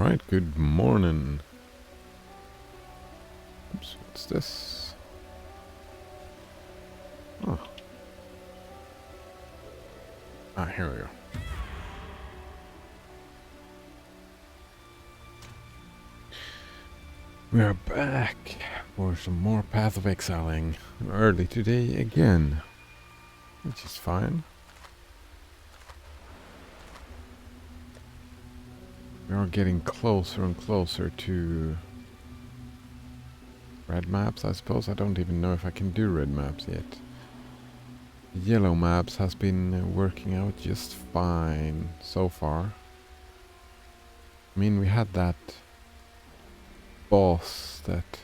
Alright, good morning. Oops, what's this? Oh. Ah, here we go. We are back for some more Path of Exiling. Early today again, which is fine. We are getting closer and closer to red maps, I suppose. I don't even know if I can do red maps yet. The yellow maps has been working out just fine so far. I mean, we had that boss that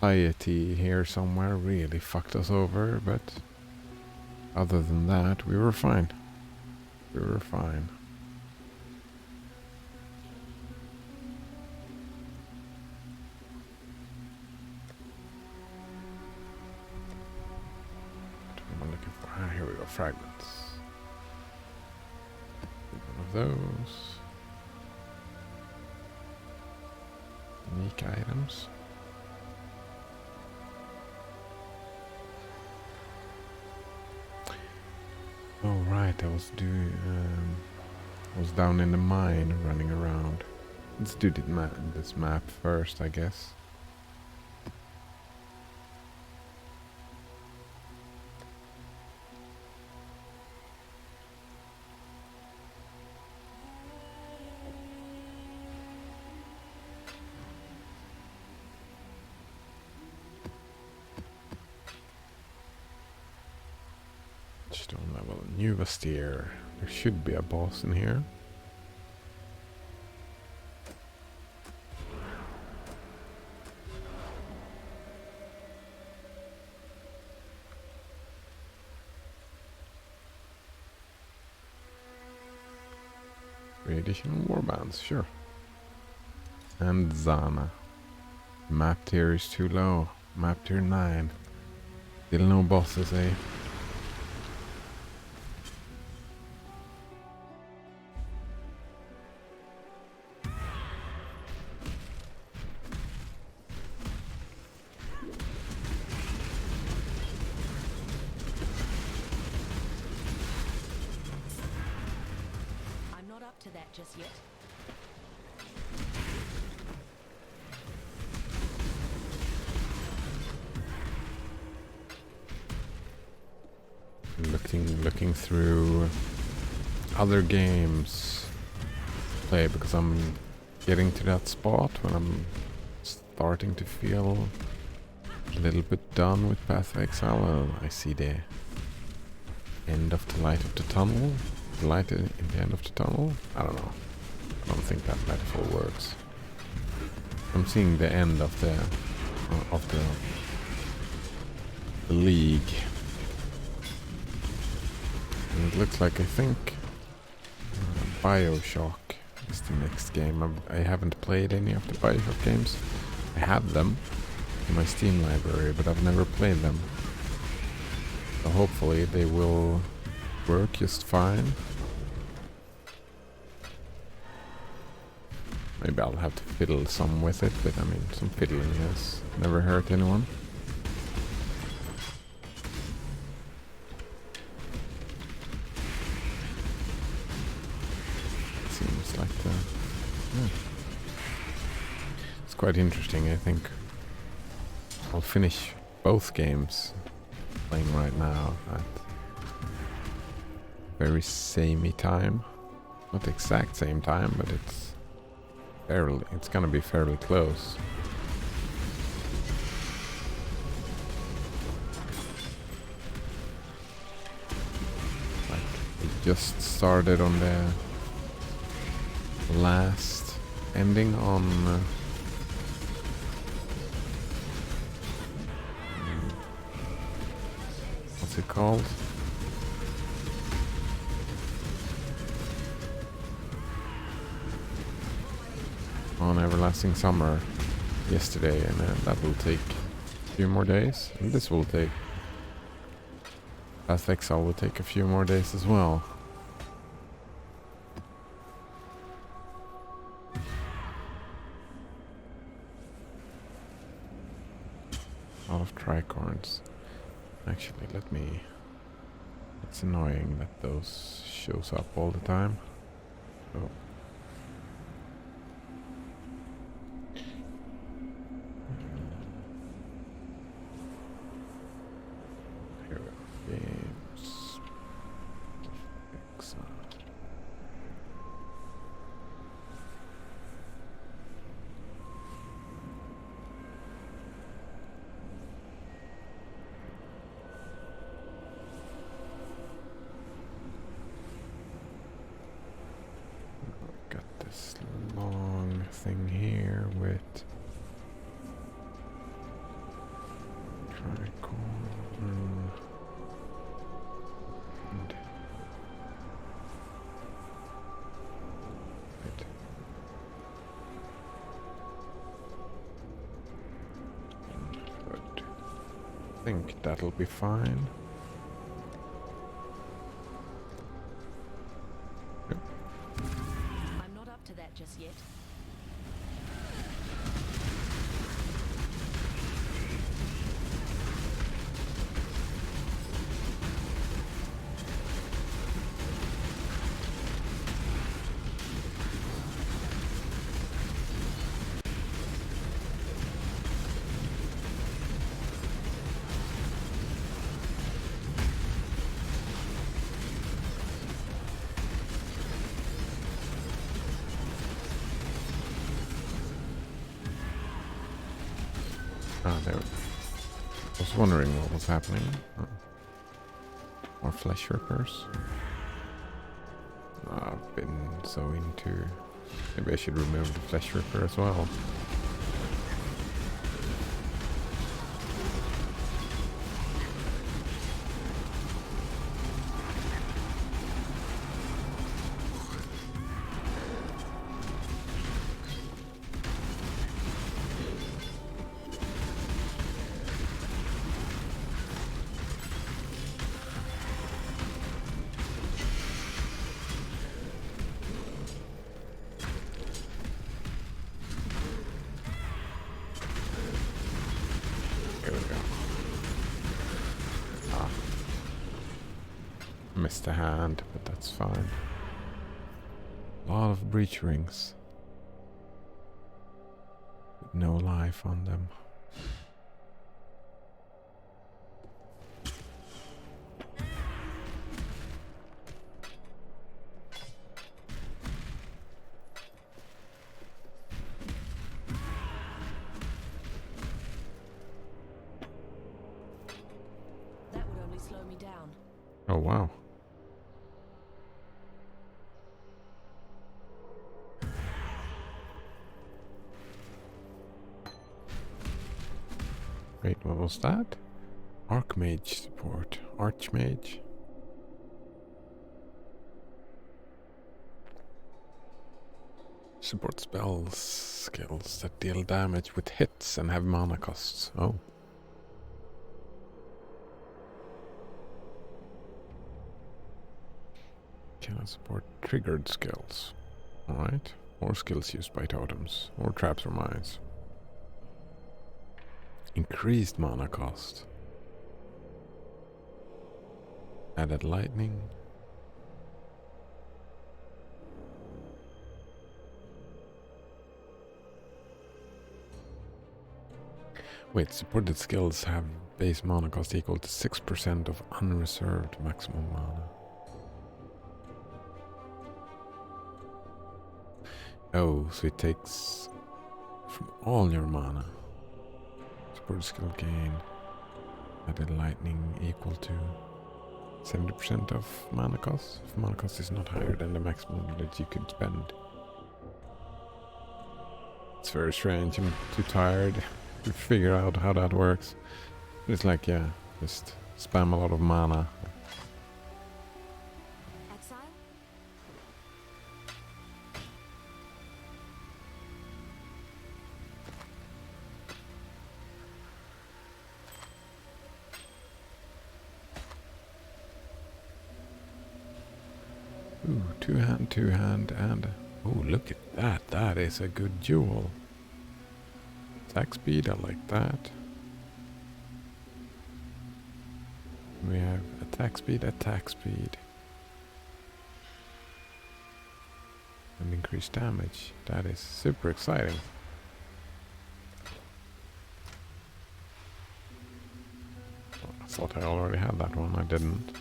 piety here somewhere really fucked us over, but other than that, we were fine. We were fine. What am I looking for? Ah, here we go, fragments. One of those. Unique items. Oh right, I was down in the mine running around. Let's do this map first, I guess. Stone level, new Vastir. There should be a boss in here. Additional warbands, sure. And Zana. Map tier is too low. Map tier 9. Still no bosses, eh? To that just yet. Looking through other games play, because I'm getting to that spot when I'm starting to feel a little bit done with Path of Exile. I see the end of the light of the tunnel. The light in the end of the tunnel? I don't know. I don't think that metaphor works. I'm seeing the end of the league. And it looks like, I think, BioShock is the next game. I haven't played any of the BioShock games. I have them in my Steam library, but I've never played them. So hopefully they will work just fine. Maybe I'll have to fiddle some with it, but I mean, some fiddling has never hurt anyone. Seems like it's quite interesting. I think I'll finish both games playing right now at very samey time. Not the exact same time, but it's gonna be fairly close. Like, we just started on the last ending on what's it called? On Everlasting Summer yesterday, and that will take a few more days, and this will take Path of Exile will take a few more days as well. lot of tricorns. Actually, let me... It's annoying that those shows up all the time. Oh. Here we go. Games. Exile. Got this long thing here with tricorn and wait. Good. I think that'll be fine. I'm not up to that just yet. Ah, there. I was wondering what was happening. Oh. More flesh rippers. I've been so into... Maybe I should remove the flesh ripper as well. Here we go. Ah. Missed a hand, but that's fine. A lot of breach rings. With no life on them. That would only slow me down. Oh wow. Wait, what was that? Archmage support. Archmage. Support spells, skills that deal damage with hits and have mana costs. Oh. Can I support triggered skills? Alright. Or skills used by totems. Or traps or mines. Increased mana cost. Added lightning. Wait, supported skills have base mana cost equal to 6% of unreserved maximum mana. Oh, so it takes from all your mana. Supported skill gain. Added lightning equal to 70% of mana cost. If mana cost is not higher than the maximum that you could spend. It's very strange. I'm too tired to figure out how that works. It's like, yeah, just spam a lot of mana. Exile? Ooh, two hand, and... Oh, look at that. That is a good jewel. Attack speed, I like that. We have attack speed, and increased damage. That is super exciting. I thought I already had that one, I didn't.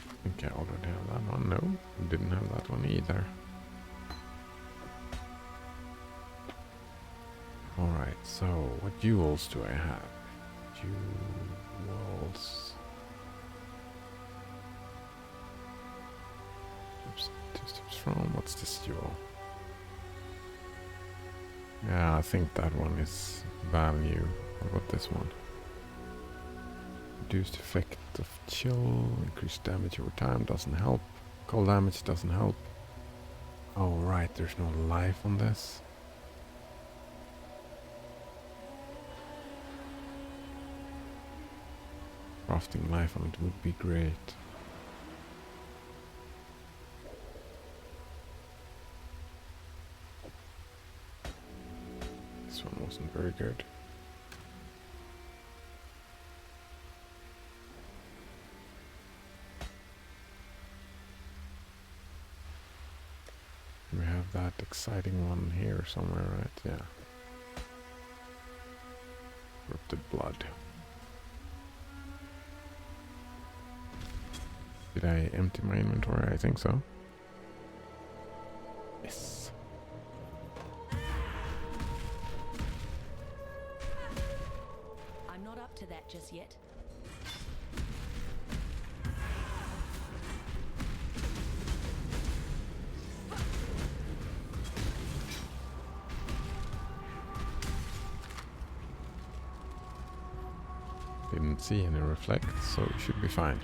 I think I already have that one. No, I didn't have that one either. Alright, so what jewels do I have? Jewels. Oops, 2 steps from. What's this jewel? Yeah, I think that one is value. What about this one? Reduced effect of chill, increased damage over time, doesn't help. Cold damage doesn't help. Oh right, there's no life on this. Crafting life on it would be great. This one wasn't very good. We have that exciting one here somewhere, right? Yeah. Corrupted blood. Did I empty my inventory? I think so. Yes. I'm not up to that just yet. Didn't see any reflect, so it should be fine.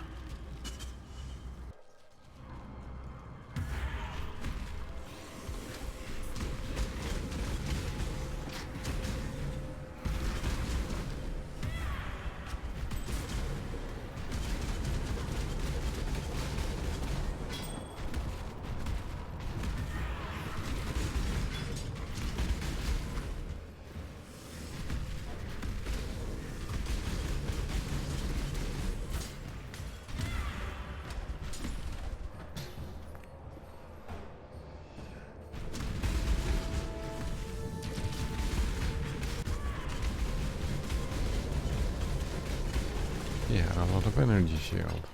He had a lot of energy shield.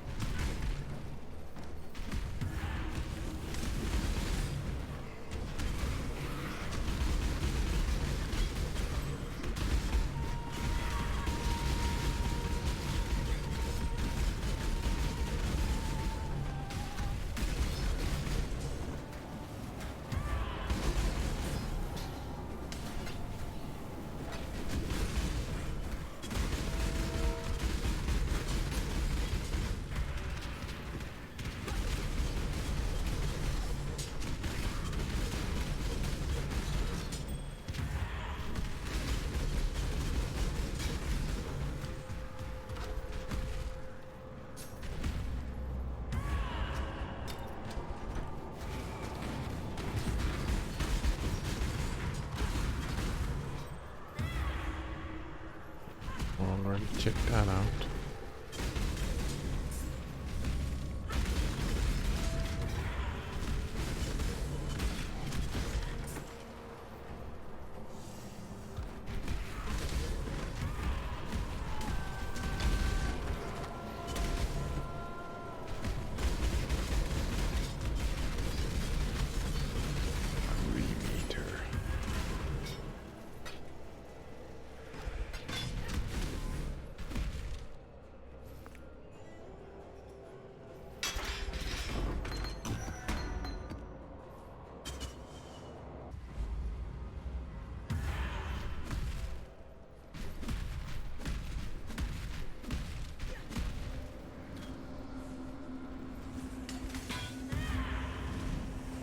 Already checked that out.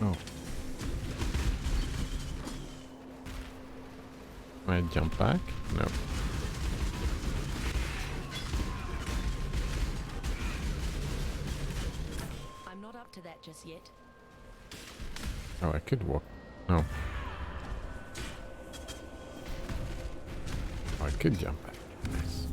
Oh. Can I jump back? No. I'm not up to that just yet. Oh, I could walk. No. Oh, I could jump back. Nice.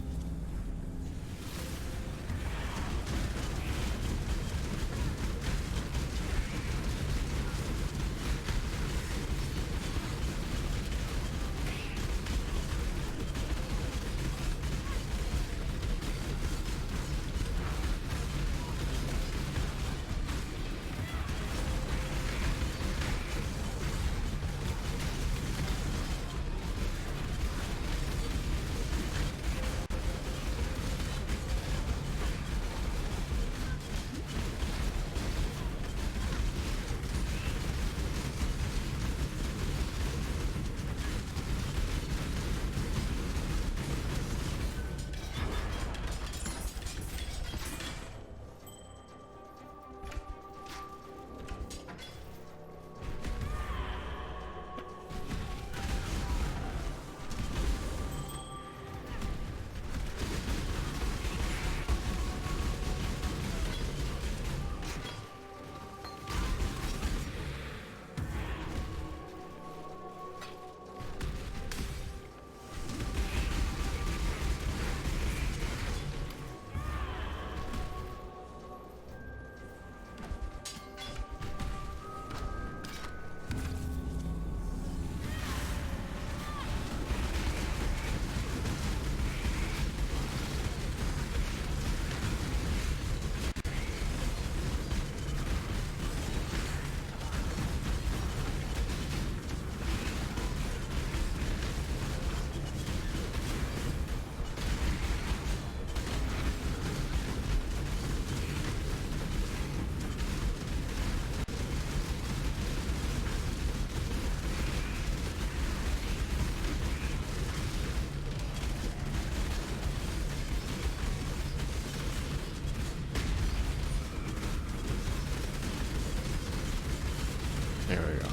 There we go.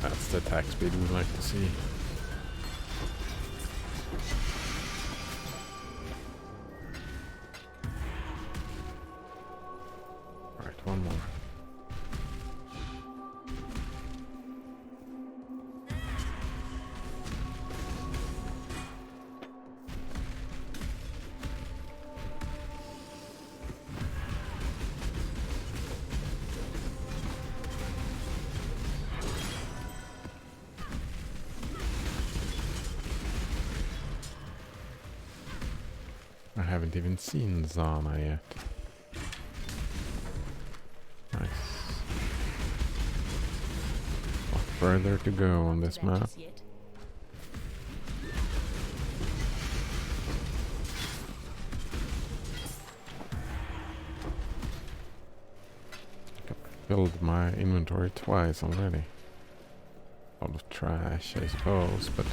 That's the attack speed we'd like to see. Alright, one more. I haven't even seen Zana yet. Nice. Lot further to go on this map. Just yet. Filled my inventory twice already. A lot of trash, I suppose, but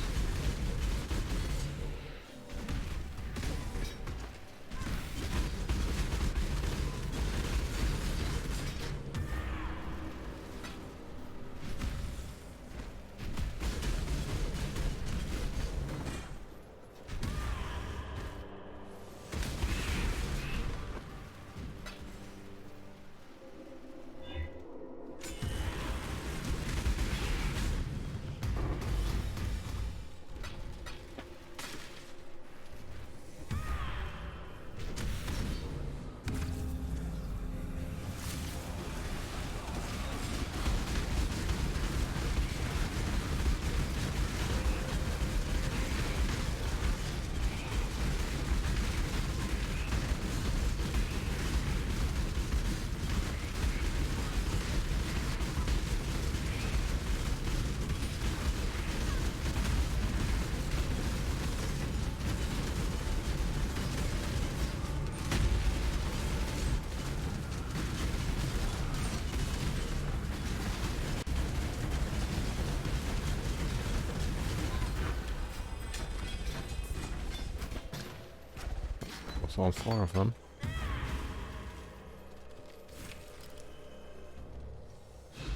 was all four of them.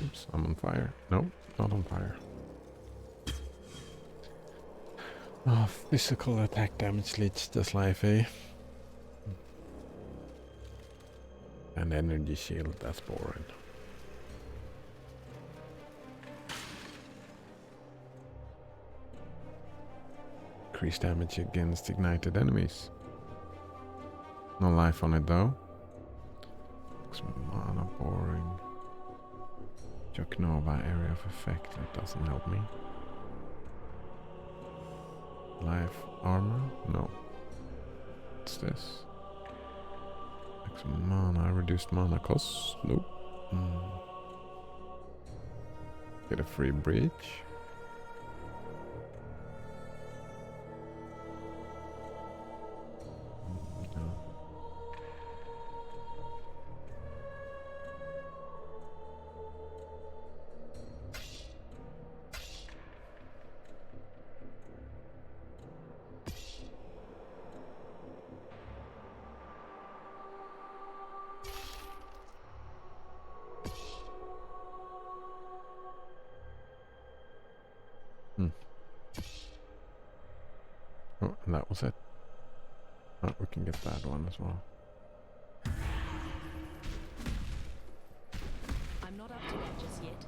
Oops, I'm on fire. No, not on fire. Oh, physical attack damage leads to life, eh? And energy shield, that's boring. increased damage against ignited enemies. No life on it though. Some mana boring. Jock Nova area of effect, that doesn't help me. Life armor? No. What's this? Some mana, reduced mana cost? Nope. Get a free breach. No. Oh, and that was it. Oh, we can get that one as well. I'm not up to that just yet.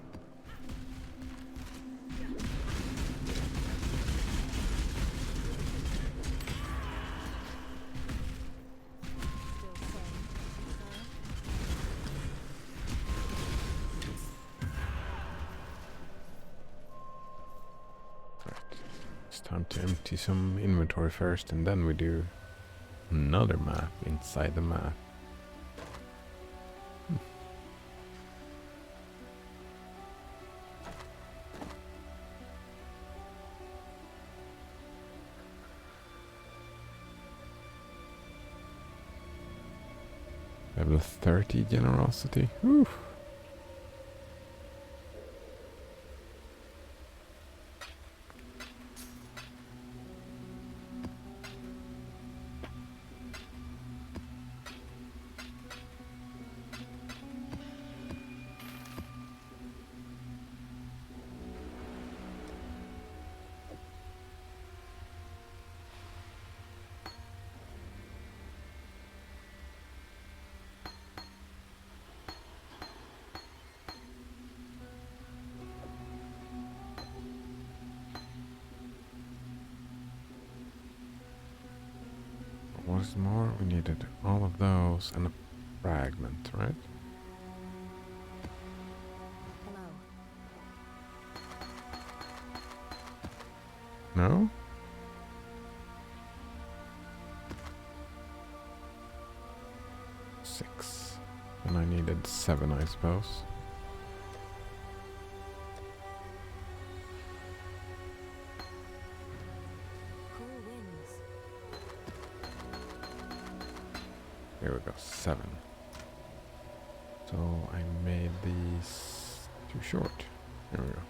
Still same. Right. It's time to empty some inventory first, and then we do another map inside the map. Level 30 generosity. Whew. What is more? We needed all of those and a fragment, right? Hello. No? Six. And I needed 7, I suppose. Cool winds. Here we go, 7. So I made these too short. There we go.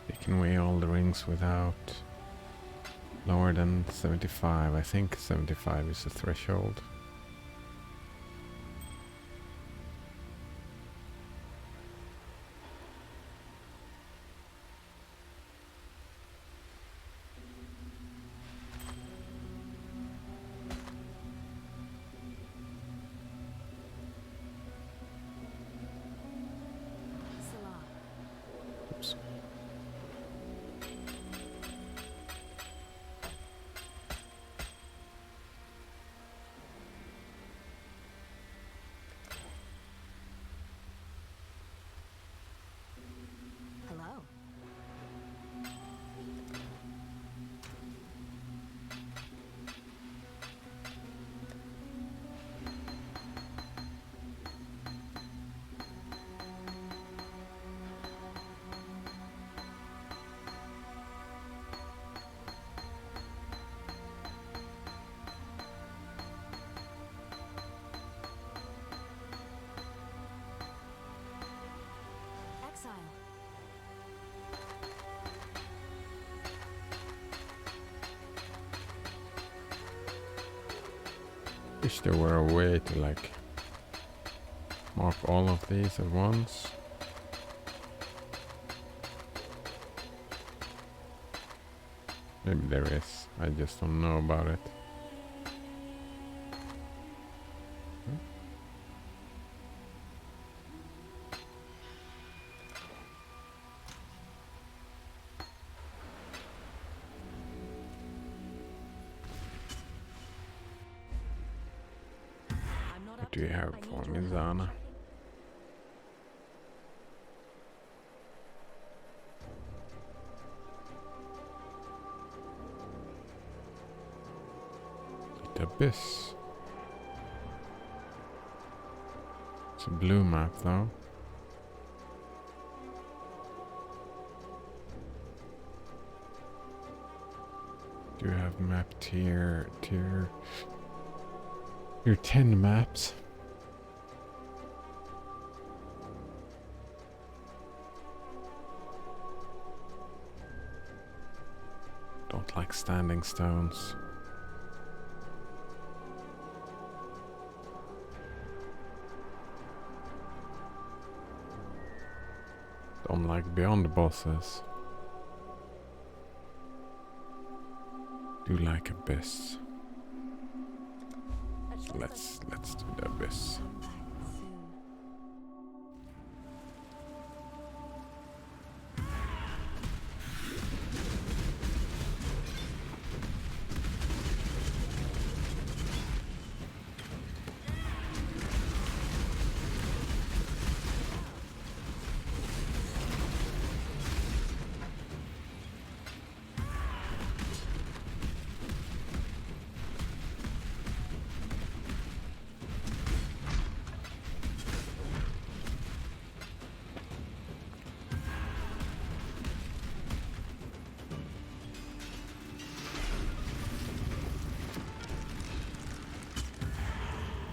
Taking away all the rings without lower than 75. I think 75 is the threshold. Salah. Oops. Wish there were a way to like mark all of these at once. Maybe there is. I just don't know about it. I'm not What up do to you that. have I for need me, your help. Zana? The Abyss. It's a blue map though. Do you have map tier 10 maps? Don't like standing stones. Don't like beyond bosses. Do like Abyss. Let's do the Abyss. Come back soon.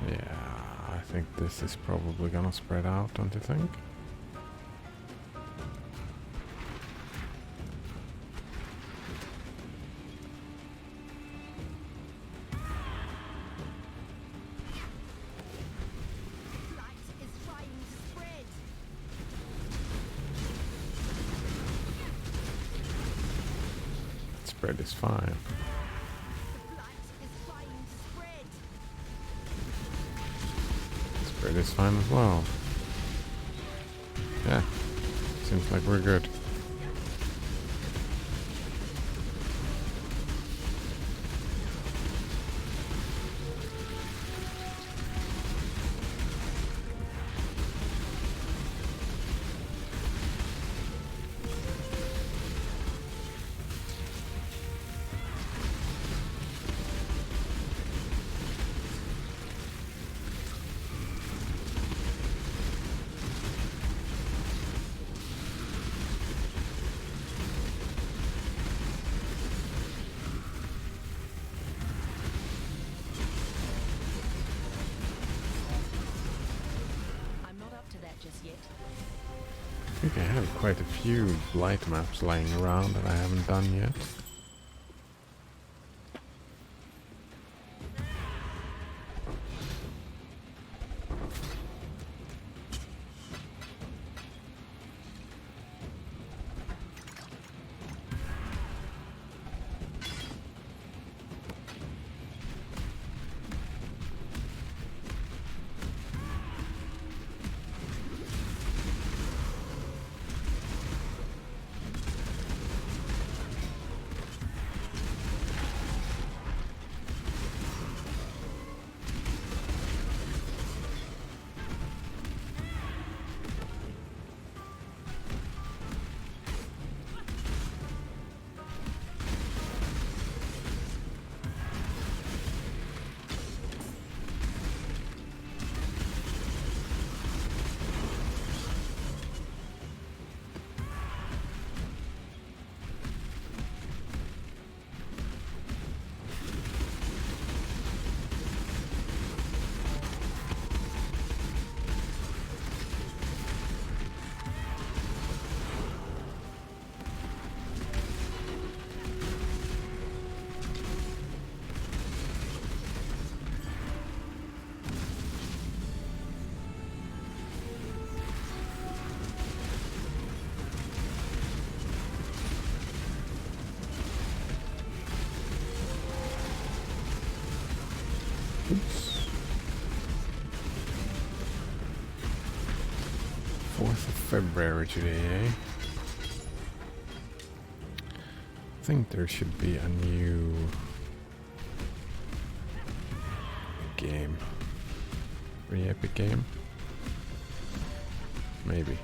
Yeah, I think this is probably gonna spread out, don't you think? Light is trying to spread. Spread is fine. The light is trying to spread. Spread is fine as well. Yeah, seems like we're good. I'm not up to that just yet. I think I have quite a few light maps lying around that I haven't done yet. February today, eh? I think there should be a new game. Pretty epic game. Maybe.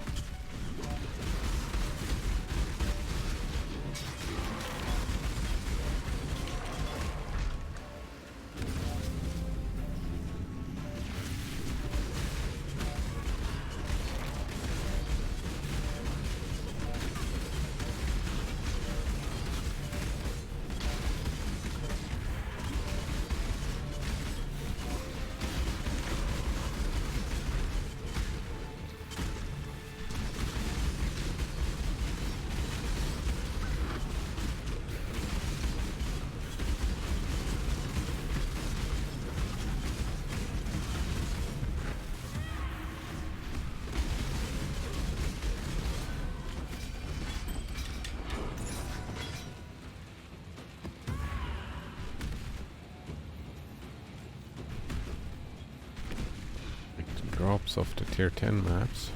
Drops of the tier 10 maps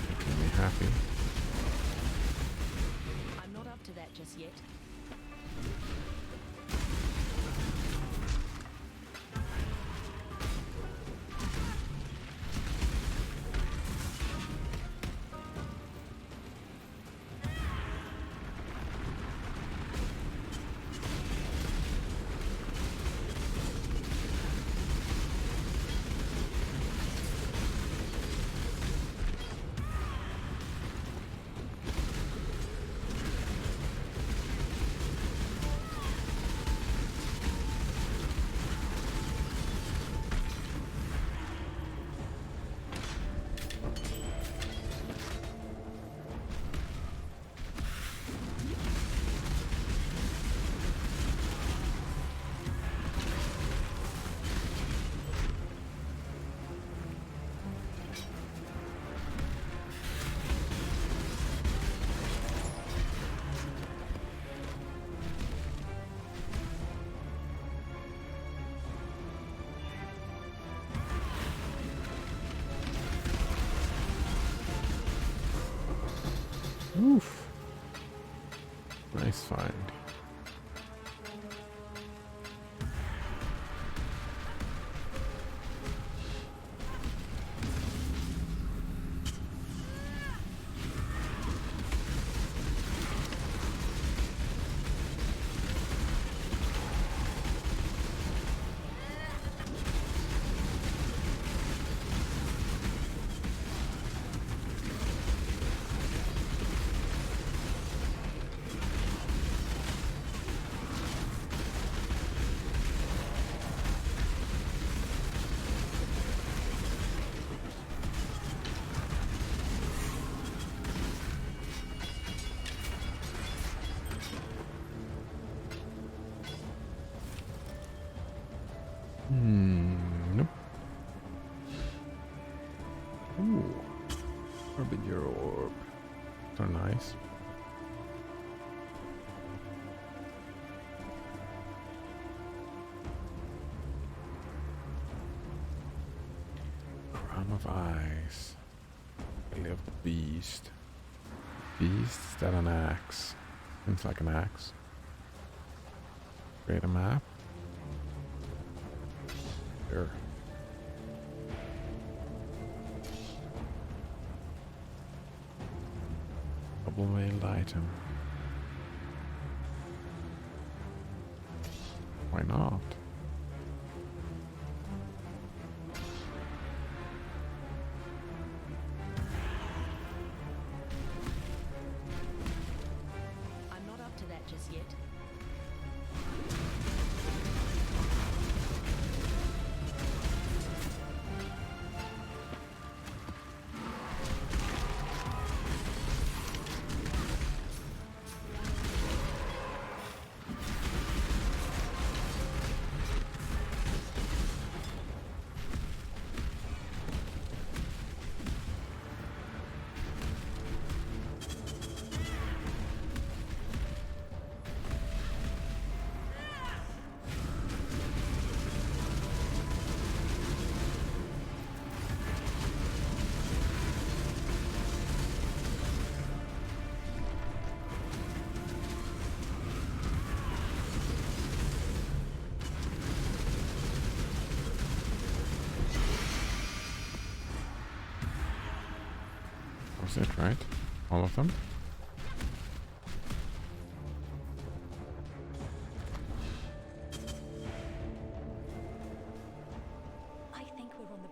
making me happy. I'm not up to that just yet. Oof. Nice find. Nope. Ooh. Harbinger orb. So nice. Crown of Ice. Belly of the Beast. Beast? Is that an axe? Seems like an axe. Create a map. Sure. Double mailed item. Why not? I'm not up to that just yet. was it, right? All of them? I think we're on the...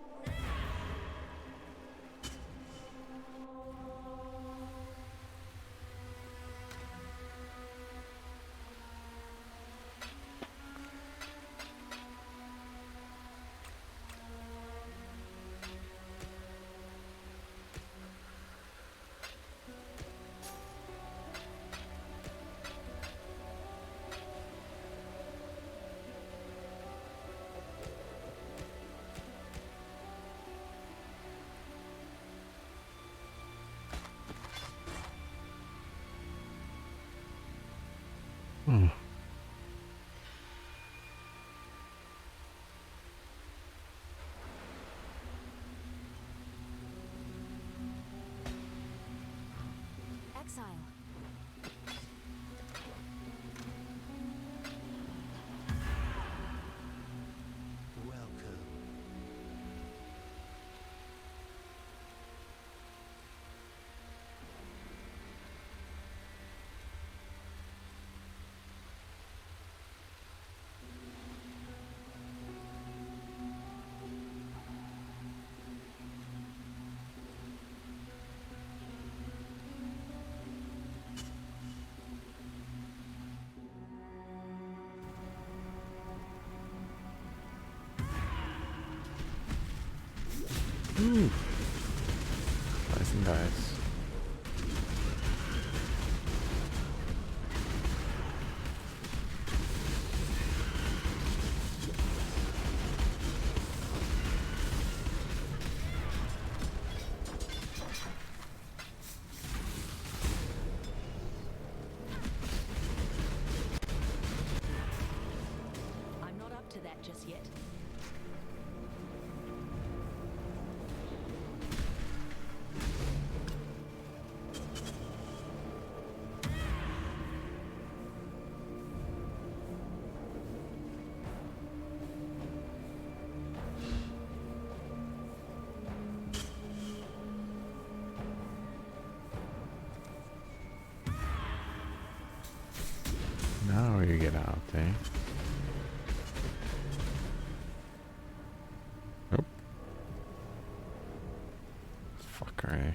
Hmm. Exile. Welcome. Ooh. Slicing dice. I'm not up to that just yet. Now you get out, eh? Nope. Fucker, eh?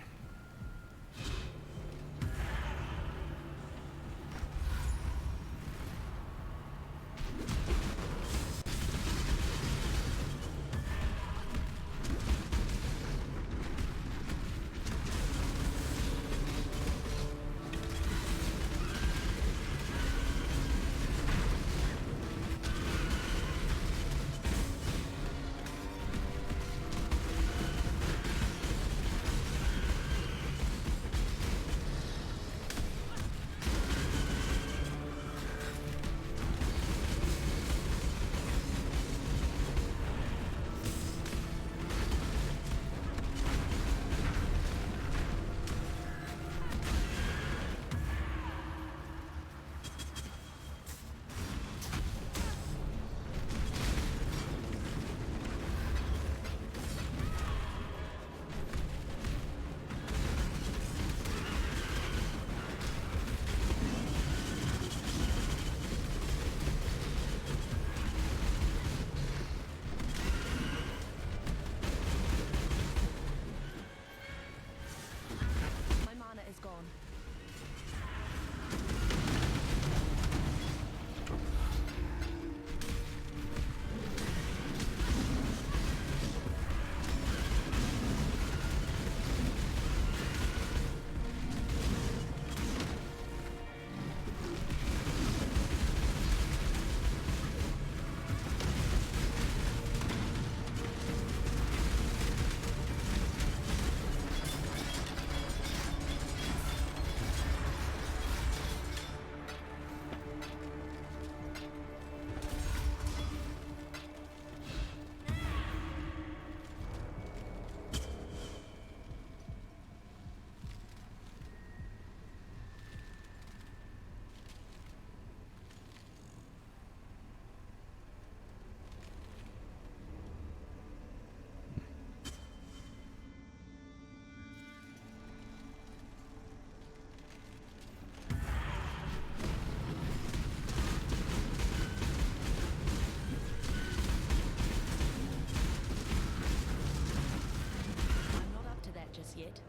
just yet.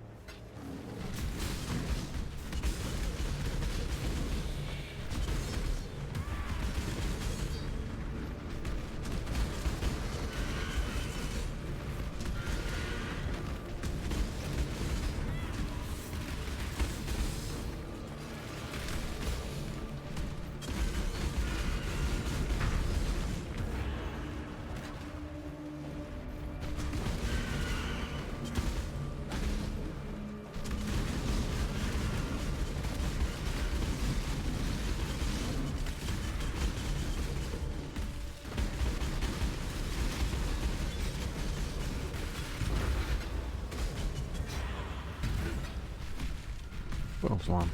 Close one.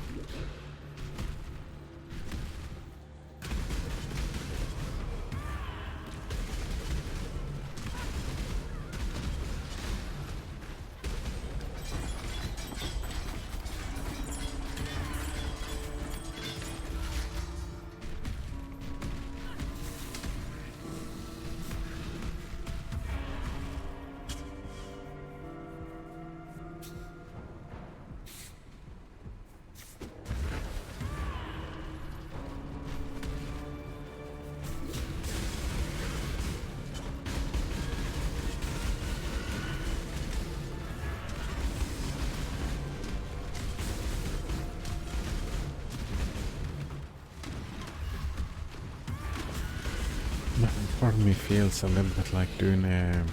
Part of me feels a little bit like doing a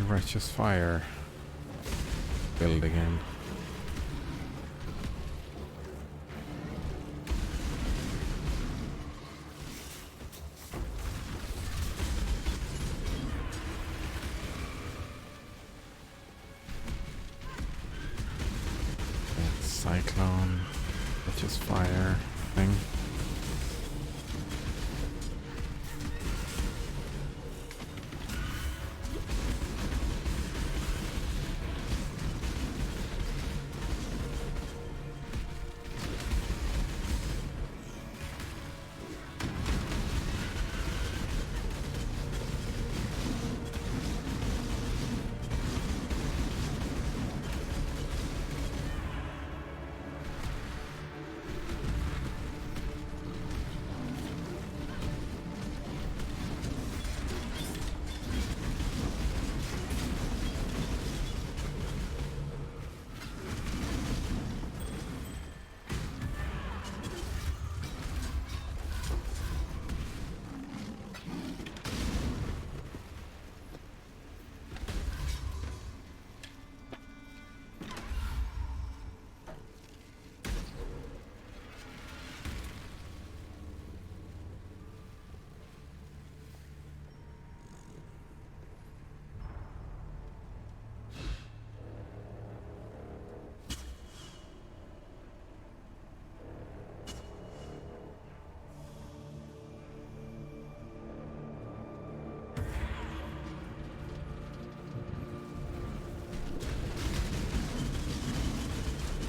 Righteous Fire build again. That Cyclone, Righteous Fire thing.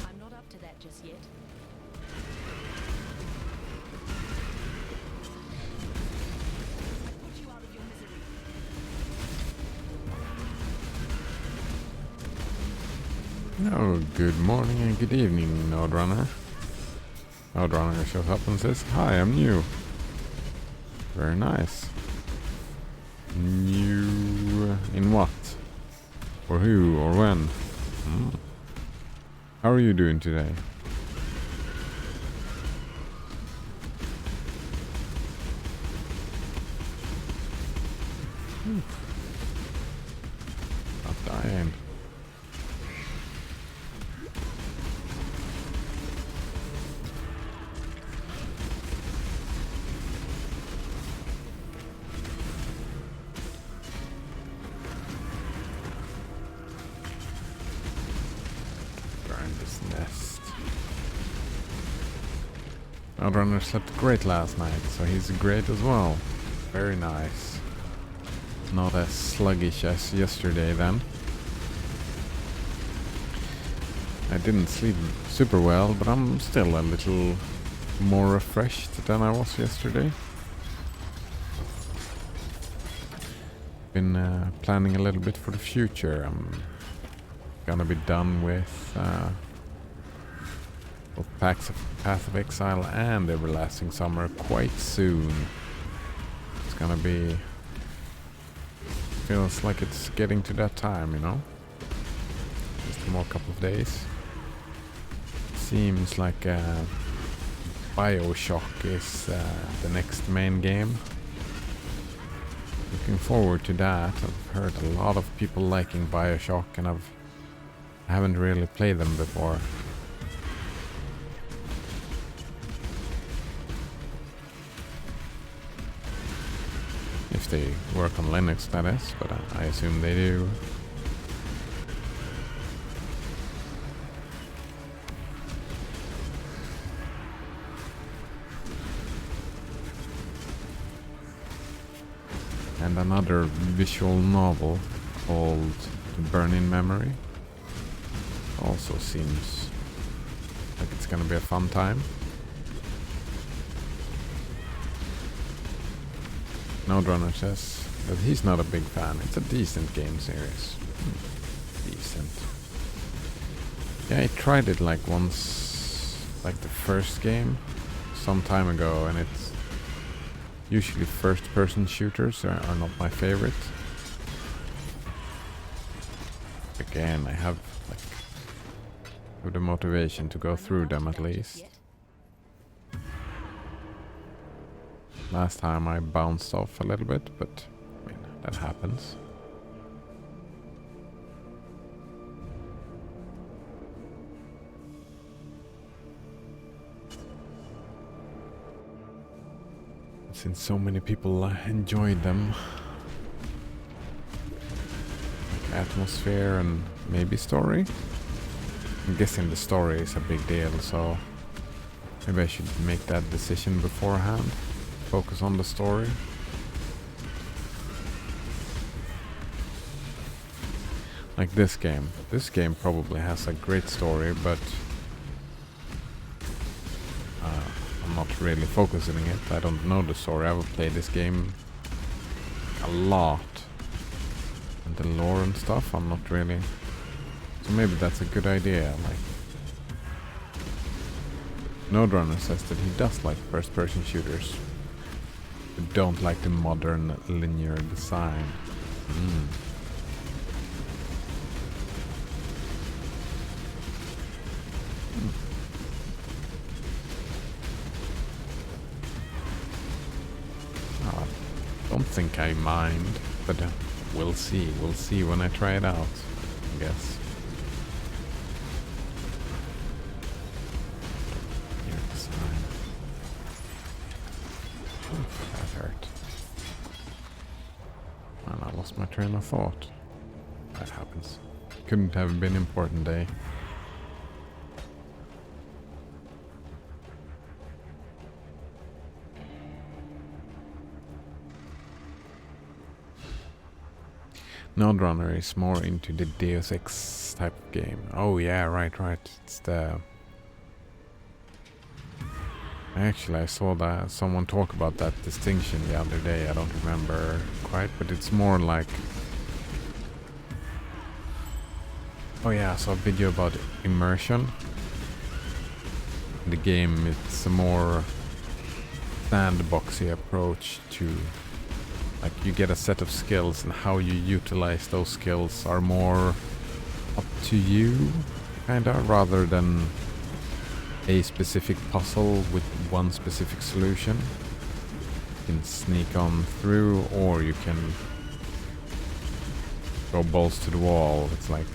I'm not up to that just yet. I put you out of your misery. Oh, good morning and good evening, Nodrunner. Nodrunner shows up and says, "Hi, I'm new." Very nice. New in what? Or who? Or when? How are you doing today? Not dying. Burn this nest. Outrunner slept great last night, so he's great as well. Very nice. Not as sluggish as yesterday then. I didn't sleep super well, but I'm still a little more refreshed than I was yesterday. been planning a little bit for the future. I'm gonna be done with both Path of Exile and Everlasting Summer quite soon. It's gonna be... feels like it's getting to that time, you know? Just a more couple of days. Seems like BioShock is the next main game. Looking forward to that. I've heard a lot of people liking BioShock, and I haven't really played them before. If they work on Linux, that is, but I assume they do. And another visual novel called Burning Memory. Also seems like it's gonna be a fun time. Nodrunner says that he's not a big fan. It's a decent game series. Decent. Yeah, I tried it like once, like the first game, some time ago, and it's usually first-person shooters are not my favorite. Again, I have like the motivation to go through them at least. Last time I bounced off a little bit, but I mean, that happens. Since so many people enjoyed them. Like atmosphere and maybe story. I'm guessing the story is a big deal, so maybe I should make that decision beforehand. Focus on the story. Like this game. This game probably has a great story, but I'm not really focusing on it. I don't know the story. I will play this game a lot. And the lore and stuff, I'm not really... So maybe that's a good idea. Like, Nodrunner says that he does like first-person shooters, but don't like the modern linear design. Don't think I mind, but we'll see. We'll see when I try it out, I guess. Here, design. Oof, that hurt. And I lost my train of thought. That happens. Couldn't have been important day. Nodrunner is more into the Deus Ex type of game. Oh yeah, right. It's the... Actually, I saw that someone talk about that distinction the other day. I don't remember quite, but it's more like... Oh yeah, I saw a video about immersion. In the game, it's a more sandboxy approach to... Like, you get a set of skills, and how you utilize those skills are more up to you, kinda, rather than a specific puzzle with one specific solution. You can sneak on through, or you can go balls to the wall. It's like...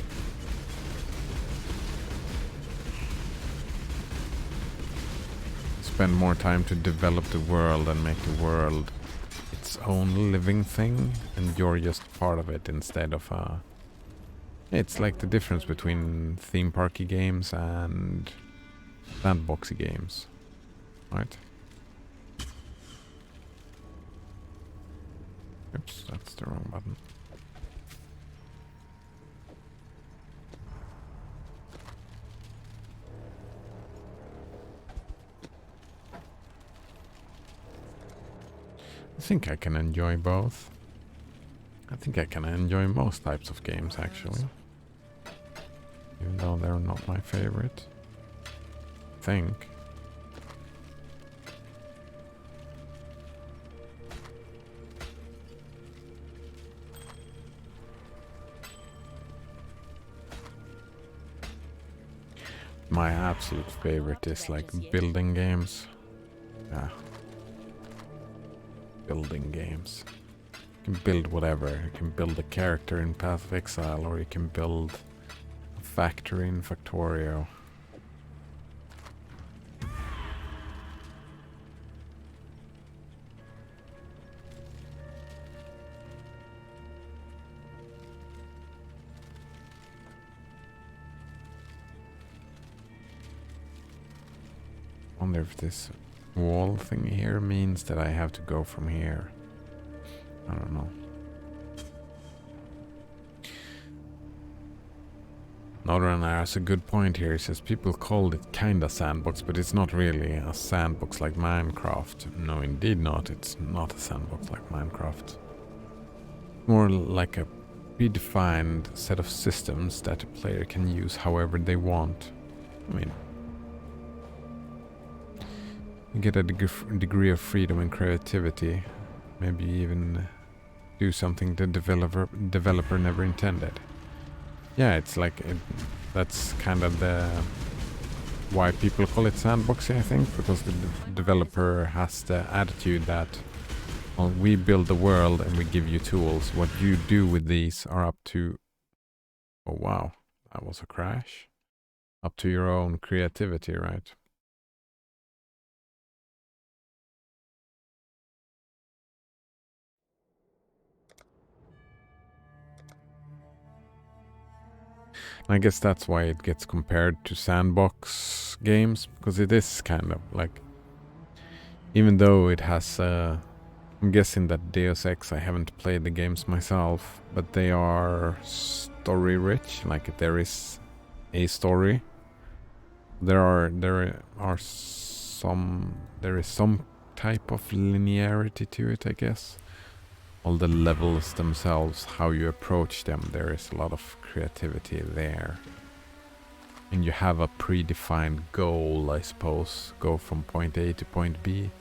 Spend more time to develop the world and make the world its own living thing, and you're just part of it instead of it's like the difference between theme parky games and sandboxy games, right? Oops, that's the wrong button. I think I can enjoy both. I I think I can enjoy most types of games actually. Even though they're not my favorite. I think. My absolute favorite is like building games. Yeah. Building games. You can build whatever. You can build a character in Path of Exile, or you can build a factory in Factorio. Wonder if this wall thing here means that I have to go from here. I don't know. Nodran has a good point here. He says people called it kinda sandbox, but it's not really a sandbox like Minecraft. No, indeed not. It's not a sandbox like Minecraft. More like a predefined set of systems that a player can use however they want. I mean, you get a degree of freedom and creativity. Maybe even do something the developer never intended. Yeah, it's like that's kind of the why people call it sandboxing, I think, because the developer has the attitude that, well, we build the world and we give you tools. What you do with these are up to, oh wow, that was a crash. Up to your own creativity, right? I guess that's why it gets compared to sandbox games, because it is kind of like, even though it has, I'm guessing that Deus Ex, I haven't played the games myself, but they are story rich, like there is a story. There is some type of linearity to it, I guess. All the levels themselves, how you approach them, there is a lot of creativity there. And you have a predefined goal, I suppose. Go from point A to point B.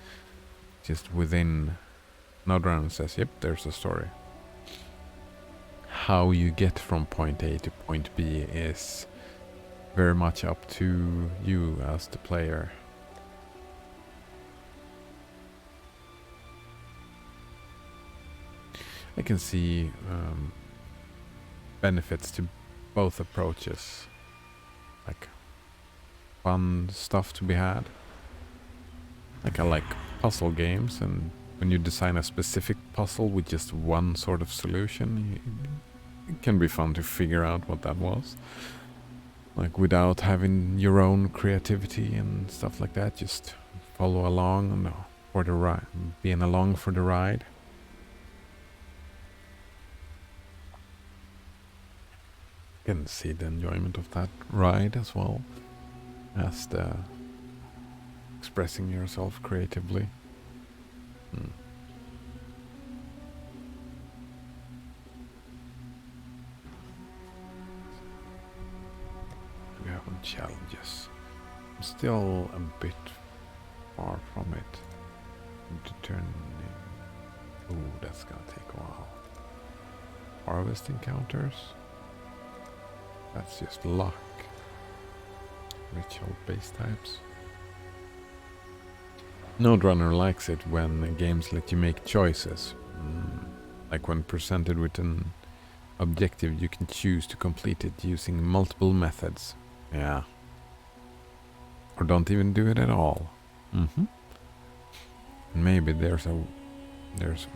Just within... Nodran says, yep, there's a story. How you get from point A to point B is very much up to you as the player. I can see benefits to both approaches. Like fun stuff to be had. Like I like puzzle games, and when you design a specific puzzle with just one sort of solution, it can be fun to figure out what that was. Like without having your own creativity and stuff like that, just follow along and for the ride, being along for the ride. Can see the enjoyment of that ride as well as the expressing yourself creatively. We have on challenges. I'm still a bit far from it. Determining. Ooh, that's gonna take a while. Harvest encounters. That's just luck. Ritual base types. Node Runner likes it when games let you make choices. Like when presented with an objective, you can choose to complete it using multiple methods. Yeah. Or don't even do it at all. Maybe there's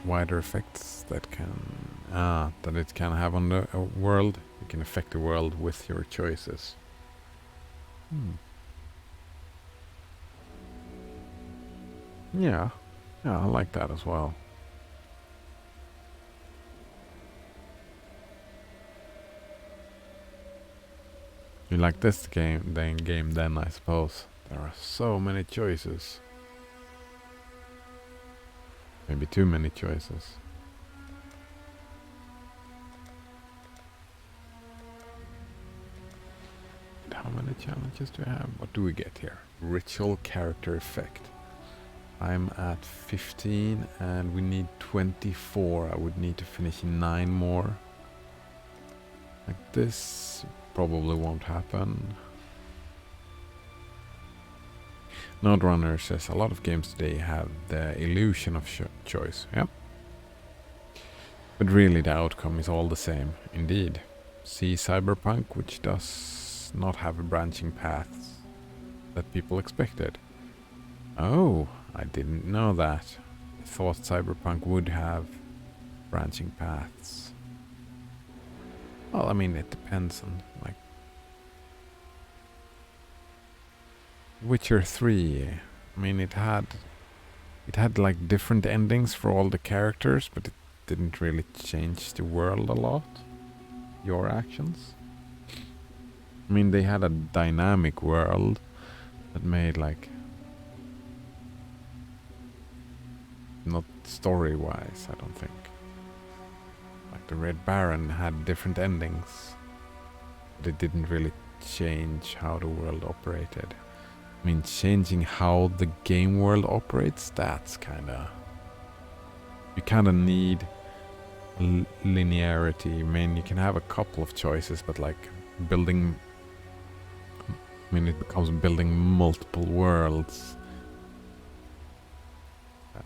wider effects that it can have on the world. You can affect the world with your choices. Yeah, I like that as well. You like this game then, I suppose. There are so many choices. Maybe too many choices. How many challenges do I have? What do we get here? Ritual character effect. I'm at 15 and we need 24. I would need to finish 9 more. Like this probably won't happen. Node Runner says a lot of games today have the illusion of choice. Yep. But really the outcome is all the same. Indeed. See Cyberpunk, which does not have branching paths that people expected. Oh, I didn't know that. I thought Cyberpunk would have branching paths. Well, I mean, it depends on, like... Witcher 3, I mean, it had like different endings for all the characters, but it didn't really change the world a lot. Your actions. I mean, they had a dynamic world that made like... Not story-wise, I don't think. Like the Red Baron had different endings, but it didn't really change how the world operated. I mean, changing how the game world operates, that's kinda... You kinda need linearity. I mean, you can have a couple of choices, but like building... I mean, it becomes building multiple worlds. That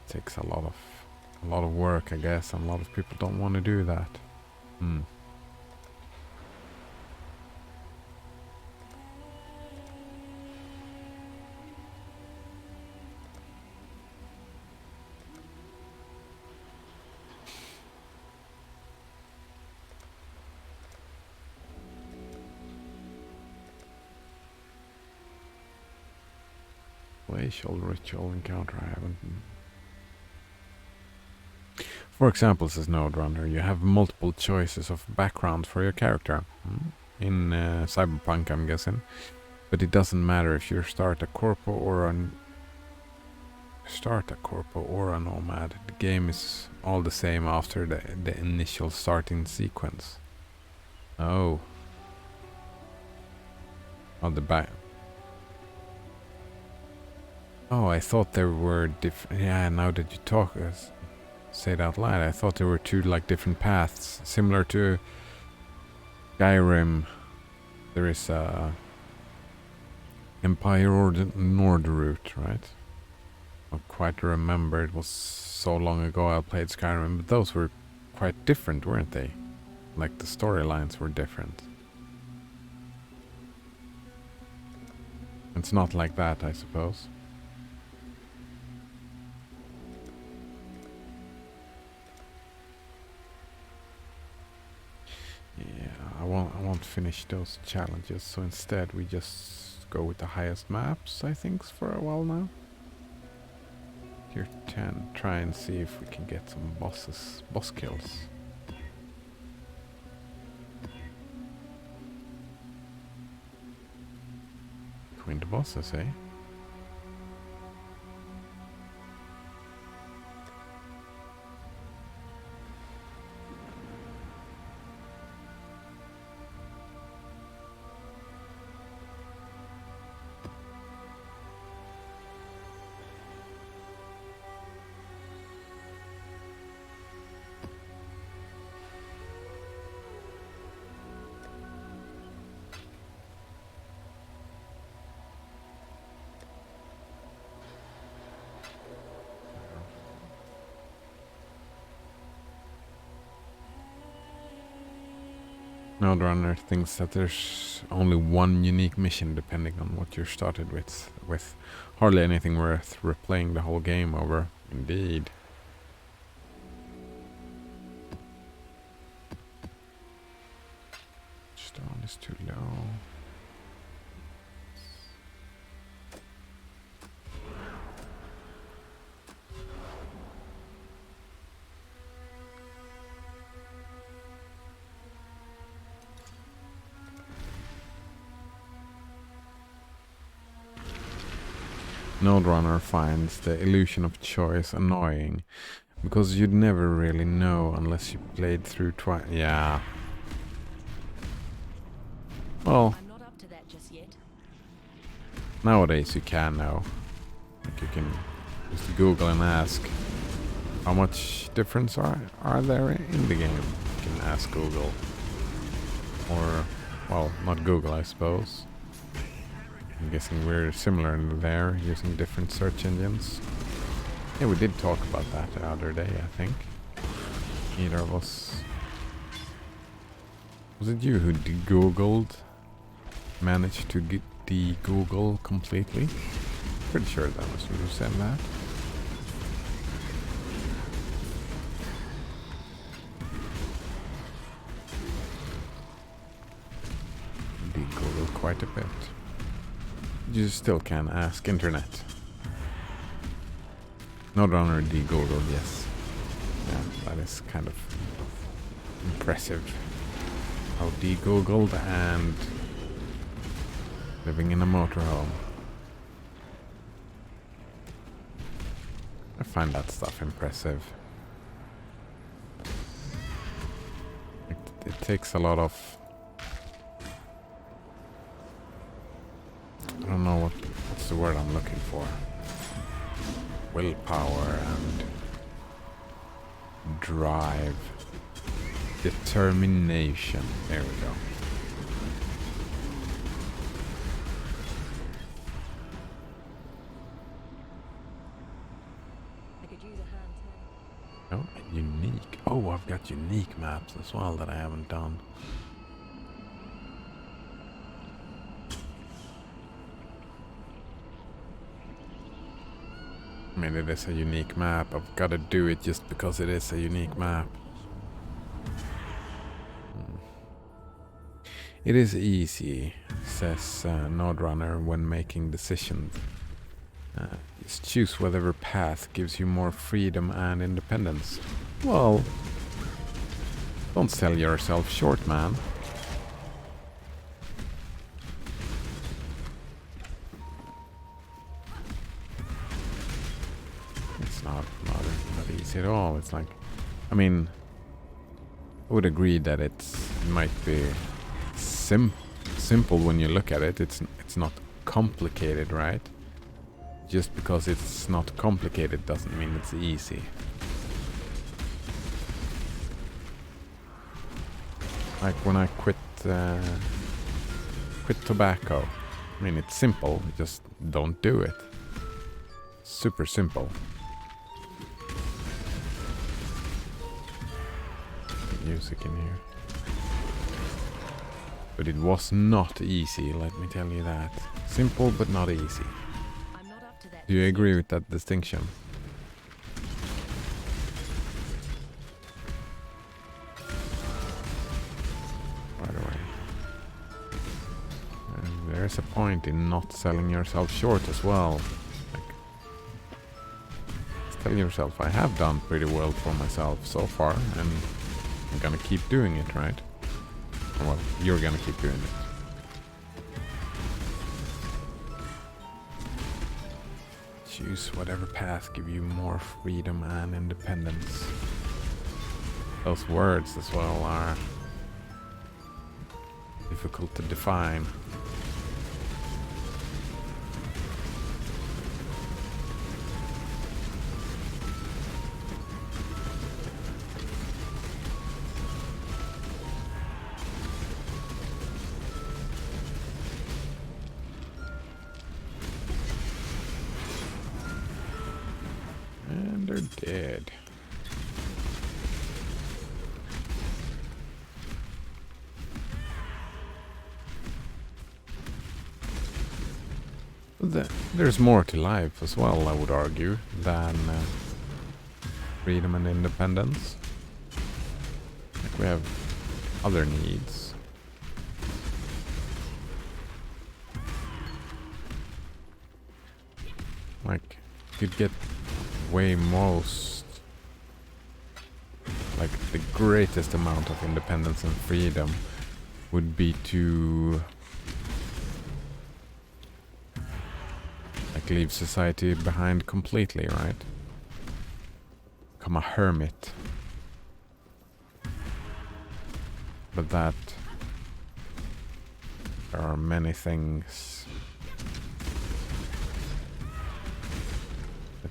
takes a lot of work, I guess, and a lot of people don't want to do that. Glacial ritual encounter I haven't... For example, says Node Runner, you have multiple choices of background for your character. In Cyberpunk, I'm guessing. But it doesn't matter if you start a corpo or a nomad. The game is all the same after the initial starting sequence. Oh. Oh, the back... Oh, I thought there were different... Yeah, now that you talk, say it out loud, I thought there were two like different paths. Similar to Skyrim, there is a Empire or the Nord route, right? I don't quite remember, it was so long ago I played Skyrim, but those were quite different, weren't they? Like the storylines were different. It's not like that, I suppose. Yeah, I won't finish those challenges, so instead we just go with the highest maps, I think, for a while now. Tier 10, try and see if we can get some boss kills. Between the bosses, eh? Node Runner thinks that there's only one unique mission depending on what you're started with hardly anything worth replaying the whole game over. Indeed. Stone is too low. Node Runner finds the illusion of choice annoying because you'd never really know unless you played through twice. Yeah. Well, I'm not up to that Nowadays you can now. Like you can just Google and ask how much difference are there in the game. You can ask Google. Or, well, not Google, I suppose. I'm guessing we're similar in there, using different search engines. Yeah, we did talk about that the other day, I think. Neither of us... Was it you who de-googled? Managed to get de-google completely? Pretty sure that was you who said that. De-google quite a bit. You still can ask internet. No runner de-googled, yes. Yeah, that is kind of impressive. How de-googled and living in a motorhome. I find that stuff impressive. It takes a lot of... I don't know what's the word I'm looking for. Willpower and drive. Determination. There we go. I could use a hand now. Oh, unique. Oh, I've got unique maps as well that I haven't done. I mean, it is a unique map. I've got to do it just because it is a unique map. It is easy, says Nodrunner when making decisions. Just choose whatever path gives you more freedom and independence. Well, don't sell yourself short, man. It's not easy at all. It's like, I mean, I would agree that it might be simple when you look at it. It's not complicated, right? Just because it's not complicated doesn't mean it's easy. Like when I quit tobacco. I mean, it's simple. Just don't do it. Super simple. Music in here. But it was not easy, let me tell you that. Simple but not easy. I'm not up to that. Do you agree with that distinction? By the way. There's a point in not selling yourself short as well. Like, just tell yourself, I have done pretty well for myself so far, and I'm gonna keep doing it, right? Well, you're gonna keep doing it. Choose whatever path give you more freedom and independence. Those words as well are difficult to define. And they're dead. There's more to life as well, I would argue, than freedom and independence. Like we have other needs. Like, you'd get way most, like the greatest amount of independence and freedom would be to like leave society behind completely, right? Become a hermit. But that there are many things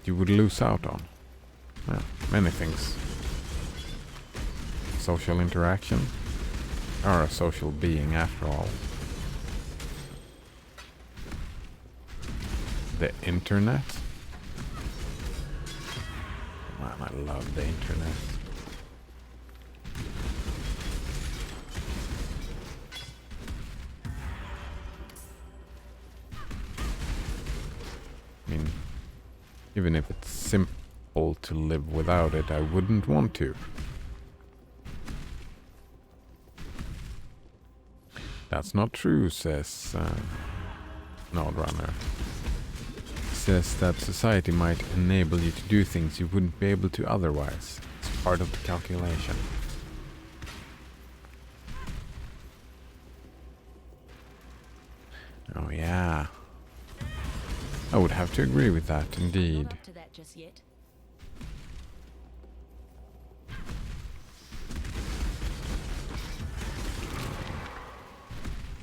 that you would lose out on? Well, many things. Social interaction. Are a social being after all. The internet. Man, I love the internet. I mean, even if it's simple to live without it, I wouldn't want to. That's not true, says Nodrunner. Says that society might enable you to do things you wouldn't be able to otherwise. It's part of the calculation. Oh yeah. I would have to agree with that, indeed. Not up to that just yet.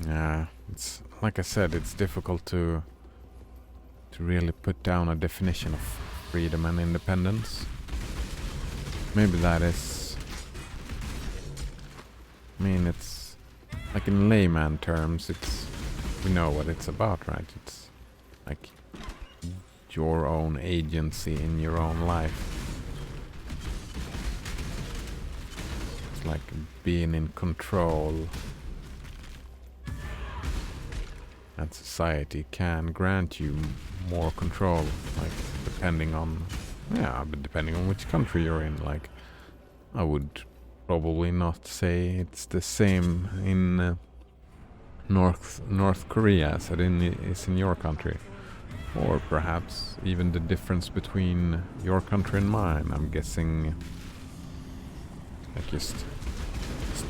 Yeah, it's like I said, it's difficult to really put down a definition of freedom and independence. Maybe that is... I mean, it's like in layman terms, it's... we know what it's about, right? It's like your own agency in your own life. It's like being in control. And society can grant you more control, like depending on which country you're in. Like, I would probably not say it's the same in North Korea as it is in your country, or perhaps even the difference between your country and mine. I'm guessing, like just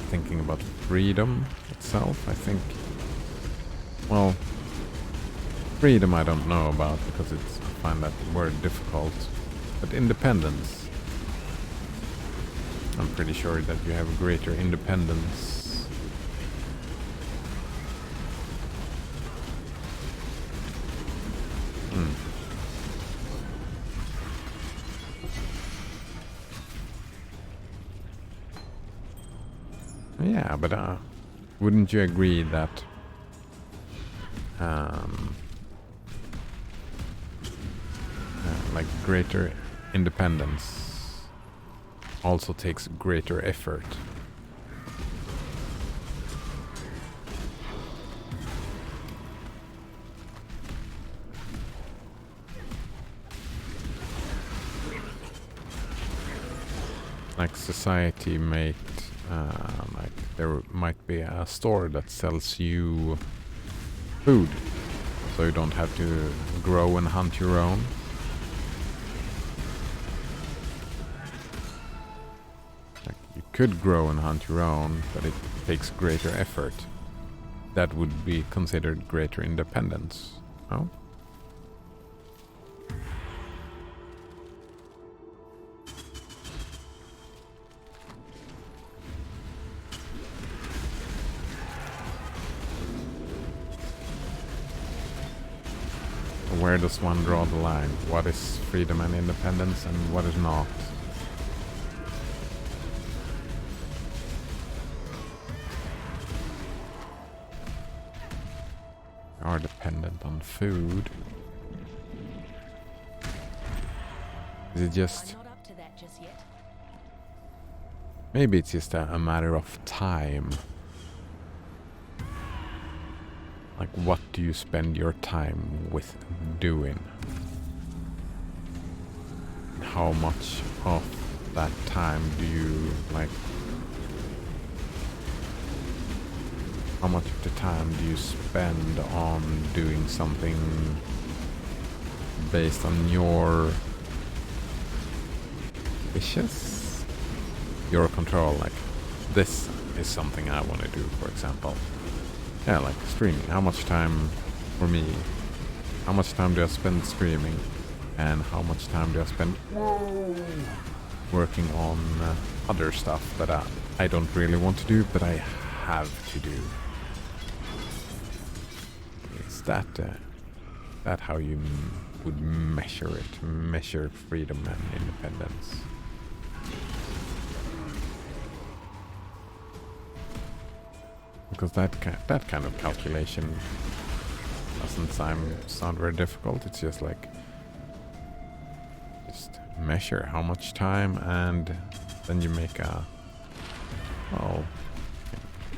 thinking about freedom itself. I think. Well, freedom I don't know about because I find that word difficult. But independence, I'm pretty sure that you have greater independence. Yeah, but wouldn't you agree that like greater independence also takes greater effort? Like society might, like there might be a store that sells you food, so you don't have to grow and hunt your own. Like you could grow and hunt your own, but it takes greater effort. That would be considered greater independence. Oh? Where does one draw the line? What is freedom and independence and what is not? Are dependent on food. Is it just... I'm not up to that just yet. Maybe it's just a matter of time. Like, what do you spend your time with doing? How much of that time do you, like... How much of the time do you spend on doing something based on your wishes? Your control, like, this is something I want to do, for example. Yeah, like streaming. How much time, for me, how much time do I spend streaming? And how much time do I spend working on other stuff that I don't really want to do, but I have to do? Is that how you would measure freedom and independence. Because that kind of calculation doesn't sound very difficult. It's just like measure how much time, and then you make a, well,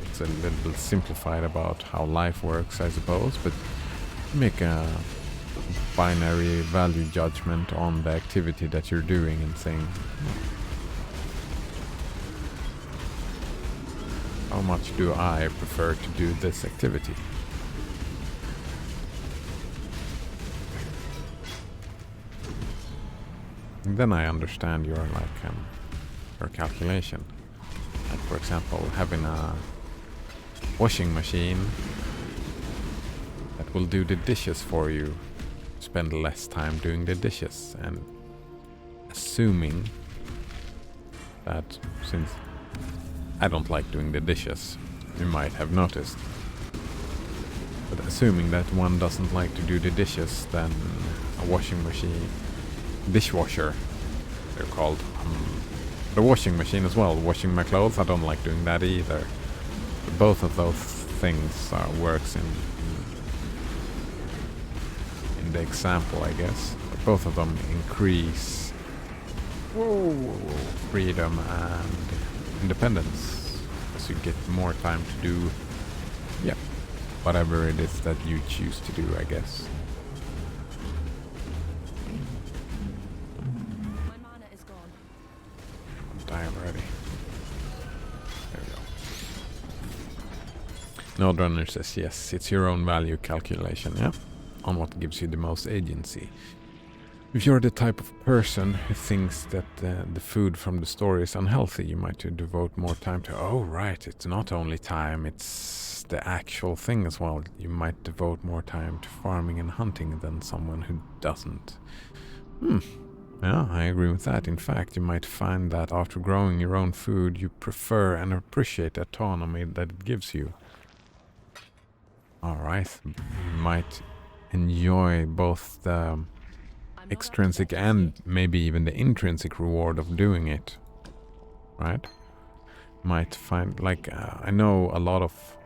it's a little bit simplified about how life works, I suppose, but make a binary value judgment on the activity that you're doing and saying, how much do I prefer to do this activity? And then I understand your calculation. Like, for example, having a washing machine that will do the dishes for you, spend less time doing the dishes, and assuming that, since I don't like doing the dishes, you might have noticed, but assuming that one doesn't like to do the dishes, then a washing machine, dishwasher they're called, the washing machine as well, washing my clothes, I don't like doing that either. But both of those things works in the example, I guess. But both of them increase freedom and independence, as you get more time to do, yeah, whatever it is that you choose to do, I guess. My mana is gone. I'm dying already. There we go. Nodrunner says yes, it's your own value calculation, yeah, on what gives you the most agency. If you're the type of person who thinks that the food from the store is unhealthy, you might devote more time to, oh right, it's not only time, it's the actual thing as well. You might devote more time to farming and hunting than someone who doesn't. Yeah, I agree with that. In fact, you might find that after growing your own food, you prefer and appreciate the autonomy that it gives you. Alright, you might enjoy both the extrinsic and maybe even the intrinsic reward of doing it, right? Might find, like, I know a lot of,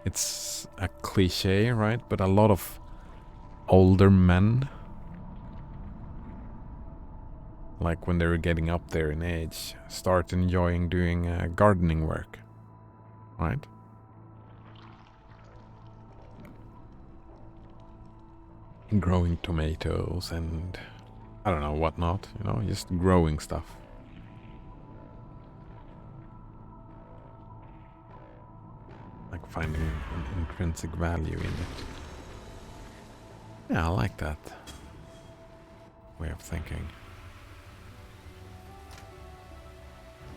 it's a cliche, right? But a lot of older men, like when they were getting up there in age, start enjoying doing gardening work, right? Growing tomatoes and I don't know whatnot, you know, just growing stuff. Like finding an intrinsic value in it. Yeah, I like that way of thinking.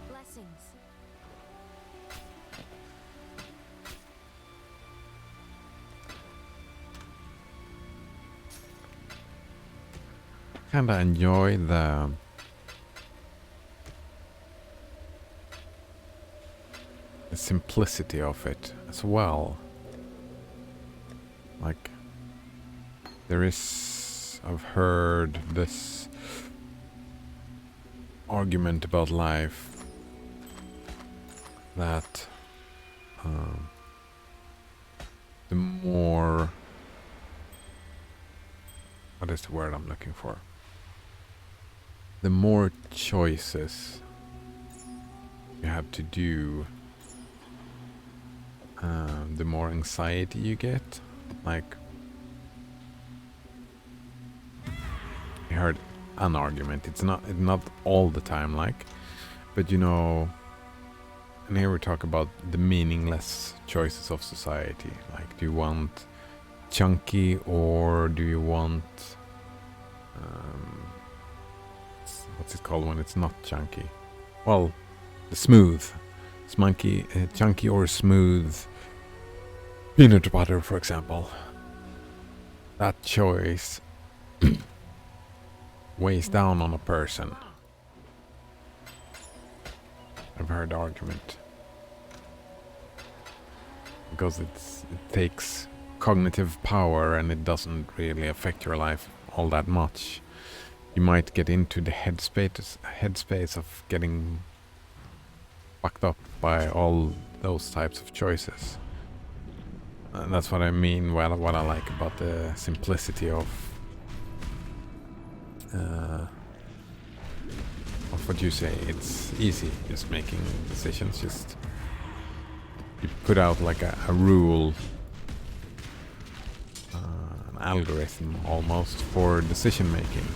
Blessings. Kinda enjoy the simplicity of it as well. Like, there is, I've heard this argument about life that the more, what is the word I'm looking for? The more choices you have to do, the more anxiety you get. Like, I heard an argument. It's not all the time, like, but you know, and here we talk about the meaningless choices of society. Like, do you want chunky or do you want what's it called when it's not chunky? Well, the smooth, chunky or smooth peanut butter, for example. That choice weighs down on a person. I've heard the argument because it takes cognitive power and it doesn't really affect your life all that much, you might get into the headspace of getting fucked up by all those types of choices. And that's what I mean, what I like about the simplicity of what you say. It's easy, just making decisions. Just you put out like a rule, an algorithm almost for decision making,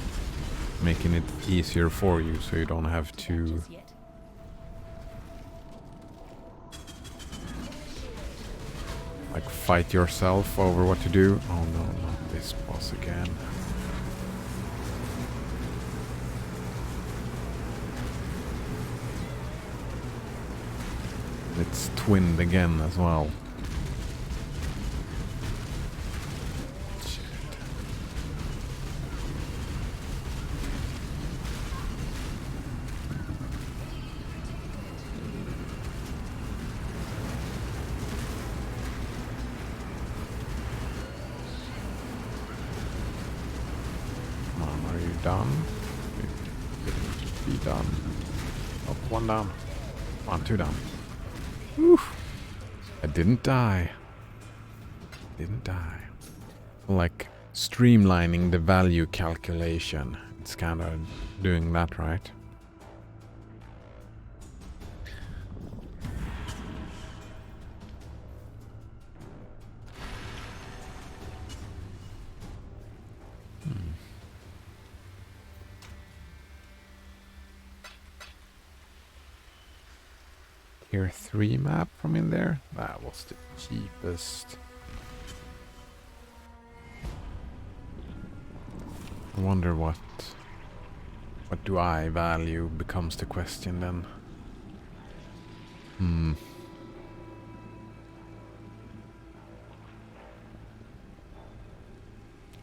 making it easier for you, so you don't have to Just yet. like fight yourself over what to do. Oh no, not this boss again. It's twinned again as well. Shit. Come on, are you done? Be done. Oh, one down. Come on, two down. Whew. I didn't die. Didn't die. Like streamlining the value calculation. It's kind of doing that, right? Tier 3 map from in there? That was the cheapest. I wonder what do I value becomes the question then.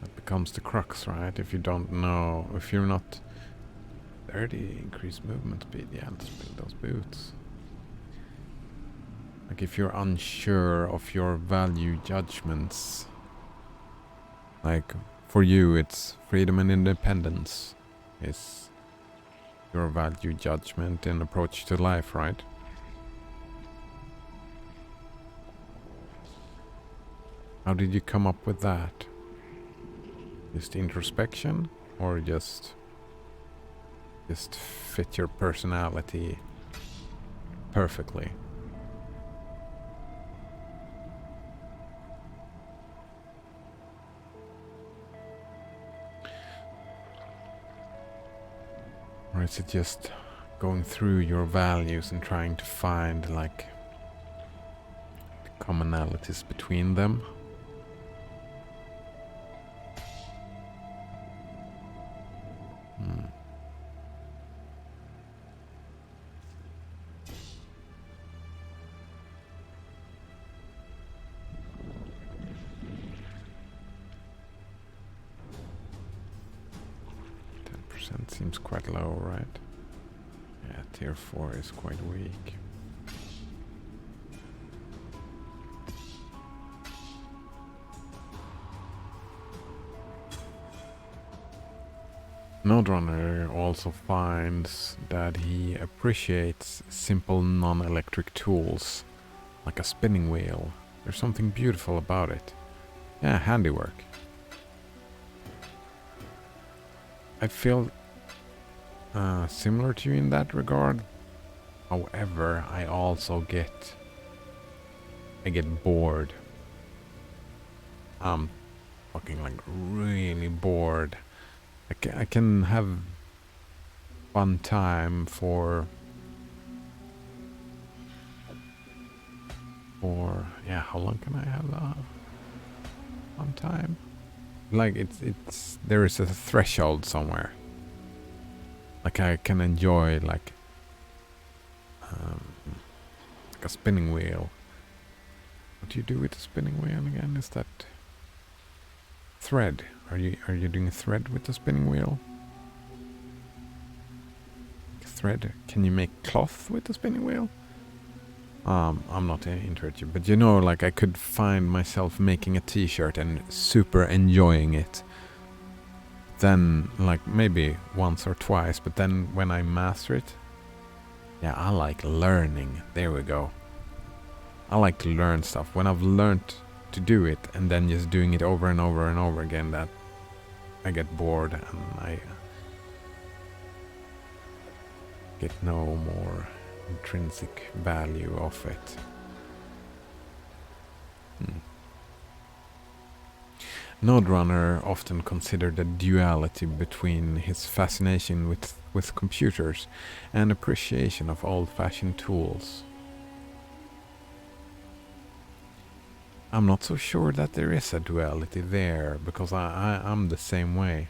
That becomes the crux, right? If you don't know, if you're not 30 increased movement speed, yeah, let's build those boots. Like if you're unsure of your value judgments, like for you it's freedom and independence is your value judgment and approach to life, right? How did you come up with that? Just introspection or just fit your personality perfectly? Or is it just going through your values and trying to find like the commonalities between them? Seems quite low, right? Yeah, tier 4 is quite weak. Nodrunner also finds that he appreciates simple non-electric tools, like a spinning wheel. There's something beautiful about it. Yeah, handiwork. I feel similar to you in that regard. However, I also get bored. I'm fucking like really bored. I can have fun time for yeah, how long can I have fun time? Like it's there is a threshold somewhere. Like I can enjoy like a spinning wheel. What do you do with the spinning wheel again? Is that thread? Are you doing a thread with the spinning wheel? Thread? Can you make cloth with the spinning wheel? I'm not interested, but you know, like I could find myself making a t-shirt and super enjoying it then, like, maybe once or twice, but then when I master it, yeah, I like learning. There we go. I like to learn stuff. When I've learned to do it and then just doing it over and over and over again, that I get bored and I get no more intrinsic value of it. Node often considered a duality between his fascination with computers and appreciation of old-fashioned tools. I'm not so sure that there is a duality there, because I'm the same way.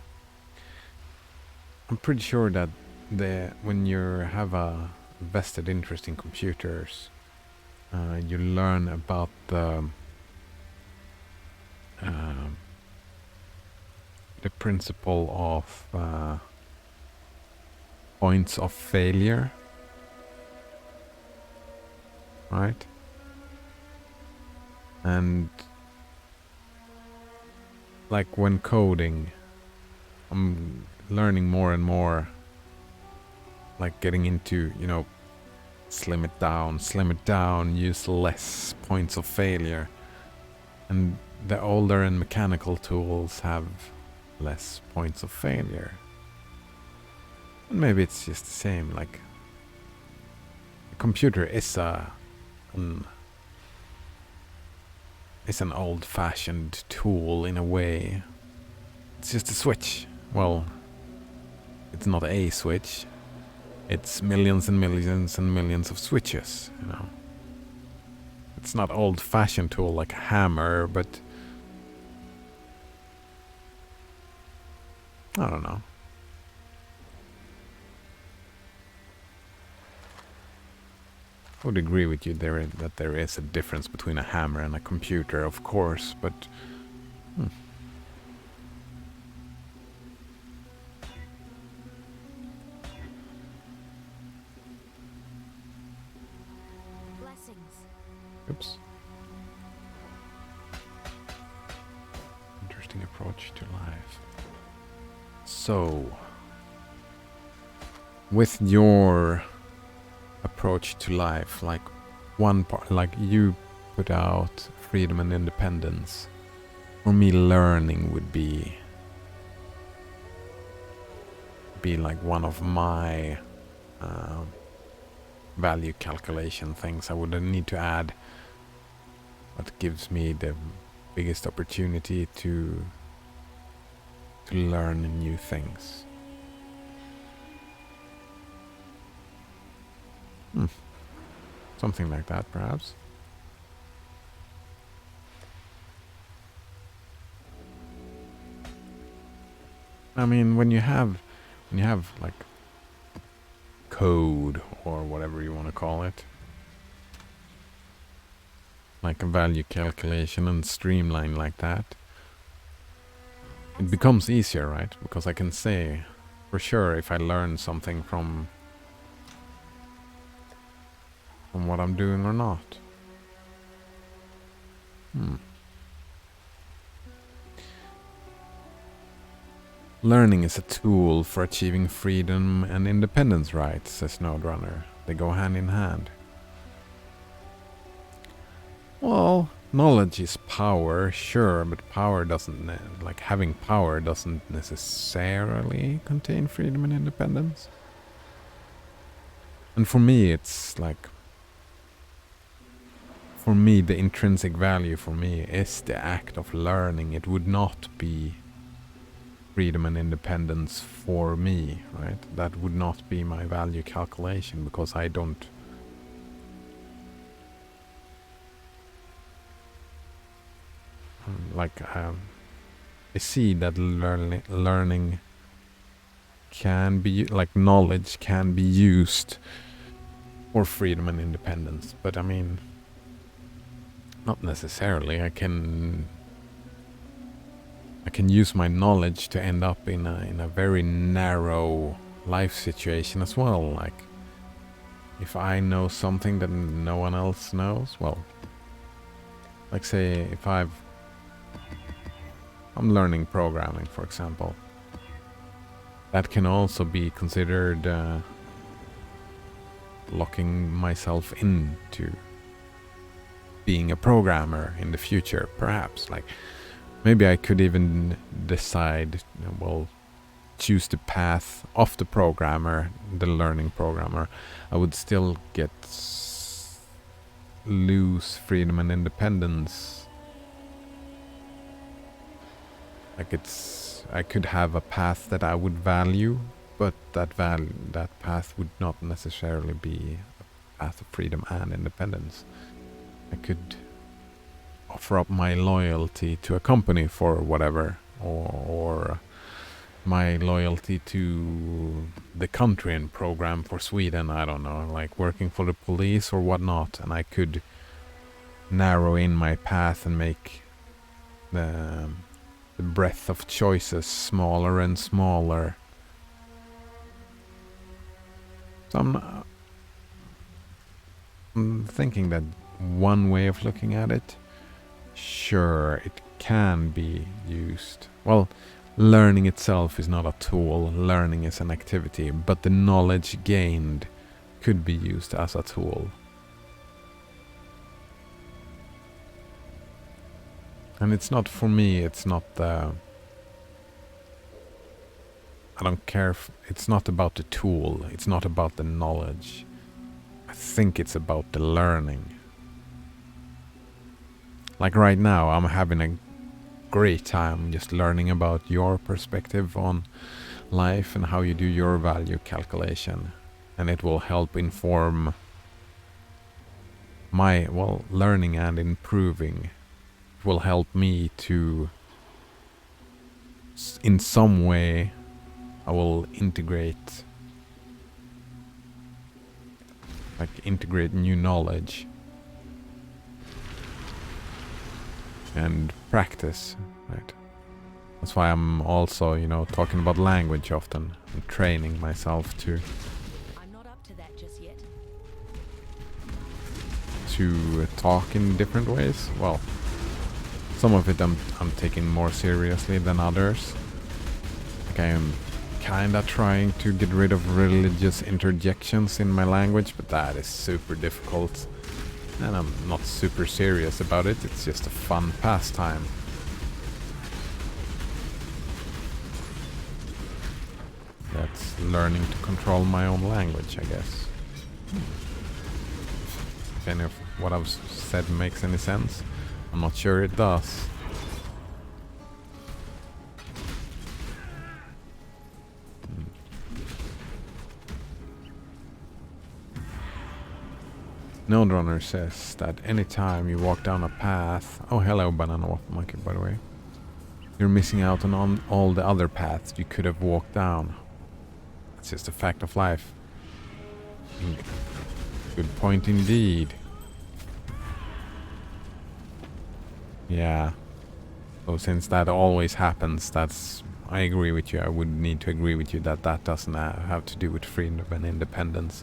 I'm pretty sure that when you have a vested interest in computers, you learn about the principle of points of failure, right? And like when coding, I'm learning more and more, like getting into, you know, slim it down, use less points of failure. And the older and mechanical tools have less points of failure. And maybe it's just the same, like a computer is an old-fashioned tool in a way. It's just a switch. Well, it's not a switch. It's millions and millions and millions of switches, you know. It's not old-fashioned tool like a hammer, but I don't know. I would agree with you that there is a difference between a hammer and a computer, of course, but Blessings. oops. Interesting approach to life. So, with your approach to life, like one part, like you put out freedom and independence. For me, learning would be like one of my value calculation things. I would need to add what gives me the biggest opportunity to learn new things. Something like that, perhaps. I mean, when you have like code or whatever you want to call it, like a value calculation and streamline like that, it becomes easier, right? Because I can say for sure if I learn something from what I'm doing or not. Learning is a tool for achieving freedom and independence, right? Says Node. They go hand in hand. Well, knowledge is power, sure, but power doesn't, like having power doesn't necessarily contain freedom and independence. And for me, it's like, for me, the intrinsic value for me is the act of learning. It would not be freedom and independence for me, right? That would not be my value calculation, because I don't I see that learning can be, like knowledge can be used for freedom and independence, but I mean, not necessarily. I can use my knowledge to end up in a very narrow life situation as well. Like, if I know something that no one else knows, well, like say if I'm learning programming, for example, that can also be considered locking myself into being a programmer in the future, perhaps. Like, maybe I could even decide, well, choose the path of the programmer, the learning programmer. I would still get lose freedom and independence. Like, I could have a path that I would value, but that path would not necessarily be a path of freedom and independence. I could offer up my loyalty to a company for whatever, or my loyalty to the country and program for Sweden, I don't know, like working for the police or whatnot, and I could narrow in my path and make the breadth of choices smaller and smaller. So I'm thinking that one way of looking at it, sure, it can be used. Well, learning itself is not a tool, learning is an activity, but the knowledge gained could be used as a tool. And it's not, for me, it's not I don't care if it's not about the tool, it's not about the knowledge. I think it's about the learning. Like right now, I'm having a great time just learning about your perspective on life and how you do your value calculation. And it will help inform my, well, learning and improving. It will help me to, in some way, I will integrate new knowledge and practice, right? That's why I'm also, talking about language often. I'm training myself I'm not up to that just yet. to talk in different ways. Well, some of it I'm taking more seriously than others. Like, I am kinda trying to get rid of religious interjections in my language, but that is super difficult. And I'm not super serious about it, it's just a fun pastime. That's learning to control my own language, I guess. If any of what I've said makes any sense, I'm not sure it does. Node Runner says that anytime you walk down a path... Oh, hello, Banana Waffle Monkey, by the way. You're missing out on all the other paths you could have walked down. It's just a fact of life. Good point indeed. Yeah. So since that always happens, I agree with you. I would need to agree with you that doesn't have to do with freedom and independence.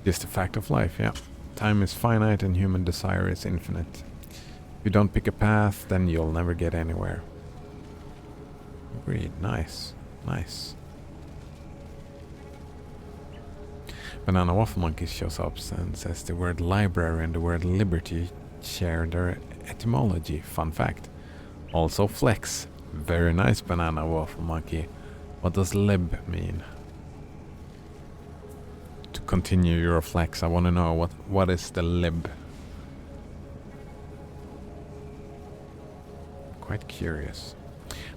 Just a fact of life, yeah. Time is finite and human desire is infinite. If you don't pick a path, then you'll never get anywhere. Agreed. Nice. Nice. Banana Waffle Monkey shows up and says the word library and the word liberty share their etymology. Fun fact. Also flex. Very nice, Banana Waffle Monkey. What does lib mean? To continue your flex, I want to know what is the lib? Quite curious.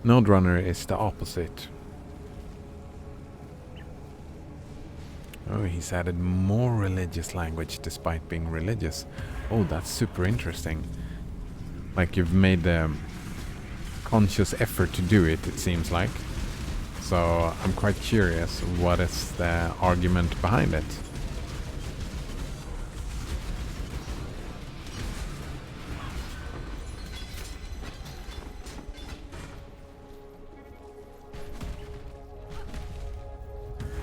Node Runner is the opposite. Oh, he's added more religious language despite being religious. Oh, that's super interesting. Like, you've made the conscious effort to do it, it seems like. So I'm quite curious, what is the argument behind it?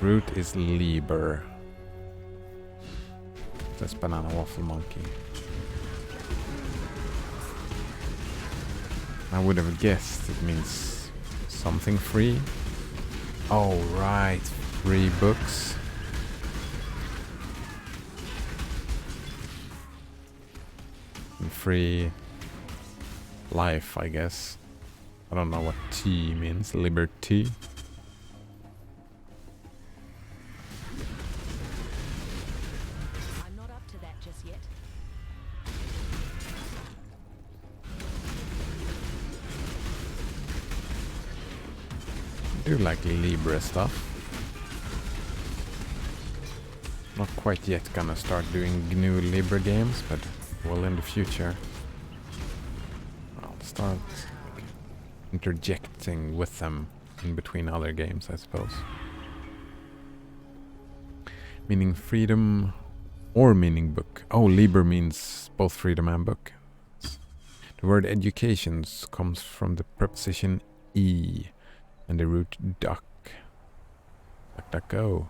Root is Liber. That's Banana Waffle Monkey. I would have guessed it means something free. Oh, right. Free books. And free life, I guess. I don't know what T means. Liberty. I'm not up to that just yet. I do like Libre stuff. Not quite yet gonna start doing GNU Libre games, but will in the future. I'll start interjecting with them in between other games, I suppose. Meaning freedom or meaning book. Oh, Libre means both freedom and book. The word education comes from the preposition e and the root duck. Duck, duck, go.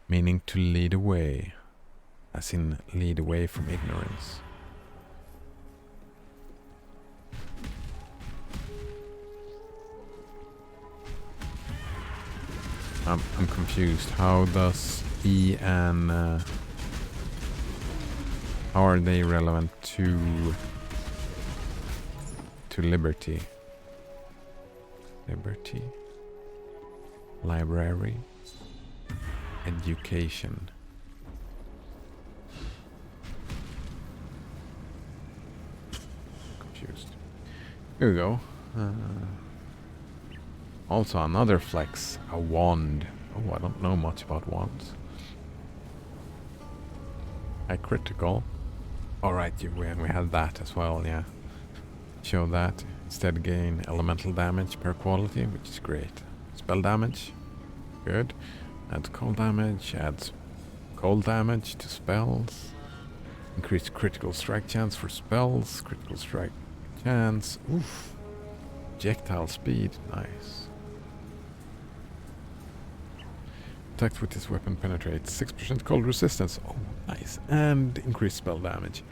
Meaning to lead away. As in lead away from ignorance. I'm confused. How does E and how are they relevant to liberty? Liberty, library, education. Confused. Here we go. Also another flex, a wand. Oh, I don't know much about wands. High critical. Alright, we had that as well, yeah. Show that. Instead gain elemental damage per quality, which is great. Spell damage. Good. Adds cold damage. Adds cold damage to spells. Increase critical strike chance for spells. Critical strike chance. Oof. Projectile speed. Nice. Attacked with this weapon penetrates 6% cold resistance. Oh, nice. And increased spell damage.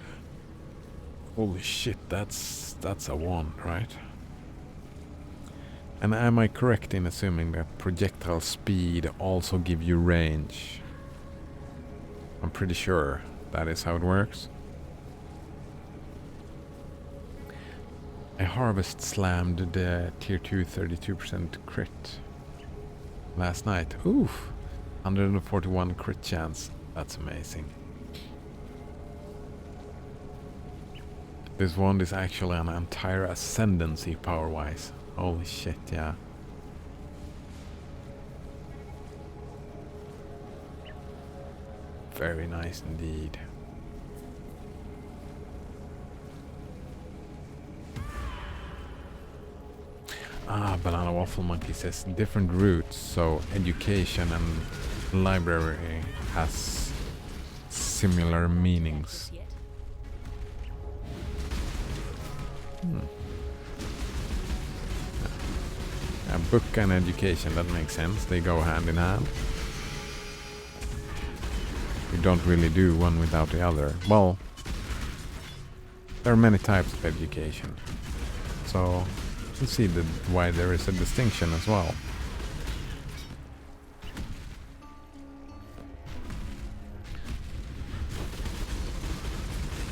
Holy shit, that's a wand, right? And am I correct in assuming that projectile speed also give you range? I'm pretty sure that is how it works. I harvest slammed the tier 2 32% crit last night. Oof. 141 crit chance. That's amazing. This wand is actually an entire ascendancy power-wise. Holy shit, yeah. Very nice indeed. Ah, Banana Waffle Monkey says different routes, so education and library has similar meanings. Just yet. A book and education, that makes sense. They go hand in hand. You don't really do one without the other. Well, there are many types of education. So, you see why there is a distinction as well.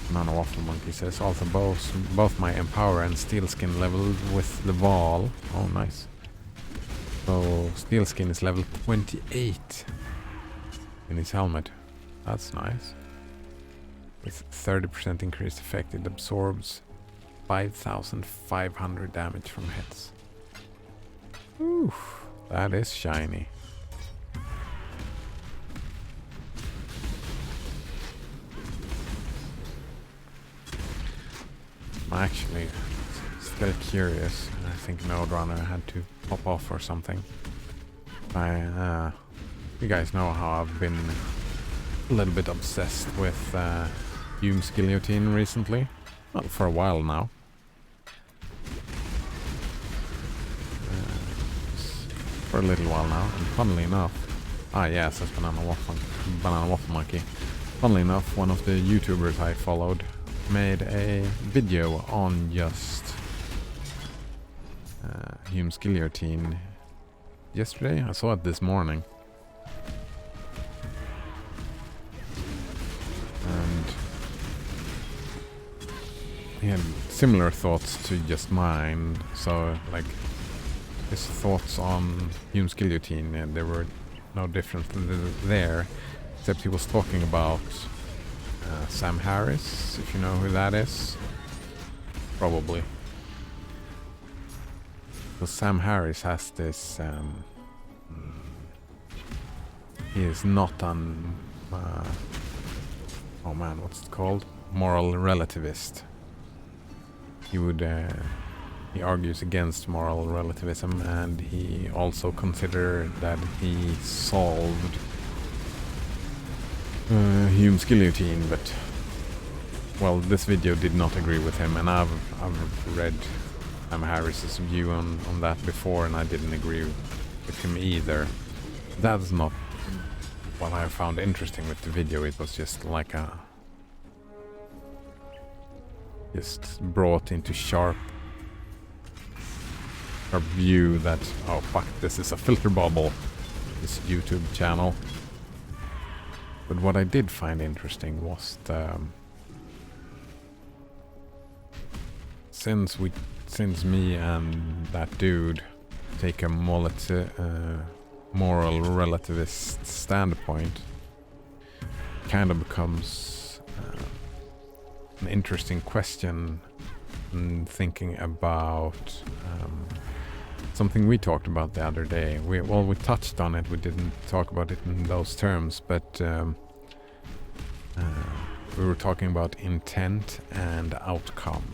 Banana Waffle Monkey says also both my Empower and Steel Skin leveled with the Wall. Oh, nice. So Steel Skin is level 28 in his helmet. That's nice. With 30% increased effect, it absorbs 5,500 damage from hits. Oof, that is shiny. I'm actually still curious. I think Node Runner had to pop off or something. You guys know how I've been a little bit obsessed with Hume's Guillotine recently. Well, for a while now. For a little while now, and funnily enough, yes, that's Banana Waffle Monkey. Funnily enough, one of the YouTubers I followed made a video on just Hume's Guillotine yesterday? I saw it this morning. And he had similar thoughts to just mine. So, like, his thoughts on Hume's guillotine, and there were no difference there, except he was talking about Sam Harris, if you know who that is. Probably. So Sam Harris has this, he is not an, oh man, what's it called? Moral relativist. He would, he argues against moral relativism, and he also considered that he solved Hume's guillotine, but well, this video did not agree with him, and I've read Sam Harris's view on that before, and I didn't agree with him either. That's not what I found interesting with the video. It was just like just brought into sharp view that, oh fuck, this is a filter bubble, this YouTube channel. But what I did find interesting was since me and that dude take a moral relativist standpoint, kind of becomes an interesting question, thinking about something we talked about the other day. We touched on it. We didn't talk about it in those terms, but we were talking about intent and outcome.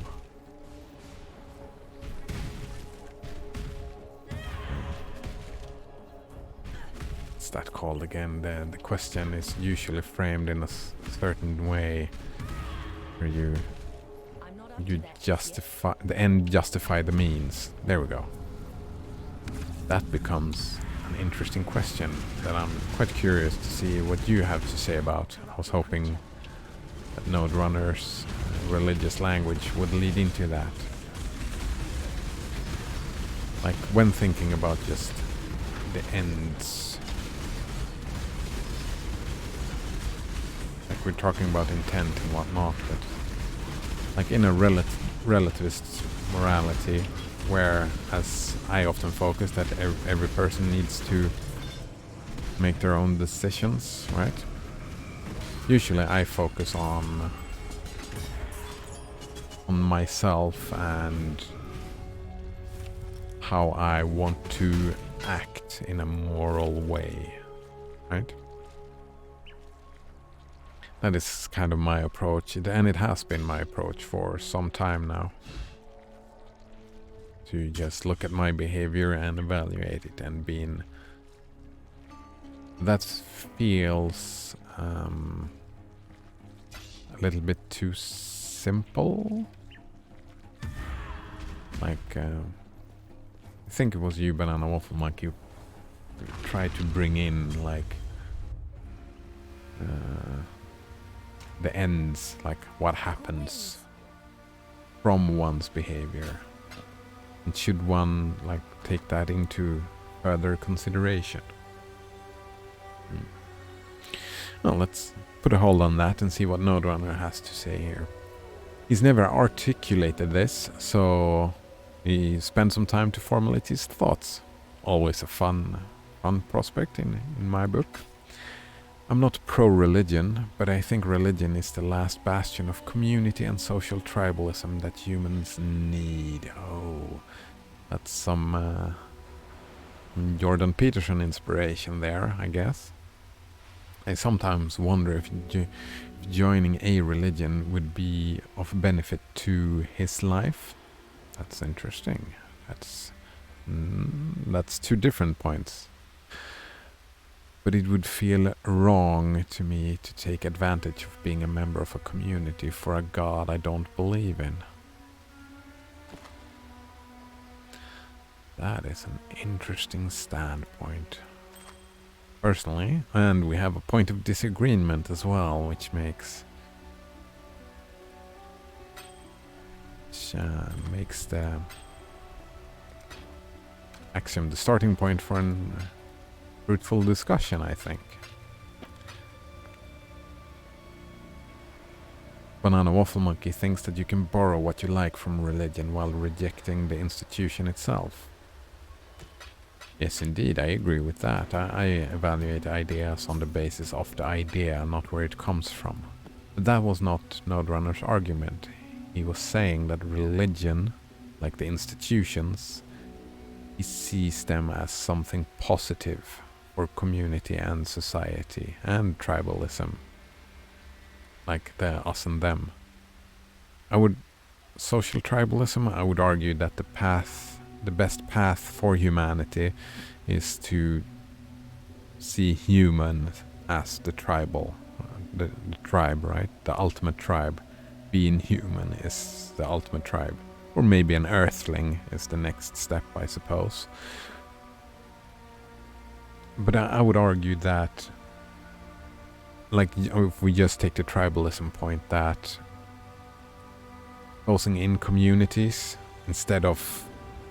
What's that called again? The question is usually framed in a certain way, where you justify the end, justify the means. There we go. That becomes an interesting question that I'm quite curious to see what you have to say about. I was hoping that Node Runner's religious language would lead into that. Like, when thinking about just the ends, like we're talking about intent and whatnot, but like in a relativist morality, where, as I often focus, that every person needs to make their own decisions, right? Usually I focus on myself and how I want to act in a moral way, right? That is kind of my approach, and it has been my approach for some time now. To just look at my behavior and evaluate it, and being... That feels a little bit too simple. Like, I think it was you, Banana Waffle Monkey, tried to bring in, like, the ends, like what happens from one's behavior. And should one, like, take that into further consideration? Well, let's put a hold on that and see what Node Runner has to say here. He's never articulated this, so he spent some time to formulate his thoughts. Always a fun prospect in my book. I'm not pro-religion, but I think religion is the last bastion of community and social tribalism that humans need. Oh, that's some Jordan Peterson inspiration there, I guess. I sometimes wonder if joining a religion would be of benefit to his life. That's interesting. That's two different points. But it would feel wrong to me to take advantage of being a member of a community for a god I don't believe in. That is an interesting standpoint, personally, and we have a point of disagreement as well, which makes the axiom, the starting point for an fruitful discussion, I think. Banana Waffle Monkey thinks that you can borrow what you like from religion while rejecting the institution itself. Yes, indeed, I agree with that. I evaluate ideas on the basis of the idea, not where it comes from. But that was not Node Runner's argument. He was saying that religion, like the institutions, he sees them as something positive for community and society and tribalism. Like the us and them. Social tribalism, I would argue that the best path for humanity is to see humans as the tribal, the tribe, right? The ultimate tribe. Being human is the ultimate tribe. Or maybe an earthling is the next step, I suppose. But I would argue that, like, if we just take the tribalism point, that posing in communities instead of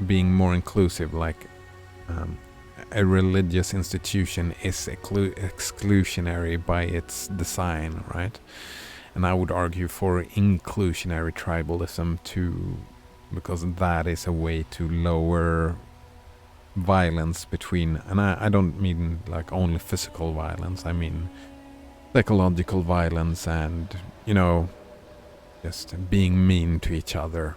being more inclusive, like a religious institution is exclusionary by its design, right? And I would argue for inclusionary tribalism too, because that is a way to lower violence between, and I don't mean like only physical violence, I mean psychological violence and, you know, just being mean to each other.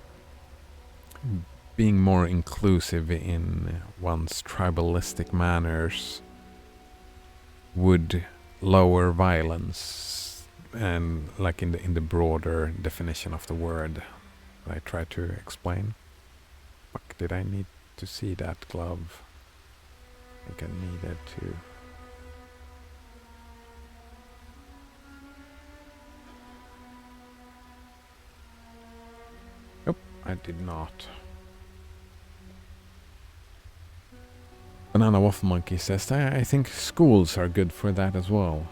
Being more inclusive in one's tribalistic manners would lower violence, and like in the broader definition of the word that I tried to explain. Fuck, did I need to see that glove? I think I needed to. Nope, I did not. Banana Waffle Monkey says, I think schools are good for that as well.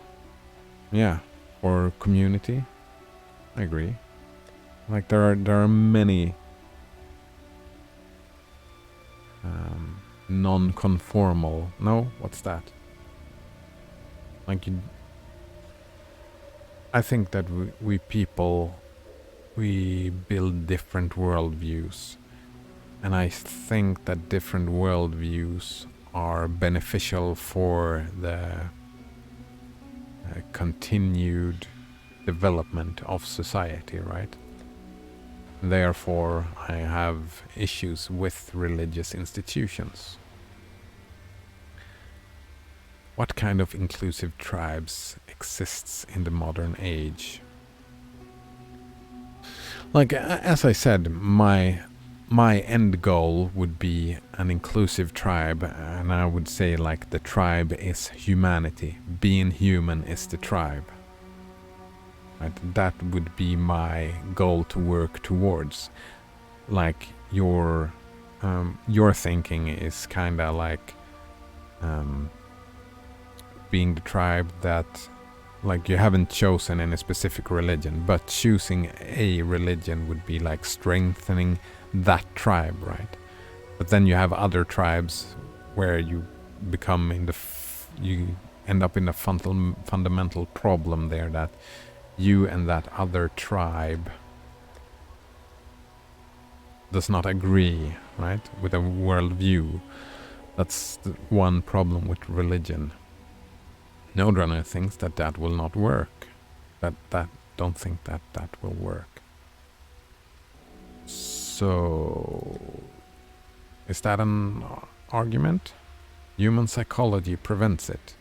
Yeah, or community. I agree. Like there are many non-conformal. No, what's that? Like I think that we people, we build different worldviews, and I think that different worldviews are beneficial for the continued development of society, right? Therefore, I have issues with religious institutions. What kind of inclusive tribes exists in the modern age? Like, as I said, my end goal would be an inclusive tribe, and I would say like the tribe is humanity. Being human is the tribe. Right? That would be my goal to work towards. Like your thinking is kind of like being the tribe that, like, you haven't chosen any specific religion, but choosing a religion would be like strengthening that tribe, right? But then you have other tribes where you become you end up in a fundamental problem there, that you and that other tribe does not agree, right, with a worldview. That's the one problem with religion. Node Runner thinks that will not work. Don't think that will work. So, is that an argument? Human psychology prevents it.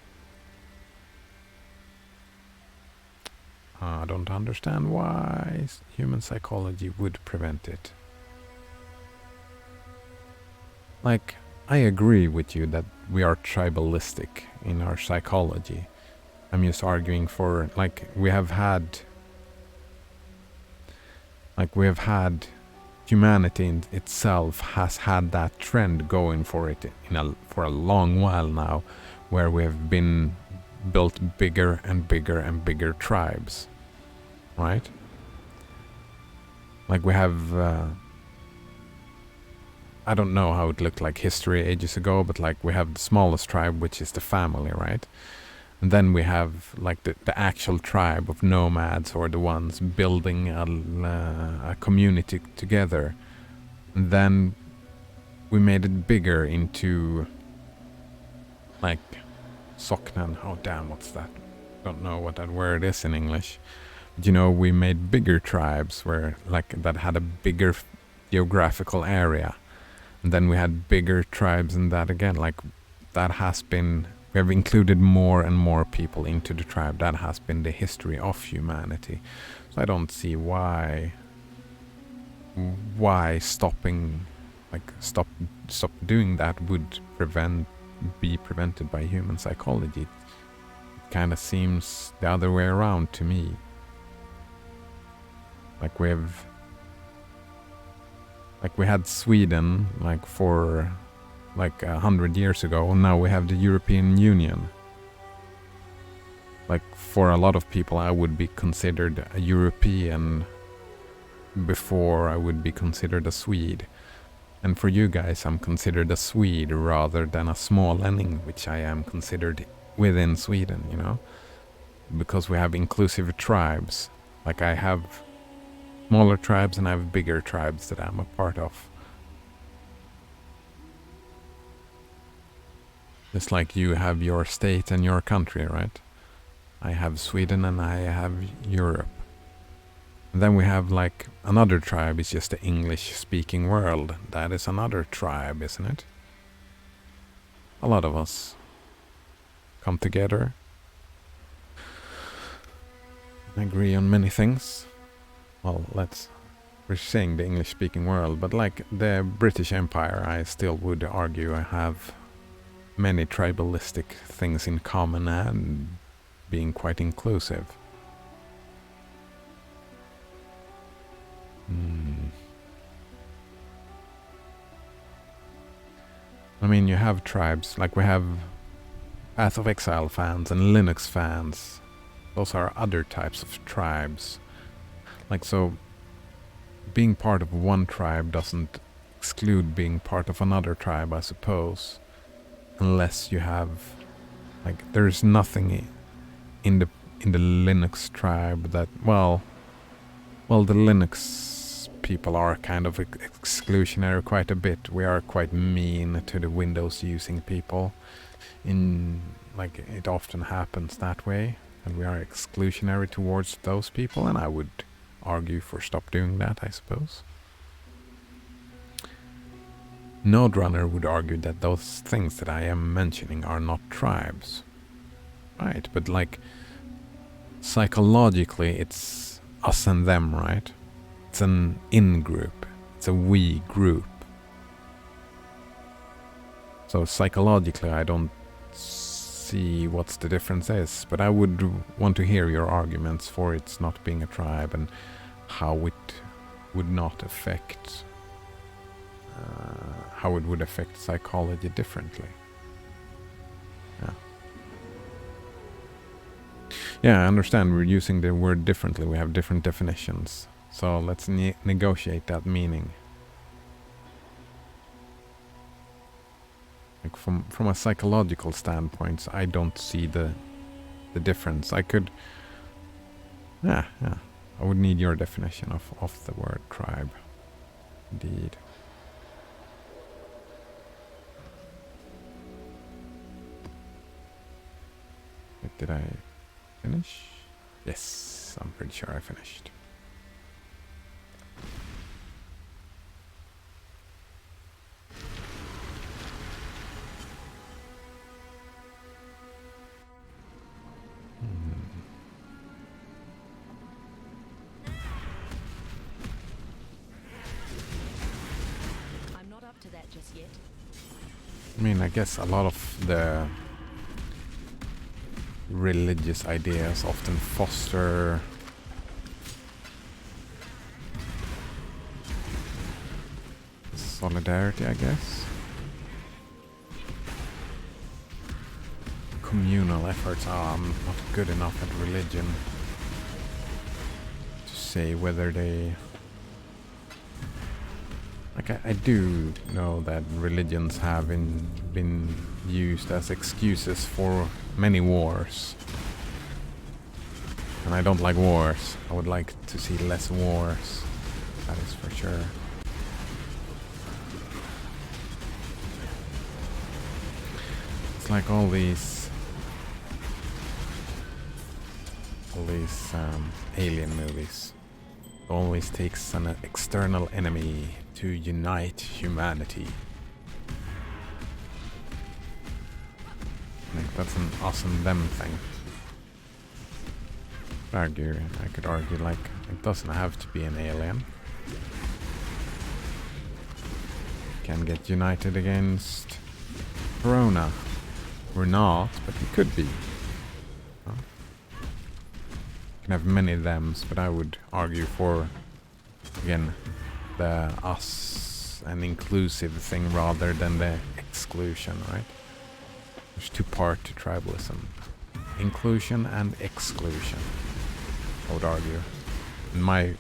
I don't understand why human psychology would prevent it. Like, I agree with you that we are tribalistic in our psychology. I'm just arguing for, like, we have had humanity in itself has had that trend going for it for a long while now, where we have been built bigger and bigger and bigger tribes, right? Like we have I don't know how it looked like history ages ago, but like we have the smallest tribe, which is the family, right? And then we have like the actual tribe of nomads, or the ones building a community together. And then we made it bigger into like Soknan. Oh damn, what's that? Don't know what that word is in English. But, you know, we made bigger tribes where like that had a bigger geographical area. And then we had bigger tribes in that again. Like that has been, we have included more and more people into the tribe. That has been the history of humanity. So I don't see why stopping, like stop doing that would be prevented by human psychology. It kind of seems the other way around to me. Like we had Sweden like for like 100 years ago, and now we have the European Union. Like for a lot of people I would be considered a European before I would be considered a Swede. And for you guys I'm considered a Swede rather than a smålänning, which I am considered within Sweden, you know? Because we have inclusive tribes. Like I have smaller tribes and I have bigger tribes that I'm a part of. Just like you have your state and your country, right? I have Sweden and I have Europe. And then we have like another tribe, it's just the English-speaking world. That is another tribe, isn't it? A lot of us come together and agree on many things. Well, we're saying the English-speaking world, but like the British Empire, I still would argue I have many tribalistic things in common and being quite inclusive. I mean, you have tribes, like we have Path of Exile fans and Linux fans. Those are other types of tribes. Like, so being part of one tribe doesn't exclude being part of another tribe, I suppose. Unless you have, like, there's nothing in the Linux tribe that, well, the Linux people are kind of exclusionary quite a bit. We are quite mean to the Windows using people. Like, it often happens that way, and we are exclusionary towards those people, and I would argue for stop doing that, I suppose. Node Runner would argue that those things that I am mentioning are not tribes. Right, but like, psychologically it's us and them, right? It's an in-group. It's a we group. So psychologically I don't see what's the difference is, but I would want to hear your arguments for it's not being a tribe and how it would not affect how it would affect psychology differently. Yeah, I understand we're using the word differently. We have different definitions. So let's negotiate that meaning. Like from a psychological standpoint, I don't see the difference. I could... Yeah. I would need your definition of the word tribe. Indeed. Did I finish? Yes, I'm pretty sure I finished. I'm not up to that just yet. I mean, I guess a lot of the religious ideas often foster solidarity, I guess. Communal efforts. I'm not good enough at religion to say whether they Like I do know that religions have been used as excuses for many wars. And I don't like wars. I would like to see less wars. That is for sure. It's like all these alien movies. It always takes an external enemy to unite humanity. I think that's an awesome them thing. I could argue like it doesn't have to be an alien. Can get united against Corona. We're not, but we could be. Huh? Can have many thems, but I would argue for, again, the us and inclusive thing rather than the exclusion, right? There's two parts to tribalism. Inclusion and exclusion, I would argue. And my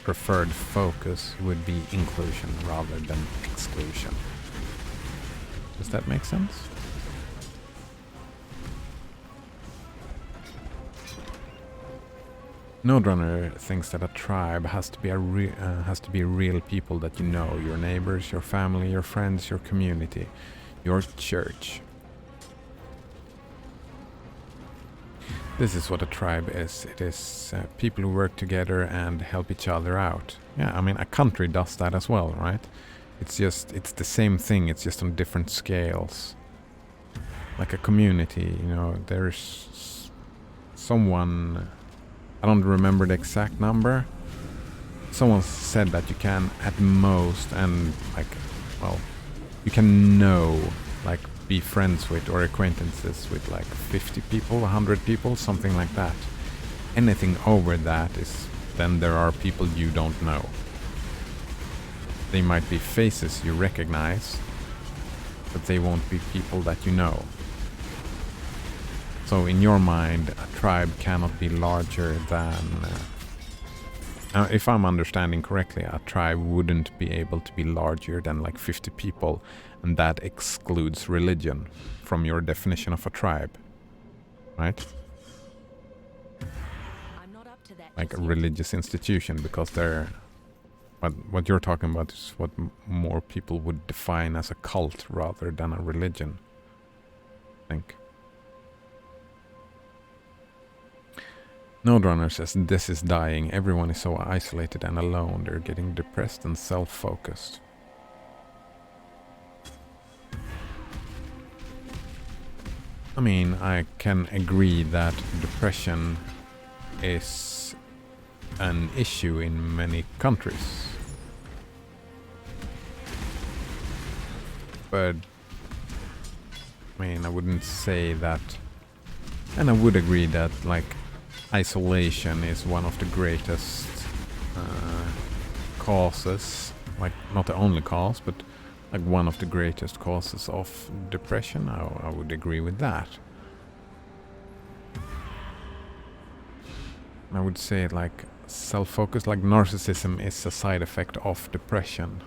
preferred focus would be inclusion rather than exclusion. Does that make sense? Node Runner thinks that a tribe has to be real people that you know, your neighbors, your family, your friends, your community, your church. This is what a tribe is. It is people who work together and help each other out. Yeah, I mean, a country does that as well, right? It's the same thing, it's just on different scales. Like a community, you know, there's someone, I don't remember the exact number. Someone said that you can at most, and like, well, you can know, like, be friends with or acquaintances with like 50 people, 100 people, something like that. Anything over that is, then there are people you don't know. They might be faces you recognize, but they won't be people that you know. So in your mind, a tribe cannot be larger than... if I'm understanding correctly, a tribe wouldn't be able to be larger than like 50 people, and that excludes religion from your definition of a tribe, right? I'm not up to that Like a just yet. religious institution, because they're... What you're talking about is what more people would define as a cult rather than a religion, I think. Node Runner says, this is dying. Everyone is so isolated and alone. They're getting depressed and self-focused. I mean, I can agree that depression is an issue in many countries. But, I mean, I wouldn't say that... And I would agree that, like, isolation is one of the greatest causes, like not the only cause, but like one of the greatest causes of depression. I would agree with that. I would say like self-focus, like narcissism is a side effect of depression.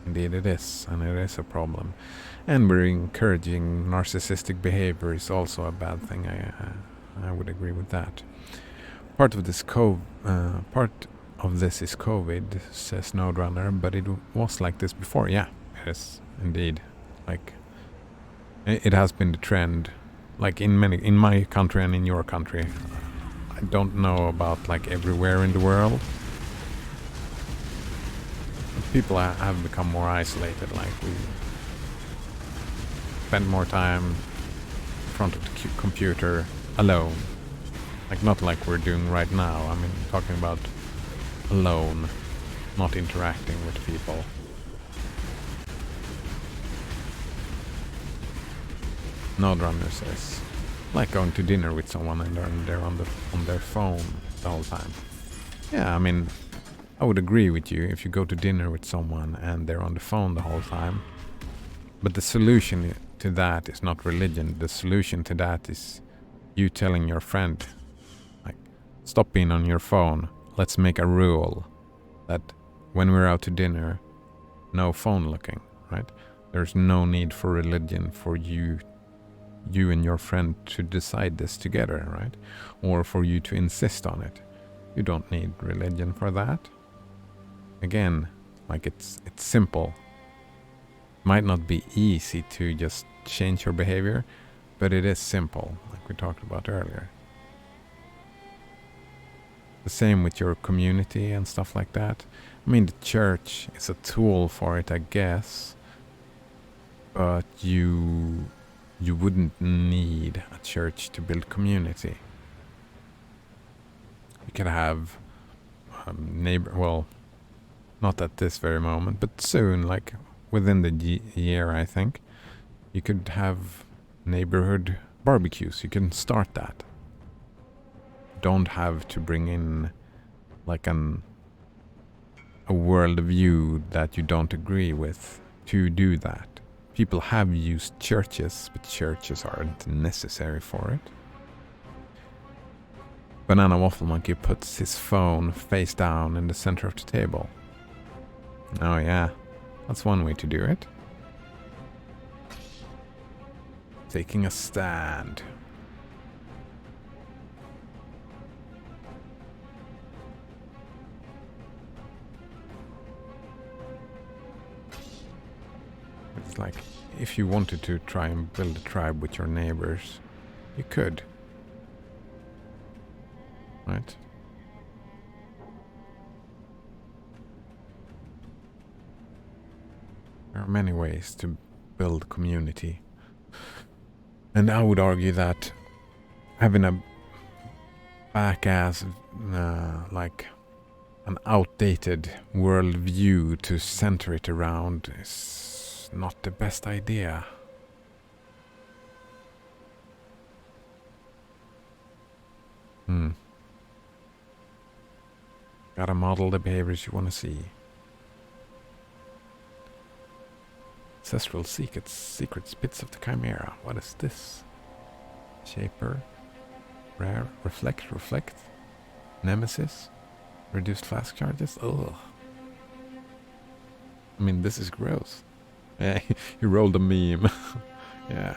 Indeed it is, and it is a problem. And we're encouraging narcissistic behavior is also a bad thing. I would agree with that. Part of this is COVID, says Node Runner, but it was like this before. Yeah, it is indeed. Like it has been the trend, like in my country and in your country. I don't know about like everywhere in the world. People have become more isolated. Like we spend more time in front of the computer alone. Like not like we're doing right now. I mean, talking about alone, not interacting with people. Node Runner says, like going to dinner with someone and they're on their phone the whole time. Yeah, I mean, I would agree with you if you go to dinner with someone and they're on the phone the whole time. But the solution to that is not religion. The solution to that is you telling your friend, like, stop being on your phone. Let's make a rule that when we're out to dinner, no phone looking, right? There's no need for religion for you and your friend to decide this together, right? Or for you to insist on it. You don't need religion for that. Again, like it's simple. Might not be easy to just change your behavior, but it is simple, like we talked about earlier. The same with your community and stuff like that. I mean, the church is a tool for it, I guess, but you wouldn't need a church to build community. You could have neighbor, well, not at this very moment, but soon, like within the year, I think, you could have neighborhood barbecues. You can start that. Don't have to bring in like a worldview that you don't agree with to do that. People have used churches, but churches aren't necessary for it. Banana Waffle Monkey puts his phone face down in the center of the table. Oh yeah, that's one way to do it. Taking a stand. It's like, if you wanted to try and build a tribe with your neighbors, you could. Right? There are many ways to build community. And I would argue that having a back-ass, like an outdated worldview to center it around is not the best idea. Gotta model the behaviors you want to see. Ancestral secrets, bits of the chimera. What is this? Shaper, rare, reflect, nemesis, reduced flask charges. Ugh. I mean, this is gross. Yeah, he rolled a meme. Yeah,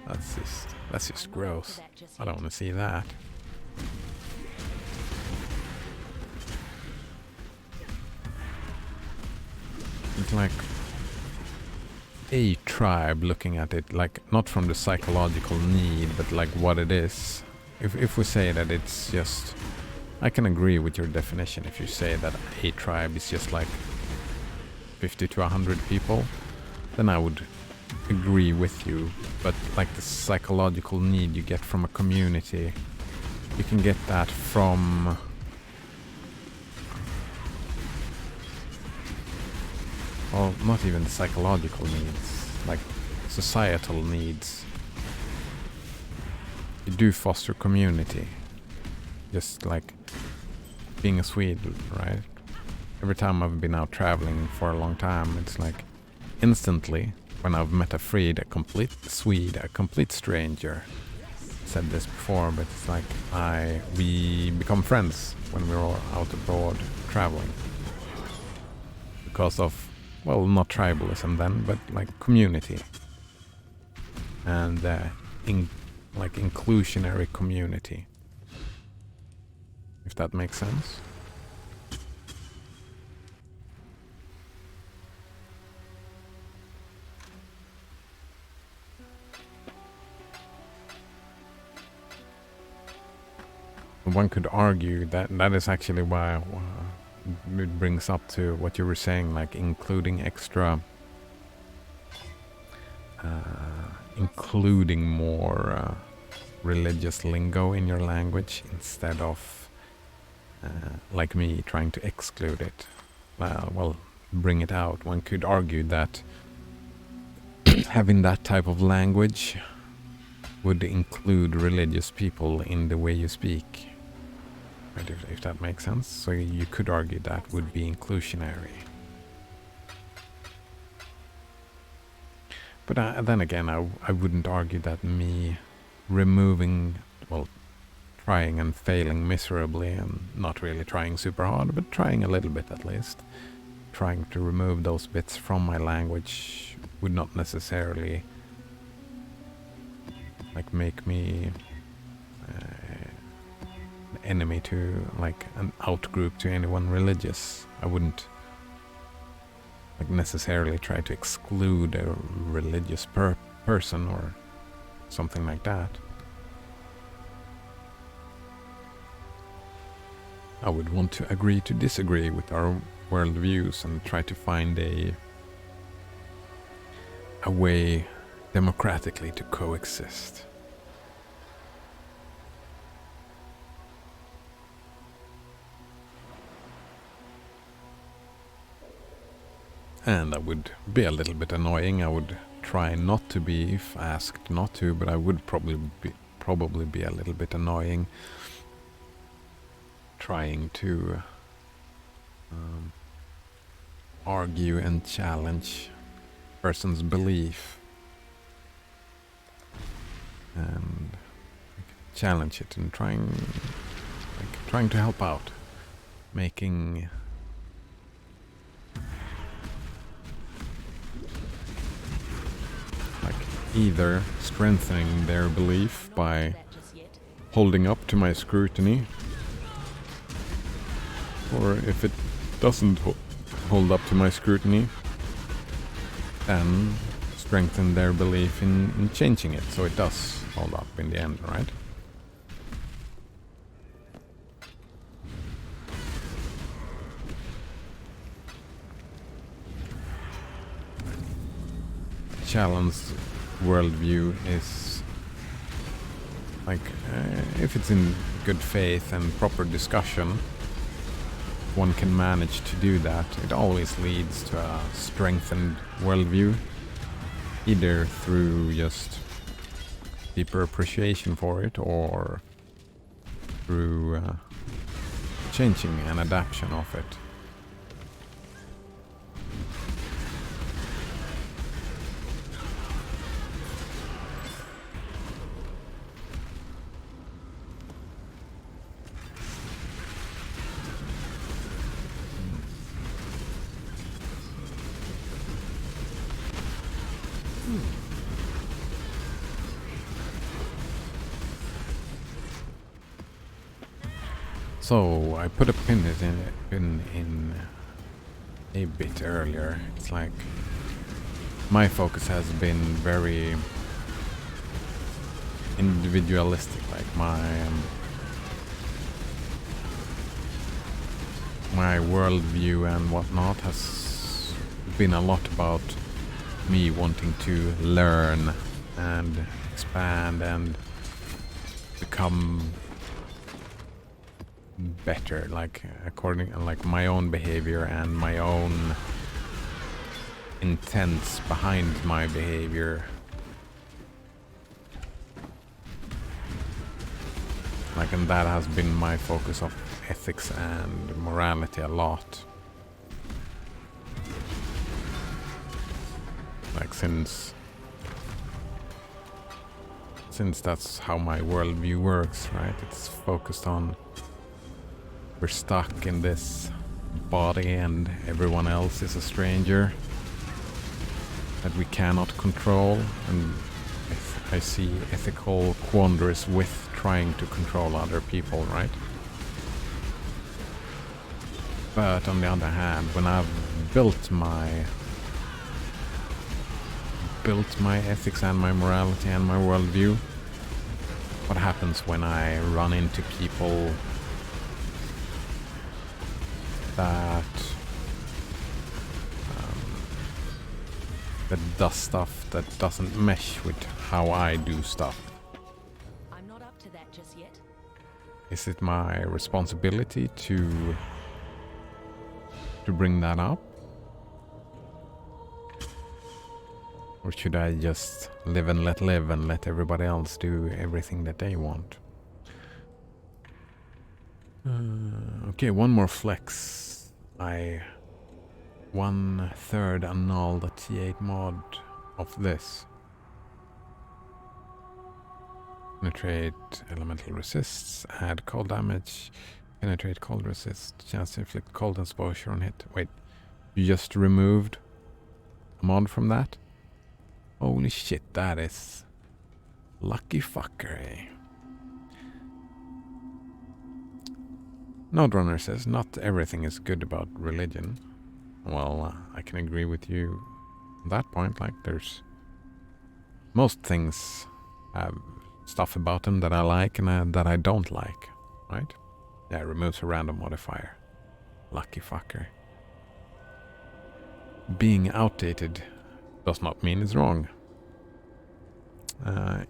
that's just gross. I don't want to see that. It's like a tribe, looking at it like not from the psychological need, but like what it is. If we say that it's just, I can agree with your definition. If you say that a tribe is just like 50 to 100 people, then I would agree with you. But like the psychological need you get from a community, you can get that from well, not even the psychological needs, like societal needs. You do foster community. Just like being a Swede, right? Every time I've been out traveling for a long time, it's like instantly when I've met a complete Swede, a complete stranger. Said this before, but it's like we become friends when we're all out abroad traveling. Because of, well, not tribalism then, but like community. And like inclusionary community. If that makes sense. One could argue that that is actually why it brings up to what you were saying, like including including more religious lingo in your language instead of like me trying to exclude it. Well, bring it out. One could argue that having that type of language would include religious people in the way you speak. Right, if that makes sense. So you could argue that would be inclusionary. But then again, I wouldn't argue that me removing, well, trying and failing miserably and not really trying super hard, but trying a little bit at least, trying to remove those bits from my language would not necessarily like make me an enemy to like an outgroup to anyone religious. I wouldn't like necessarily try to exclude a religious person or something like that. I would want to agree to disagree with our worldviews and try to find a way democratically to coexist. And I would be a little bit annoying. I would try not to be if asked not to, but I would probably be a little bit annoying, trying to argue and challenge person's belief and challenge it and trying to help out, making like either strengthening their belief by holding up to my scrutiny, or if it doesn't hold up to my scrutiny, then strengthen their belief in changing it so it does hold up in the end, right? Challenged worldview is like if it's in good faith and proper discussion, one can manage to do that. It always leads to a strengthened worldview, either through just deeper appreciation for it or through changing and adaptation of it. So I put a pin in a bit earlier. It's like my focus has been very individualistic. Like my worldview and whatnot has been a lot about me wanting to learn and expand and become better, like according like my own behavior and my own intents behind my behavior. Like, and that has been my focus of ethics and morality a lot. Like since that's how my worldview works, right? It's focused on we're stuck in this body and everyone else is a stranger that we cannot control, and I see ethical quandaries with trying to control other people, right? But on the other hand, when I've built my ethics and my morality and my worldview, what happens when I run into people that does stuff that doesn't mesh with how I do stuff? I'm not up to that just yet. Is it my responsibility to bring that up? Or should I just live and let everybody else do everything that they want? Okay, one more flex. I 1/3 annul the T8 mod of this. Penetrate elemental resists, add cold damage, penetrate cold resist, chance to inflict cold exposure on hit. Wait, You just removed a mod from that? Holy shit, that is lucky fucker, eh? Nodrunner says, not everything is good about religion. Well, I can agree with you on that point. Like, there's... most things have stuff about them that I like and that I don't like, right? Yeah, it removes a random modifier. Lucky fucker. Being outdated does not mean it's wrong.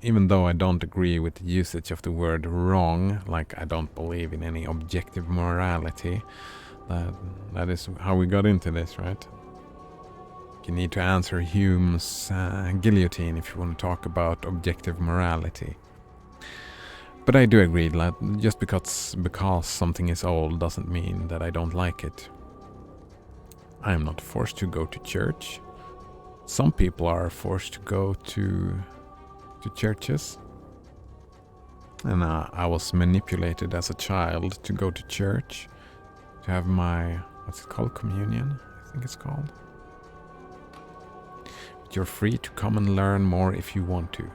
Even though I don't agree with the usage of the word wrong, like I don't believe in any objective morality, that is how we got into this, right? You need to answer Hume's guillotine if you want to talk about objective morality. But I do agree, like, just because something is old doesn't mean that I don't like it. I am not forced to go to church. Some people are forced to go to churches. And I was manipulated as a child to go to church, to have my, what's it called, communion, I think it's called. But you're free to come and learn more if you want to.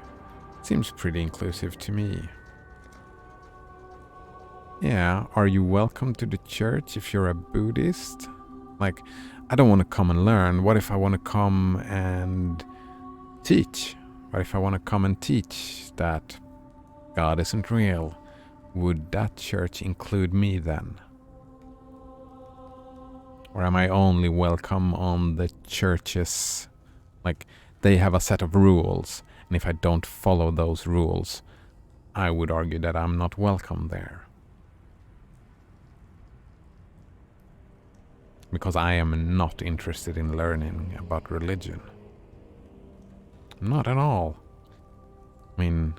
Seems pretty inclusive to me. Yeah, are you welcome to the church if you're a Buddhist? Like, I don't want to come and learn. What if I want to come and teach? What if I want to come and teach that God isn't real? Would that church include me then? Or am I only welcome on the churches? Like, they have a set of rules, and if I don't follow those rules, I would argue that I'm not welcome there. Because I am not interested in learning about religion. Not at all. I mean,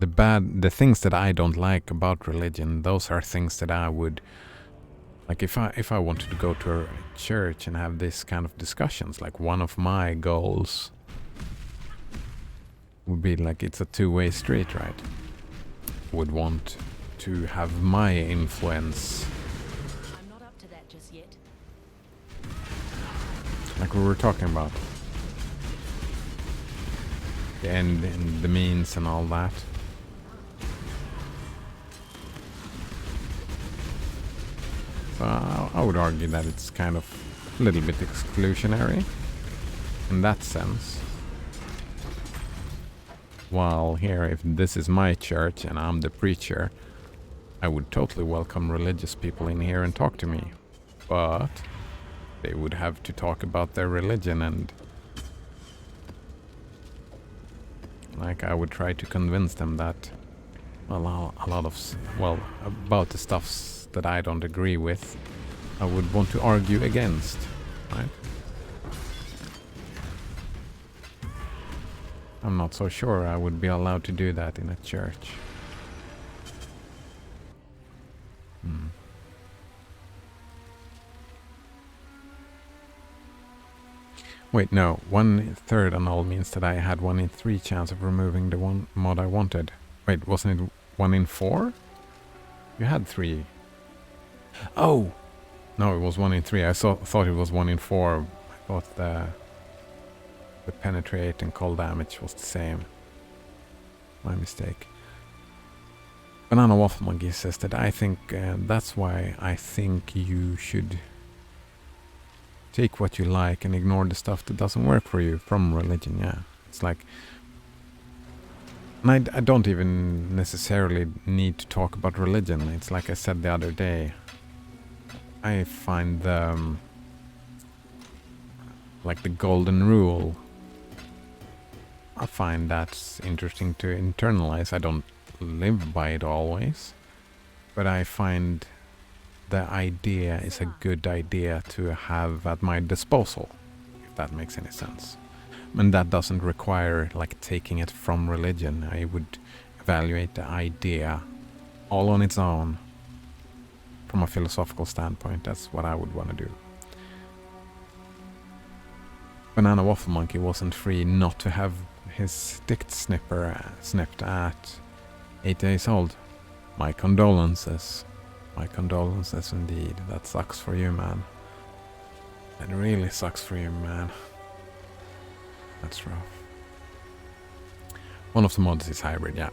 the things that I don't like about religion, those are things that I would, like, if I wanted to go to a church and have this kind of discussions, like, one of my goals would be like, it's a two-way street, right? Would want to have my influence. I'm not up to that just yet. Like we were talking about. The end and the means and all that. So I would argue that it's kind of a little bit exclusionary in that sense. While here, if this is my church and I'm the preacher, I would totally welcome religious people in here and talk to me. But they would have to talk about their religion, and like I would try to convince them that, well, a lot of, well, about the stuffs that I don't agree with, I would want to argue against, right? I'm not so sure I would be allowed to do that in a church. Wait, no. 1/3 annul means that I had 1 in 3 chance of removing the one mod I wanted. Wait, wasn't it 1 in 4? You had 3. Oh! No, it was 1 in 3. I thought it was 1 in 4. I thought the penetrate and cold damage was the same. My mistake. Banana Waffle Monkey says that I think that's why I think you should take what you like and ignore the stuff that doesn't work for you from religion. Yeah, it's like, and I don't even necessarily need to talk about religion. It's like I said the other day, I find like the golden rule, I find that's interesting to internalize. I don't live by it always, but I find the idea is a good idea to have at my disposal, if that makes any sense. And that doesn't require like taking it from religion. I would evaluate the idea all on its own from a philosophical standpoint. That's what I would want to do. Banana Waffle Monkey wasn't free not to have his dick snipper snipped at 8 days old. My condolences. My condolences indeed. That sucks for you, man. That really sucks for you, man. That's rough. One of the mods is hybrid, yeah.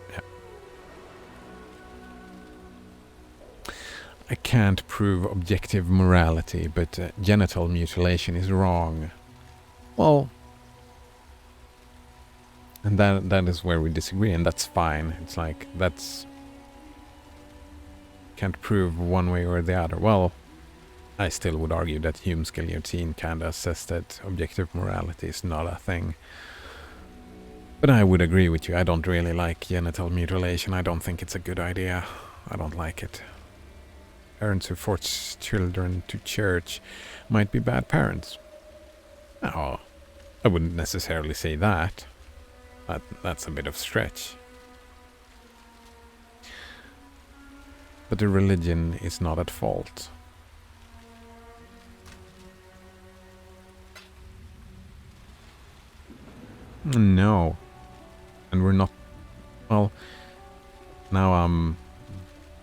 I can't prove objective morality, but genital mutilation is wrong. Well, and that is where we disagree, and that's fine. It's like, that's... Can't prove one way or the other. Well, I still would argue that Hume's guillotine kinda says that objective morality is not a thing. But I would agree with you, I don't really like genital mutilation. I don't think it's a good idea. I don't like it. Parents who force children to church might be bad parents. Oh, I wouldn't necessarily say that. That's a bit of stretch. But the religion is not at fault. No. And we're not... Well, now I'm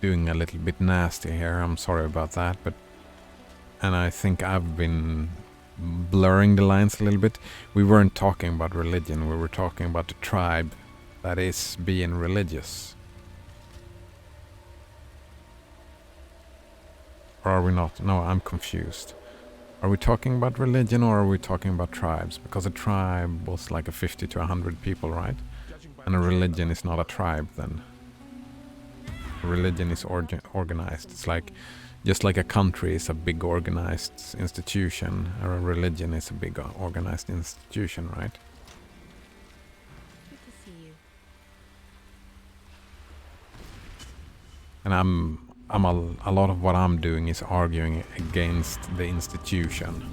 doing a little bit nasty here. I'm sorry about that, but... And I think I've been blurring the lines a little bit. We weren't talking about religion. We were talking about the tribe that is being religious. Or are we not? No, I'm confused. Are we talking about religion or are we talking about tribes? Because a tribe was like a 50 to 100 people, right? And a religion is not a tribe then. A religion is organized. It's like, just like a country is a big organized institution, or a religion is a big organized institution, right? Good to see you. And a lot of what I'm doing is arguing against the institution.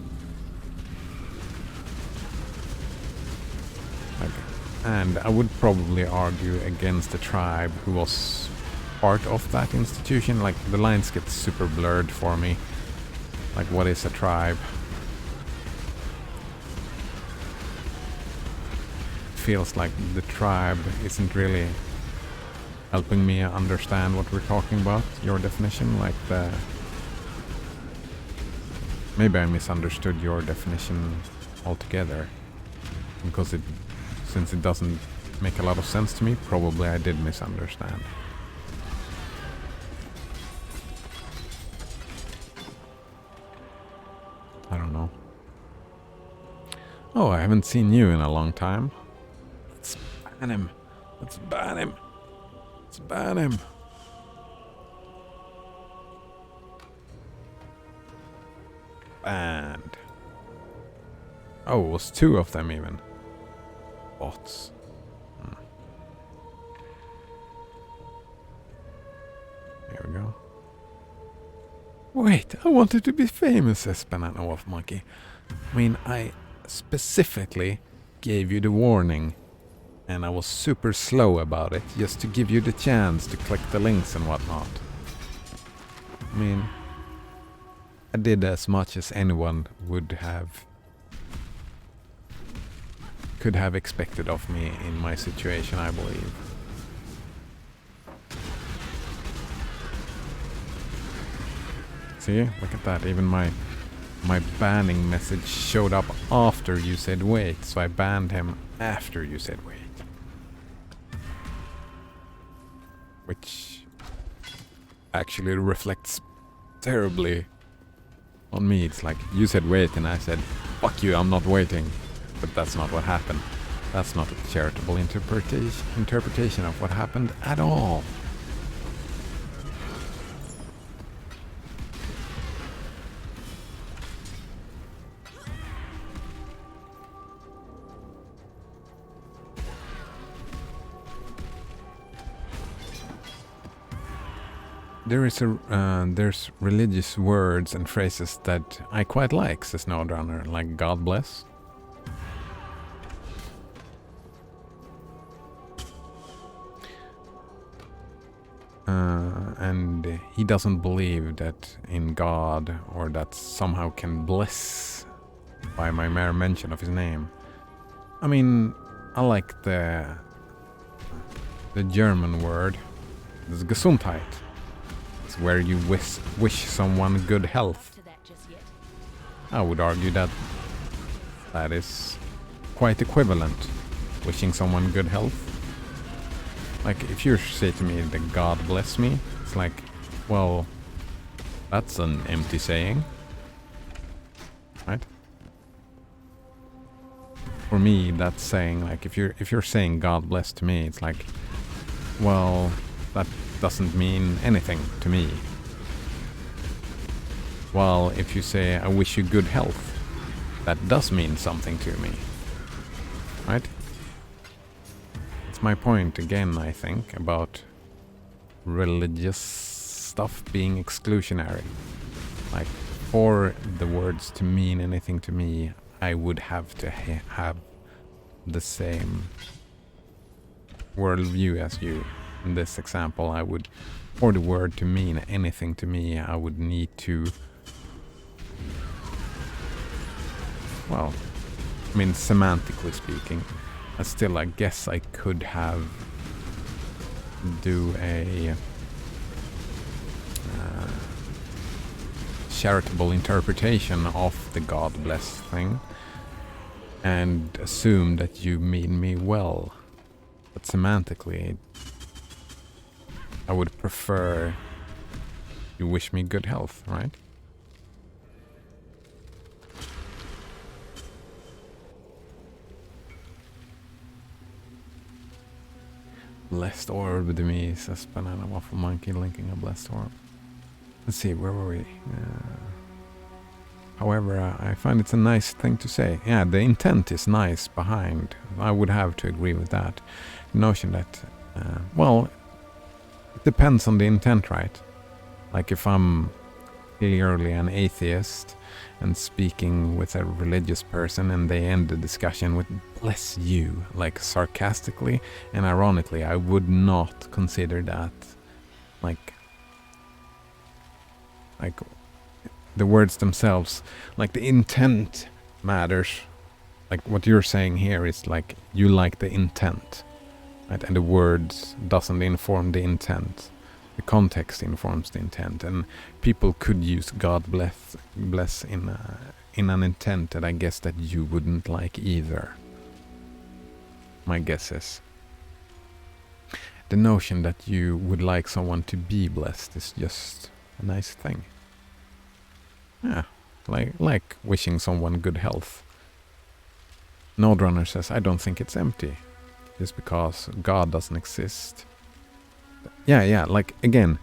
And I would probably argue against the tribe who was part of that institution. Like, the lines get super blurred for me. Like, what is a tribe? Feels like the tribe isn't really helping me understand what we're talking about, your definition, like the... Maybe I misunderstood your definition altogether, because since it doesn't make a lot of sense to me, probably I did misunderstand. I don't know. Oh, I haven't seen you in a long time. Let's ban him. Let's ban him. Let's ban him. Banned. Oh, it was 2 of them even. Bots. Here we go. Wait, I wanted to be famous, says Banana Wolf Monkey. I mean, I specifically gave you the warning. And I was super slow about it, just to give you the chance to click the links and whatnot. I mean, I did as much as anyone could have expected of me in my situation, I believe. See, look at that, even my banning message showed up after you said wait, so I banned him after you said wait. Which actually reflects terribly on me. It's like, you said wait and I said, fuck you, I'm not waiting. But that's not what happened. That's not a charitable interpretation of what happened at all. There's religious words and phrases that I quite like, says Nodrunner, like God bless. And he doesn't believe that in God, or that somehow can bless by my mere mention of his name. I mean, I like the German word, it's Gesundheit. Where you wish someone good health. I would argue that that is quite equivalent. Wishing someone good health. Like, if you say to me that God bless me, it's like, well, that's an empty saying. Right? For me, that's saying, like, if you're saying God bless to me, it's like, well, that doesn't mean anything to me. Well, if you say I wish you good health, that does mean something to me. Right? It's my point again, I think, about religious stuff being exclusionary. Like, for the words to mean anything to me, I would have to have the same worldview as you. In this example, I would, for the word to mean anything to me, I would need to, well, I mean, semantically speaking, I guess I could have do a charitable interpretation of the God bless thing and assume that you mean me well. But semantically, I would prefer you wish me good health, right? Blessed orb to me, says Banana Waffle Monkey, linking a blessed orb. Let's see, where were we? However, I find it's a nice thing to say. Yeah, the intent is nice behind. I would have to agree with that. The notion that, well, it depends on the intent, right? Like if I'm clearly an atheist and speaking with a religious person and they end the discussion with bless you, like sarcastically and ironically, I would not consider that like the words themselves, like the intent matters. Like what you're saying here is like you like the intent, right? And the words doesn't inform the intent. The context informs the intent, and people could use God bless in an intent that I guess that you wouldn't like either. My guess is the notion that you would like someone to be blessed is just a nice thing. Yeah, like wishing someone good health. Nodrunner says, I don't think it's empty. Just because God doesn't exist. Yeah, like, again,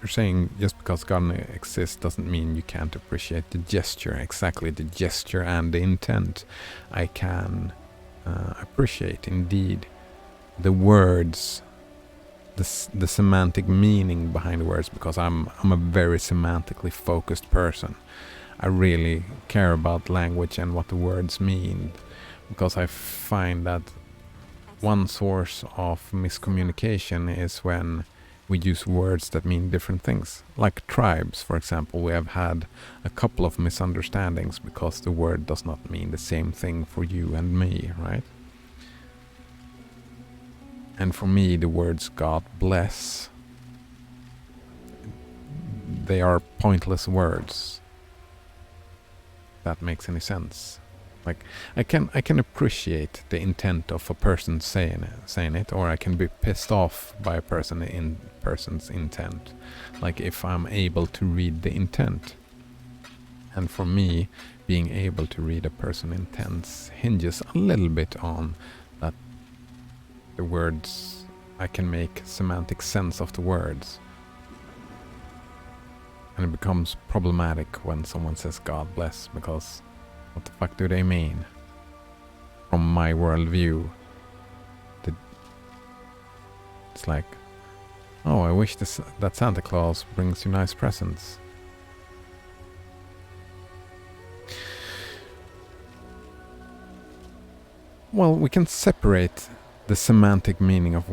you're saying just because God exists doesn't mean you can't appreciate the gesture. Exactly, the gesture and the intent I can appreciate, indeed. The words, the semantic meaning behind the words, because I'm a very semantically focused person. I really care about language and what the words mean, because I find that one source of miscommunication is when we use words that mean different things. Like tribes, for example, we have had a couple of misunderstandings because the word does not mean the same thing for you and me, right? And for me, the words God bless, they are pointless words. If that makes any sense. Like, I can appreciate the intent of a person saying it, or I can be pissed off by a person's intent. Like if I'm able to read the intent. And for me, being able to read a person's intent hinges a little bit on that the words, I can make semantic sense of the words. And it becomes problematic when someone says God bless, because what the fuck do they mean? From my worldview, it's like, oh, I wish that Santa Claus brings you nice presents. Well, we can separate the semantic meaning of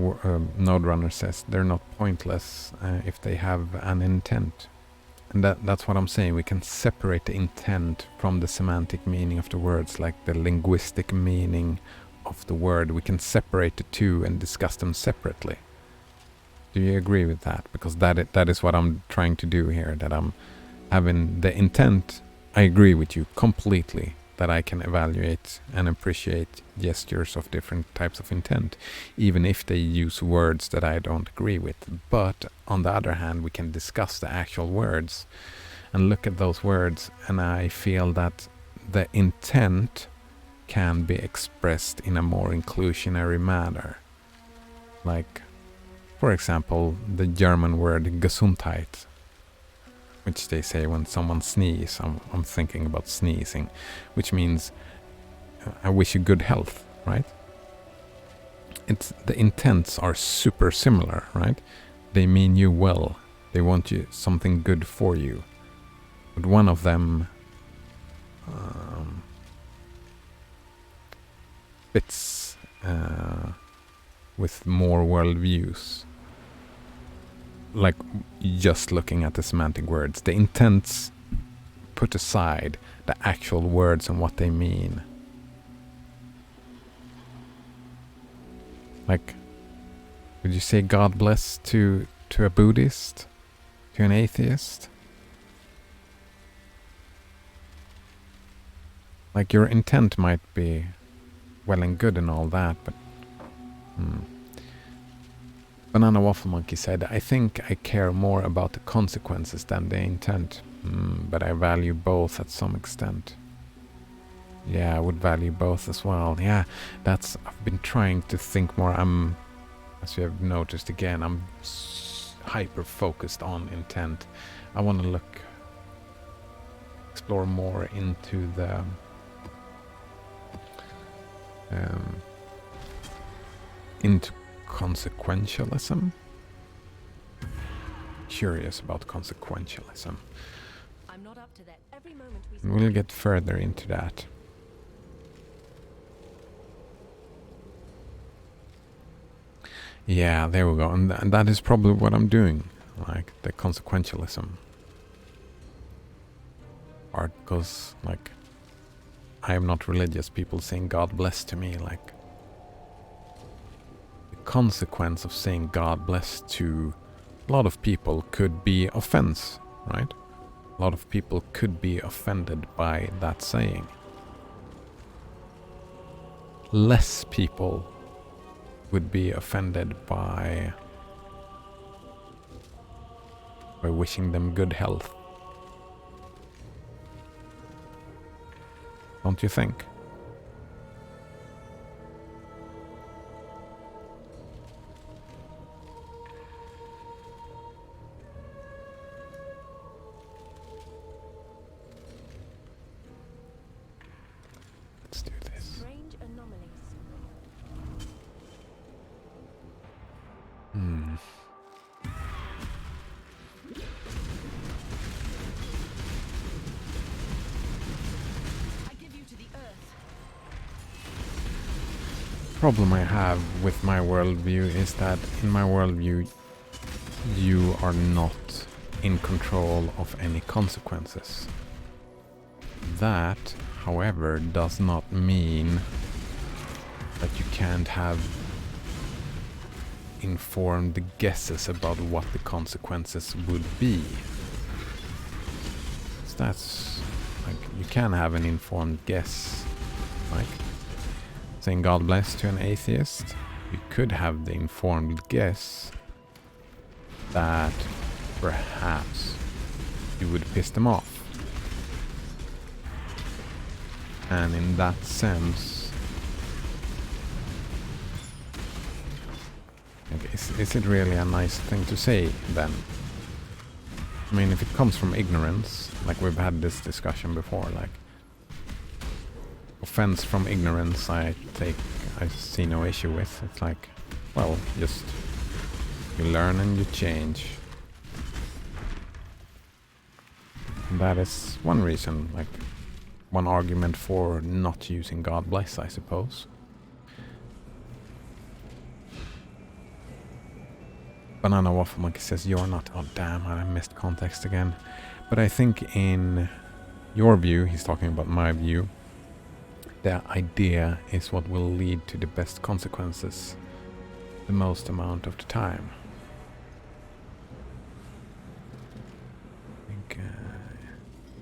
Node says. They're not pointless if they have an intent. And that's what I'm saying. We can separate the intent from the semantic meaning of the words, like the linguistic meaning of the word. We can separate the two and discuss them separately. Do you agree with that? Because that is what I'm trying to do here. That I'm having the intent. I agree with you completely that I can evaluate and appreciate gestures of different types of intent, even if they use words that I don't agree with. But on the other hand, we can discuss the actual words and look at those words, and I feel that the intent can be expressed in a more inclusionary manner. Like, for example, the German word Gesundheit, which they say when someone sneezes. I'm thinking about sneezing, which means I wish you good health, right? It's the intents are super similar, right? They mean you well. They want you something good for you. But one of them fits with more worldviews. Like just looking at the semantic words, the intents put aside the actual words and what they mean. Like, would you say God bless to a Buddhist, to an atheist? Like, your intent might be well and good and all that, but Banana Waffle Monkey said, I think I care more about the consequences than the intent, but I value both at some extent. Yeah, I would value both as well. Yeah, I've been trying to think more. As you have noticed again, I'm hyper focused on intent. I want to explore more into the into consequentialism. Curious about consequentialism. I'm not up to that. Every moment We'll get further into that. Yeah, there we go. And that is probably what I'm doing. Like, the consequentialism part. Because, like, I am not religious. People saying God bless to me, like, the consequence of saying God bless to a lot of people could be offense, right? A lot of people could be offended by that saying. Less people would be offended by wishing them good health. Don't you think? Let's do this. strange anomalies. I give you to the earth. Problem I have with my worldview is that in my worldview you are not in control of any consequences. That, however, does not mean that you can't have informed guesses about what the consequences would be. So that's like, you can have an informed guess, like saying God bless to an atheist. You could have the informed guess that perhaps you would piss them off. And in that sense, like, is it really a nice thing to say then? I mean, if it comes from ignorance, like we've had this discussion before, like offense from ignorance, I see no issue with. It's like, well, just you learn and you change. And that is one reason, like one argument for not using God bless, I suppose. Banana Waffle Monkey says you're not. Oh damn, I missed context again. But I think in your view, he's talking about my view, the idea is what will lead to the best consequences the most amount of the time. I think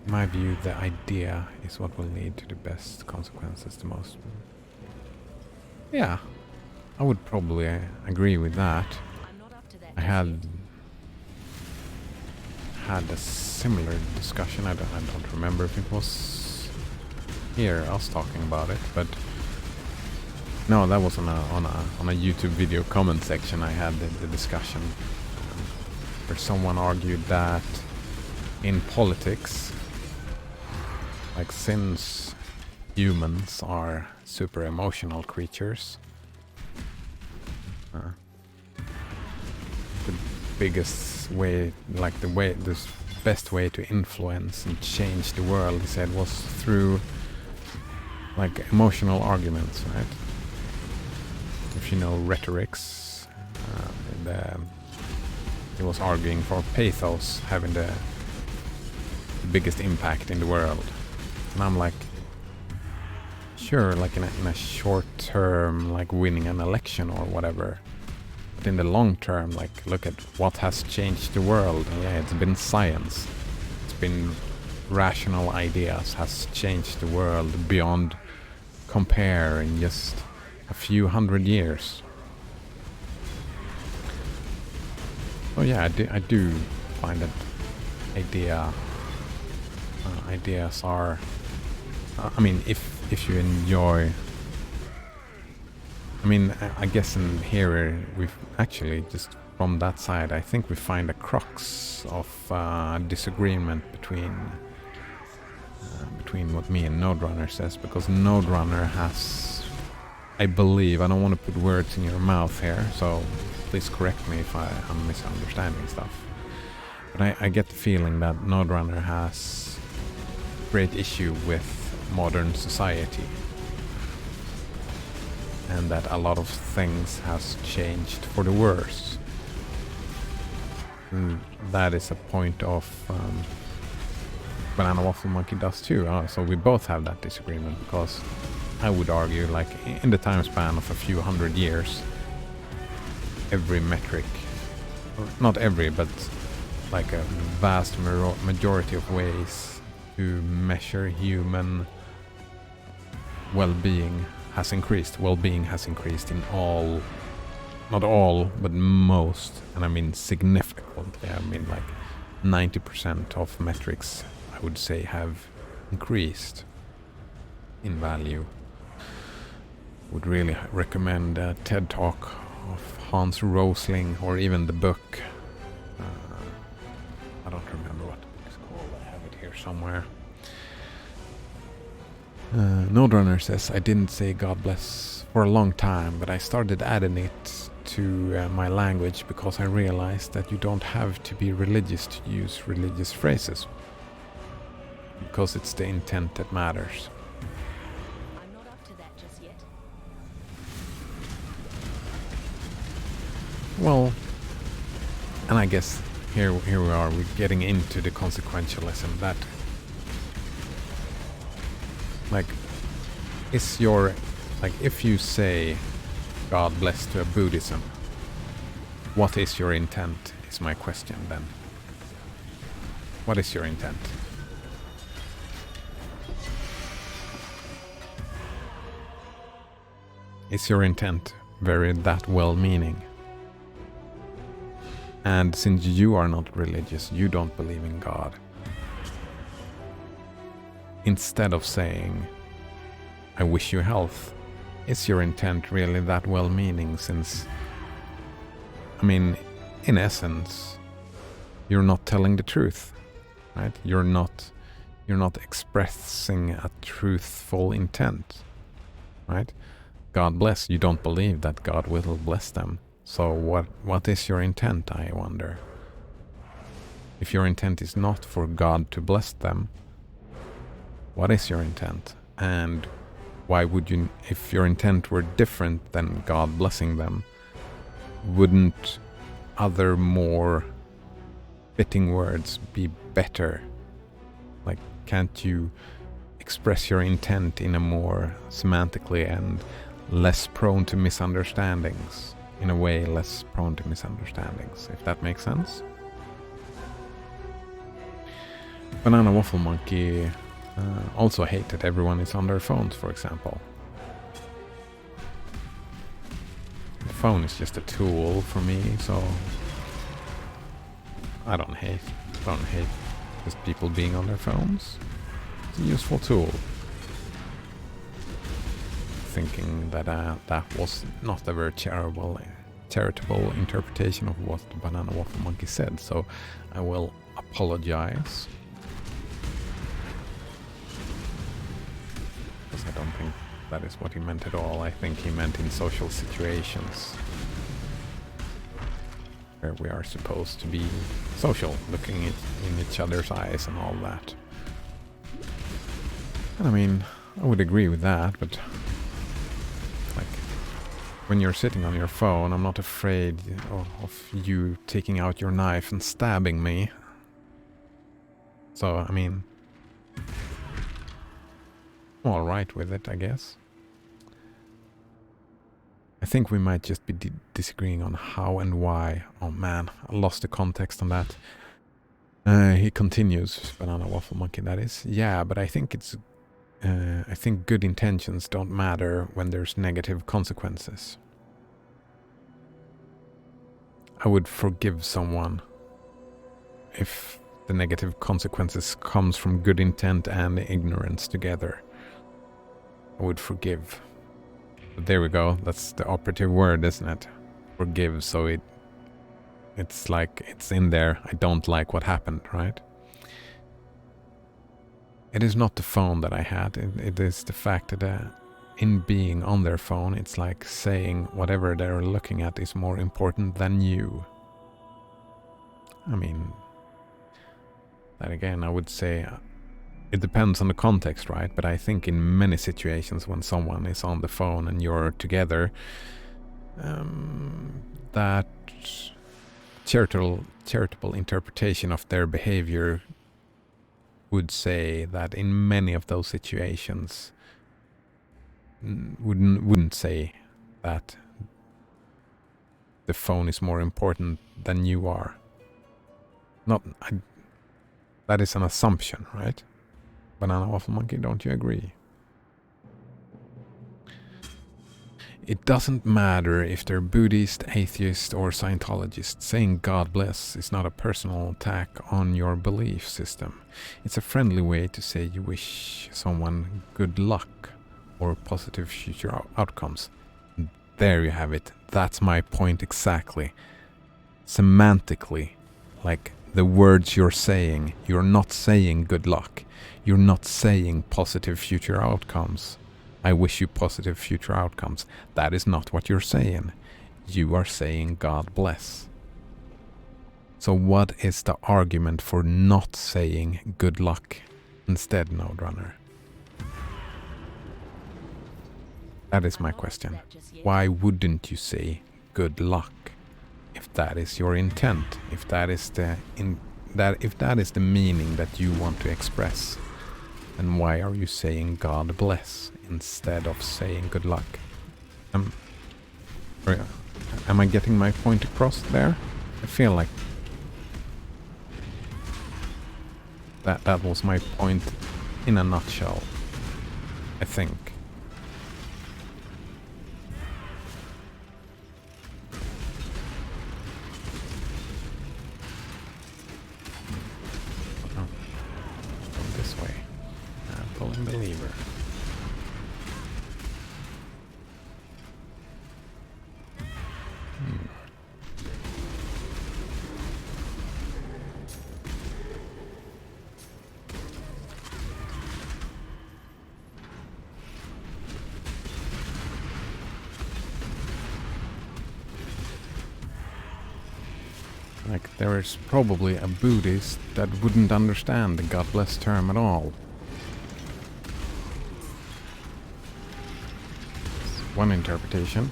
In my view, the idea is what will lead to the best consequences the most. Yeah, I would probably agree with that. I'm not up to that I just had yet. a similar discussion. I don't remember if it was here us talking about it, but no, that was on a YouTube video comment section. I had the discussion where someone argued that in politics, like since humans are super emotional creatures, the biggest way, like the best way to influence and change the world, he said, was through like emotional arguments, right? If you know rhetorics, he was arguing for pathos having the biggest impact in the world. And I'm like, sure, like in a short term, like winning an election or whatever. But in the long term, like look at what has changed the world. And yeah, it's been science. It's been rational ideas has changed the world beyond compare in just a few hundred years. So yeah, I do find that ideas are. I mean, if you enjoy. I mean, I guess in here we've actually just from that side. I think we find a crux of disagreement between what me and Node Runner says, because Node Runner has, I believe, I don't want to put words in your mouth here, so please correct me if I'm misunderstanding stuff. But I get the feeling that Node Runner has great issue with modern society, and that a lot of things has changed for the worse. And that is a point of Banana Waffle Monkey does too. So we both have that disagreement, because I would argue, like in the time span of a few hundred years, every metric, not every, but like a vast majority of ways to measure human well-being has increased. Well-being has increased in all, not all, but most, and I mean significantly. I mean like 90% of metrics, I would say, have increased in value. Would really recommend a TED Talk of Hans Rosling, or even the book. I don't remember what the book is called. I have it here somewhere. Node Runner says, I didn't say God bless for a long time, but I started adding it to my language because I realized that you don't have to be religious to use religious phrases, because it's the intent that matters. I'm not up to that just yet. Well, and I guess here we are, we're getting into the consequentialism that, like, is your, like, if you say God bless to a Buddhism, what is your intent, is my question then. What is your intent? Is your intent very that well-meaning? And since you are not religious, you don't believe in God, instead of saying, I wish you health, is your intent really that well-meaning? Since, I mean, in essence, you're not telling the truth, right? You're not expressing a truthful intent, right? God bless, you don't believe that God will bless them. So what is your intent, I wonder? If your intent is not for God to bless them, what is your intent? And why would you, if your intent were different than God blessing them, wouldn't other more fitting words be better? Like, can't you express your intent in a more semantically and less prone to misunderstandings? In a way, less prone to misunderstandings, if that makes sense. Banana Waffle Monkey also hate that everyone is on their phones, for example. The phone is just a tool for me, so I don't hate just people being on their phones. It's a useful tool. Thinking that that was not a very charitable interpretation of what the Banana Waffle Monkey said, so I will apologize. Because I don't think that is what he meant at all. I think he meant in social situations where we are supposed to be social, looking in each other's eyes and all that. And I mean, I would agree with that, but like when you're sitting on your phone, I'm not afraid of you taking out your knife and stabbing me. So, I mean, I'm alright with it, I guess. I think we might just be disagreeing on how and why. Oh man, I lost the context on that. He continues, Banana Waffle Monkey, that is. Yeah, but I think it's... I think good intentions don't matter when there's negative consequences. I would forgive someone if the negative consequences comes from good intent and ignorance together. I would forgive. But there we go. That's the operative word, isn't it? Forgive. So it's like it's in there. I don't like what happened, right? It is not the phone that I had. It is the fact that in being on their phone, it's like saying whatever they're looking at is more important than you. I mean, that again, I would say it depends on the context, right? But I think in many situations when someone is on the phone and you're together, that charitable interpretation of their behavior would say that in many of those situations wouldn't say that the phone is more important than you are. That is an assumption, right? Banana Waffle Monkey, don't you agree? It doesn't matter if they're Buddhist, atheist, or Scientologist. Saying God bless is not a personal attack on your belief system. It's a friendly way to say you wish someone good luck or positive future outcomes. There you have it. That's my point exactly. Semantically, like the words you're saying, you're not saying good luck. You're not saying positive future outcomes. I wish you positive future outcomes. That is not what you're saying. You are saying God bless. So what is the argument for not saying good luck instead, Node Runner? That is my question. Why wouldn't you say good luck if that is your intent? If that is the meaning that you want to express? Then why are you saying God bless instead of saying good luck? Am I getting my point across there? I feel like that was my point in a nutshell, I think. Pulling the lever. Like, there is probably a Buddhist that wouldn't understand the God bless term at all. One interpretation,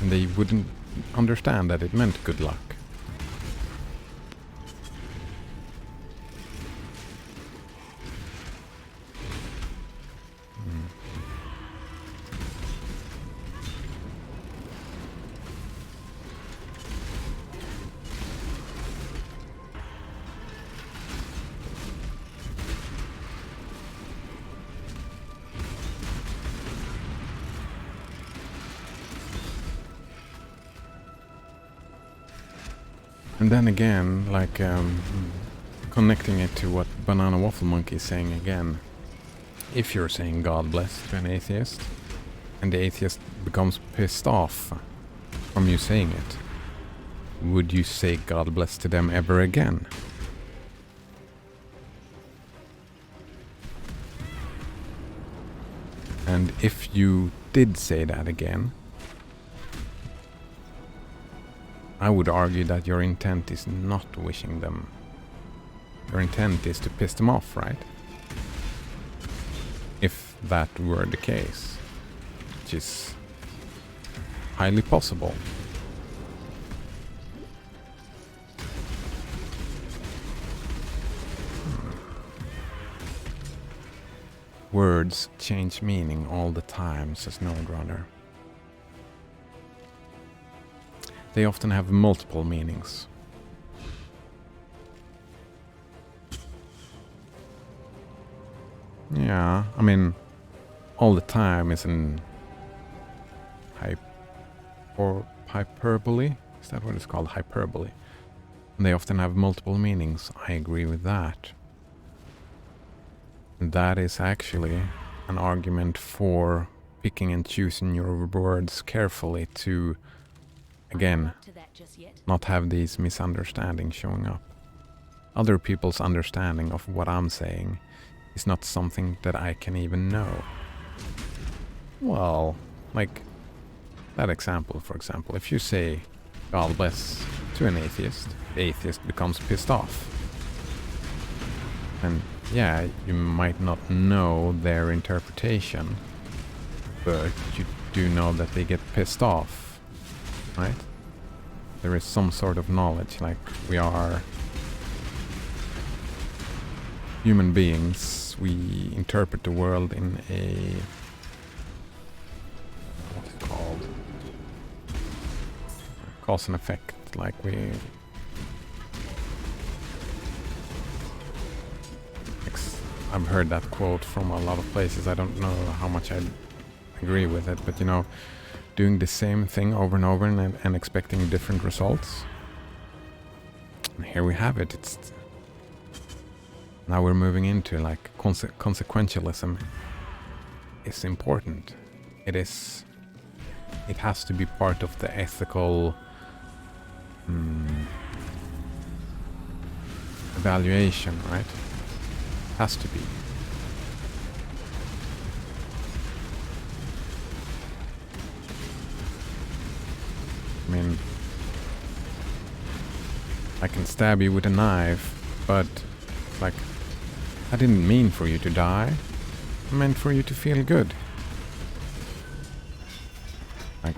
and they wouldn't understand that it meant good luck. And then again, like connecting it to what Banana Waffle Monkey is saying again. If you're saying God bless to an atheist, and the atheist becomes pissed off from you saying it, would you say God bless to them ever again? And if you did say that again, I would argue that your intent is not wishing them. Your intent is to piss them off, right? If that were the case, which is highly possible. Words change meaning all the time, says Nordrunner. They often have multiple meanings. Yeah, I mean, all the time is an hyperbole? Is that what it's called? Hyperbole. And they often have multiple meanings. I agree with that. That is actually an argument for picking and choosing your words carefully to, again, not have these misunderstandings showing up. Other people's understanding of what I'm saying is not something that I can even know. Well, like that example, for example, if you say God bless to an atheist, the atheist becomes pissed off. And yeah, you might not know their interpretation, but you do know that they get pissed off, right? There is some sort of knowledge, like we are human beings, we interpret the world in a, what's it called? Cause and effect, like I've heard that quote from a lot of places. I don't know how much I agree with it, but you know, doing the same thing over and over and expecting different results. And here we have it. It's now we're moving into like consequentialism is important. It has to be part of the ethical evaluation, right? Has to be. I mean, I can stab you with a knife, but like, I didn't mean for you to die. I meant for you to feel good. Like,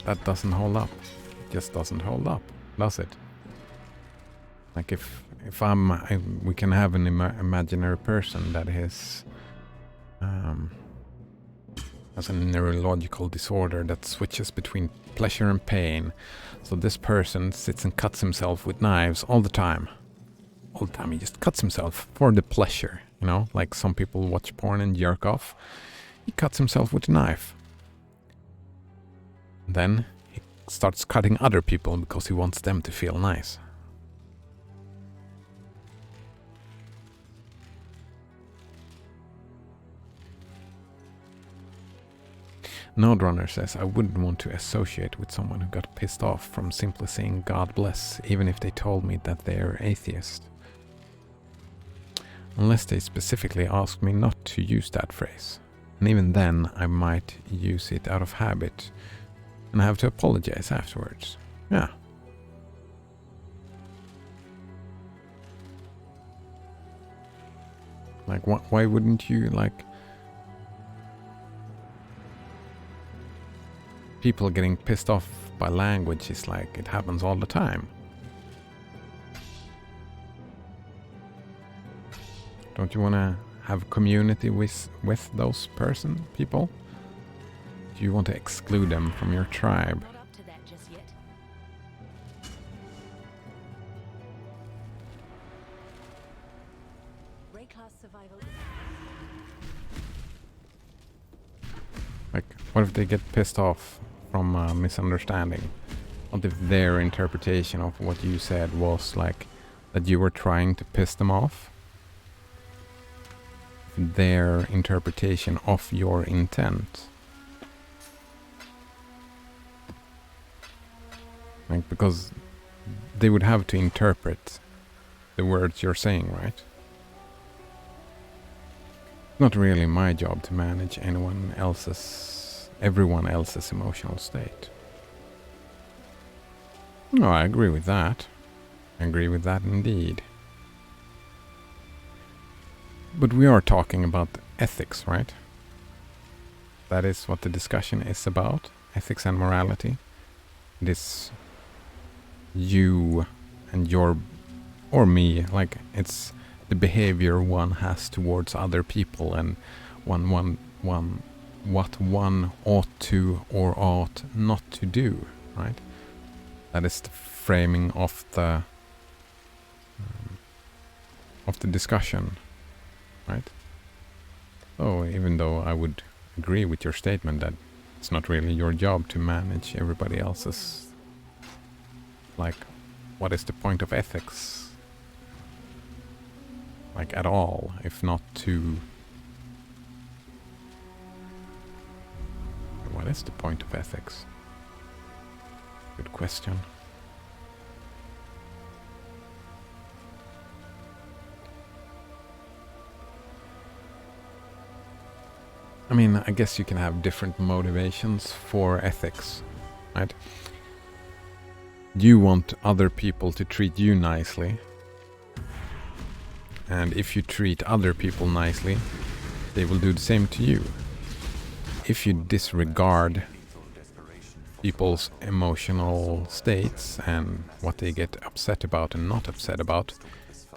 that doesn't hold up. It just doesn't hold up, does it? Like if we can have an imaginary person that has a neurological disorder that switches between pleasure and pain. So this person sits and cuts himself with knives all the time. All the time he just cuts himself for the pleasure, you know, like some people watch porn and jerk off. He cuts himself with a knife. Then he starts cutting other people because he wants them to feel nice. Nodrunner says, I wouldn't want to associate with someone who got pissed off from simply saying God bless, even if they told me that they're atheist. Unless they specifically asked me not to use that phrase. And even then, I might use it out of habit and have to apologize afterwards. Yeah. Like, why wouldn't you, like... People getting pissed off by language is like, it happens all the time. Don't you want to have a community with those people? Do you want to exclude them from your tribe? Not up to that just yet. Ray class survival is Like, what if they get pissed off from a misunderstanding? What if their interpretation of what you said was like that you were trying to piss them off? Their interpretation of your intent. Like, because they would have to interpret the words you're saying, right? Not really my job to manage everyone else's emotional state. No, I agree with that. I agree with that indeed. But we are talking about ethics, right? That is what the discussion is about. Ethics and morality. It is you and your, or me, like it's the behavior one has towards other people and what one ought to or ought not to do, right? That is the framing of the discussion, right? So even though I would agree with your statement that it's not really your job to manage everybody else's, like, what is the point of ethics? Like, at all, if not to... What is the point of ethics? Good question. I mean, I guess you can have different motivations for ethics, right? You want other people to treat you nicely. And if you treat other people nicely, they will do the same to you. If you disregard people's emotional states and what they get upset about and not upset about,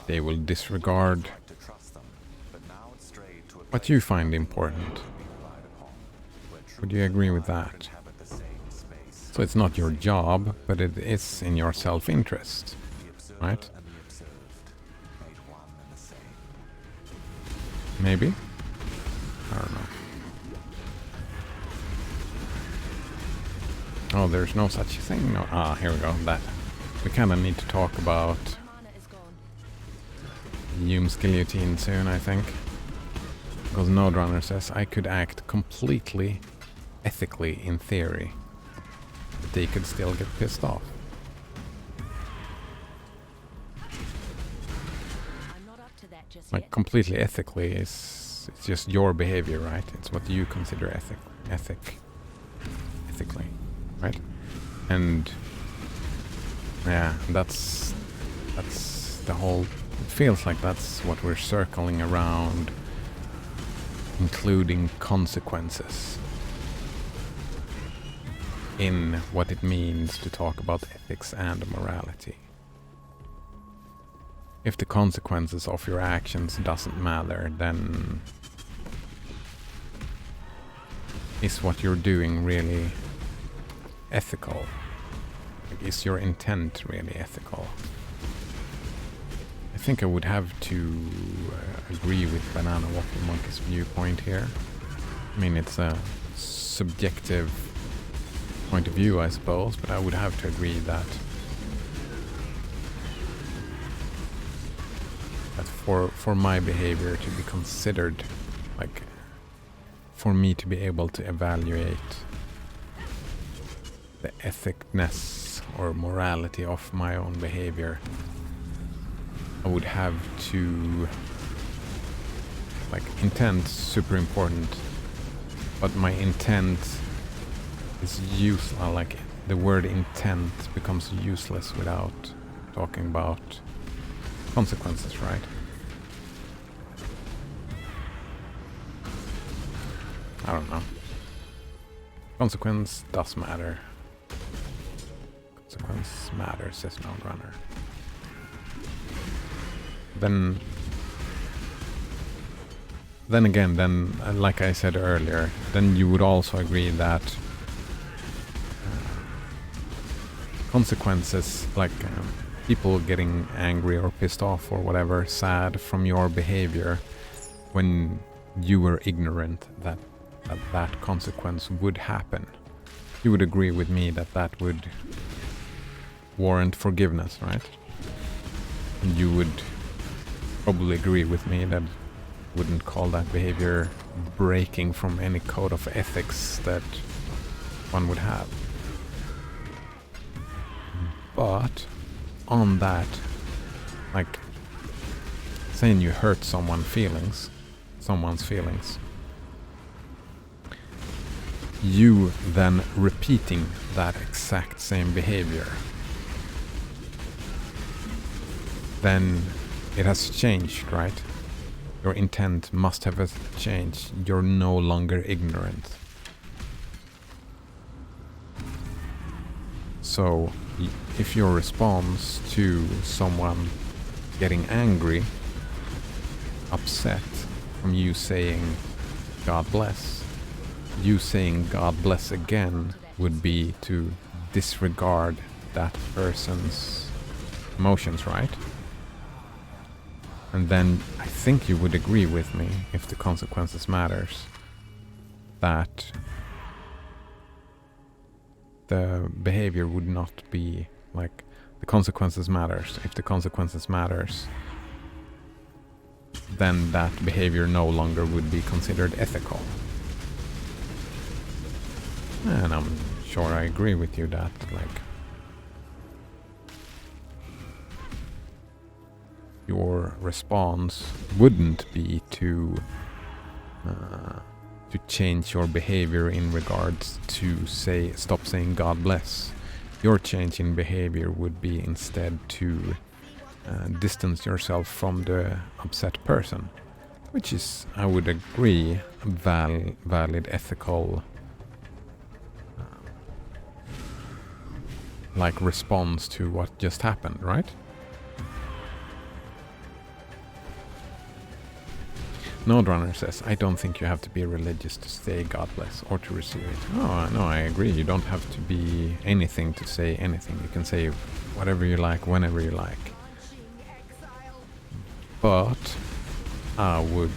they will disregard what you find important. Would you agree with that? So it's not your job, but it is in your self-interest, right? Maybe? I don't know. Oh, there's no such thing? No. Ah, here we go. That. We kind of need to talk about Mana is gone. Hume's guillotine soon, I think. Because Node Runner says I could act completely ethically in theory, but they could still get pissed off. I'm not up to that just Like, yet. completely ethically is it's just your behavior, right? It's what you consider ethically, right? And yeah, that's the whole. It feels like that's what we're circling around, including consequences in what it means to talk about ethics and morality. If the consequences of your actions doesn't matter, then is what you're doing really ethical? Like, is your intent really ethical? I think I would have to agree with Banana Waffle Monkey's viewpoint here. I mean, it's a subjective point of view, I suppose, but I would have to agree that for my behavior to be considered, like, for me to be able to evaluate the ethicness or morality of my own behavior, I would have to, like, intent super important, but my intent is useless. Like, the word intent becomes useless without talking about consequences, right? I don't know. Consequence does matter. Consequence matters, says Node Runner. Then again, like I said earlier, then you would also agree that consequences, like people getting angry or pissed off or whatever, sad from your behavior when you were ignorant that consequence would happen. You would agree with me that that would warrant forgiveness, right? And you would probably agree with me that wouldn't call that behavior breaking from any code of ethics that one would have. But on that, like saying you hurt someone's feelings, you then repeating that exact same behavior, then it has changed, right? Your intent must have changed. You're no longer ignorant. So, if your response to someone getting angry, upset from you saying God bless, you saying God bless again would be to disregard that person's emotions, right? And then I think you would agree with me, if the consequences matters, that the behavior would not be like the consequences matters. If the consequences matters, then that behavior no longer would be considered ethical. And I'm sure I agree with you that, like, your response wouldn't be to change your behavior in regards to stop saying God bless. Your change in behavior would be instead to distance yourself from the upset person, which is, I would agree, a valid ethical like response to what just happened, right? Nodrunner says, I don't think you have to be religious to say God bless or to receive it. Oh, no, I agree. You don't have to be anything to say anything. You can say whatever you like, whenever you like. But I would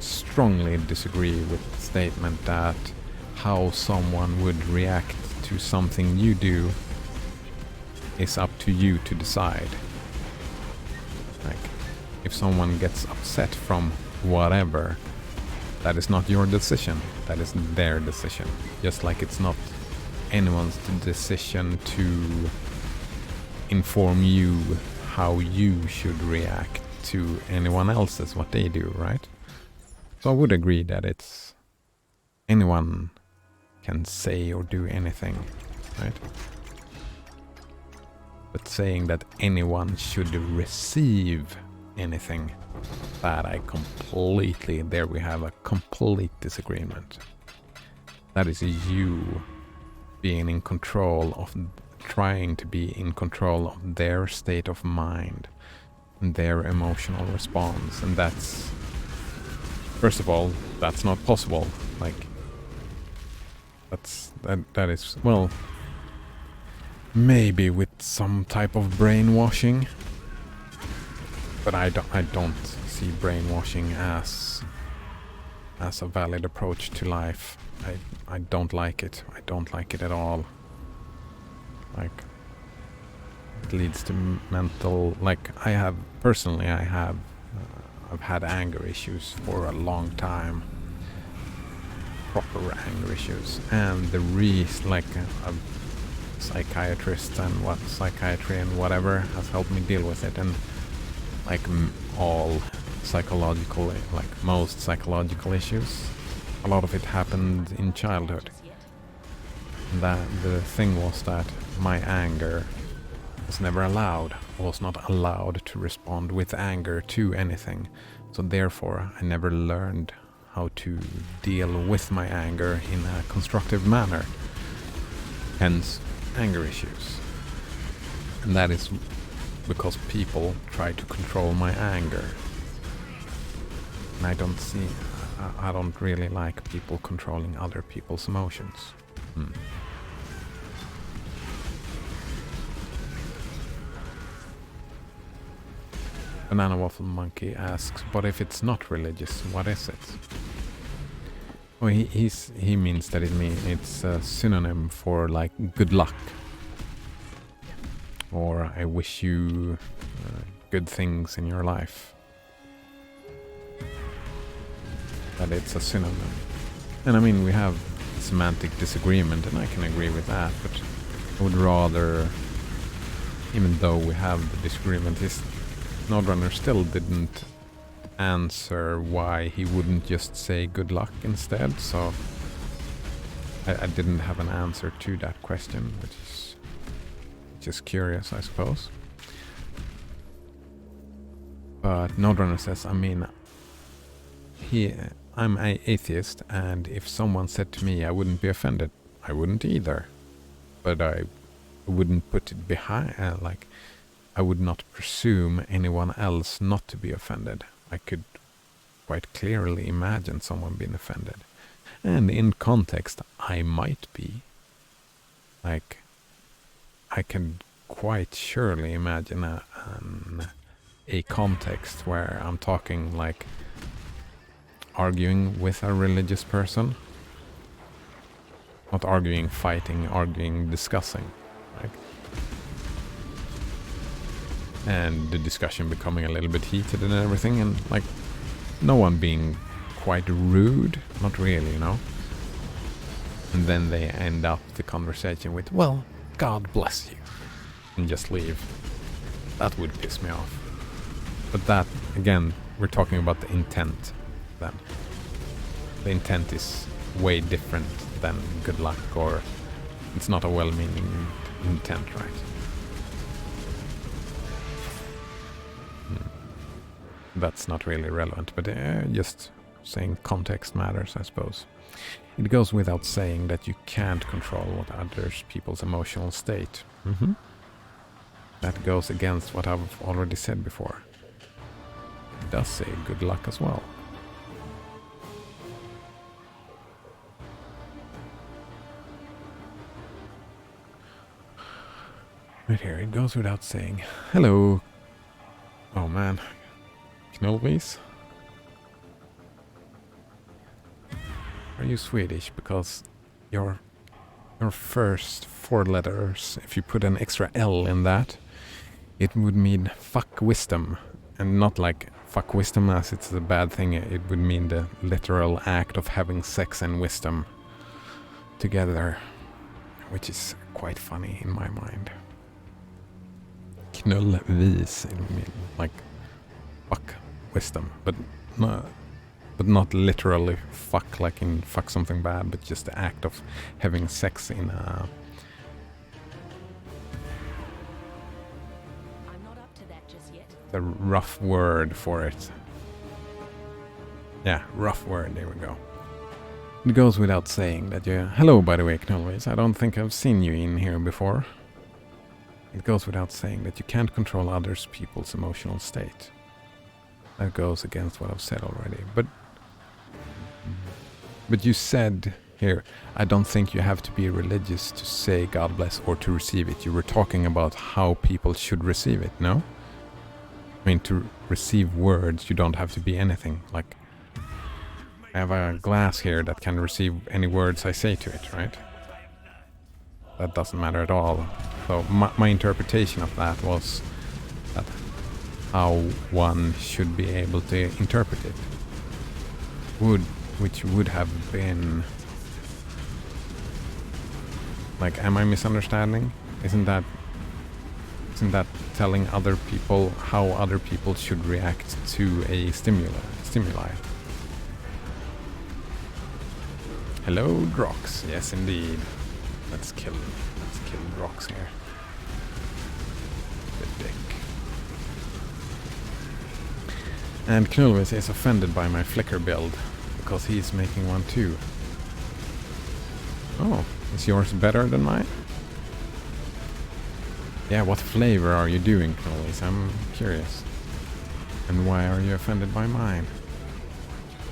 strongly disagree with the statement that how someone would react to something you do is up to you to decide. Like, if someone gets upset from whatever, that is not your decision, that is their decision. Just like it's not anyone's decision to inform you how you should react to anyone else's what they do, right? So I would agree that it's anyone can say or do anything, right? But saying that anyone should receive anything, that I completely, there we have a complete disagreement. That is you being in control of, trying to be in control of their state of mind and their emotional response. And that's, first of all, that's not possible. Like, that is, well, maybe with some type of brainwashing. But I don't see brainwashing as a valid approach to life. I don't like it. I don't like it at all. Like, it leads to mental, like, I've had anger issues for a long time. Proper anger issues. And the like a psychiatrist and psychiatry and whatever has helped me deal with it. And like all psychological, like most psychological issues, a lot of it happened in childhood. That the thing was that my anger was never allowed. I was not allowed to respond with anger to anything. So therefore, I never learned how to deal with my anger in a constructive manner. Hence, anger issues. And that is because people try to control my anger. And I don't really like people controlling other people's emotions. Banana Waffle Monkey asks, but if it's not religious, what is it? Oh, he means that it's a synonym for like good luck. or I wish you good things in your life. That it's a synonym. And I mean, we have semantic disagreement, and I can agree with that, but I would rather, even though we have the disagreement, Snowrunner still didn't answer why he wouldn't just say good luck instead, so I didn't have an answer to that question, which is just curious, I suppose. But Nodrunner says, I mean, I'm an atheist, and if someone said to me I wouldn't be offended, I wouldn't either. But I wouldn't put it behind, like, I would not presume anyone else not to be offended. I could quite clearly imagine someone being offended. And in context, I might be. Like, I can quite surely imagine a context where I'm talking like arguing with a religious person. Not arguing, fighting, arguing, discussing. Like, and the discussion becoming a little bit heated and everything, and like no one being quite rude, not really, you know. And then they end up the conversation with, well, God bless you, and just leave. That would piss me off. But that, again, we're talking about the intent then. The intent is way different than good luck, or it's not a well-meaning intent, right? That's not really relevant, but just saying context matters, I suppose. It goes without saying that you can't control what others people's emotional state. That goes against what I've already said before. It does say good luck as well. Right here, it goes without saying. Hello. Oh man. Knowles? Are you Swedish? Because your first 4 letters, if you put an extra L in that, it would mean fuck wisdom. And not like fuck wisdom as it's a bad thing. It would mean the literal act of having sex and wisdom together. Which is quite funny in my mind. Knullvis, it would mean like fuck wisdom, but not literally fuck like in fuck something bad, but just the act of having sex in a... I'm not up to that just yet. The rough word for it. Yeah, rough word, there we go. It goes without saying that you... Hello, by the way, Knowles. I don't think I've seen you in here before. It goes without saying that you can't control others people's emotional state. That goes against what I've said already. But you said here, I don't think you have to be religious to say God bless or to receive it. You were talking about how people should receive it, no? I mean, to receive words, you don't have to be anything. Like, I have a glass here that can receive any words I say to it, right? That doesn't matter at all. So my interpretation of that was that how one should be able to interpret it. Which would have been... Like, am I misunderstanding? Isn't that telling other people how other people should react to a stimuli? Hello, Drox. Yes, indeed. Let's kill Drox here. The dick. And Knulvis is offended by my Flicker build, because he's making one too. Oh, is yours better than mine? Yeah, what flavor are you doing, Knulvis? I'm curious. And why are you offended by mine?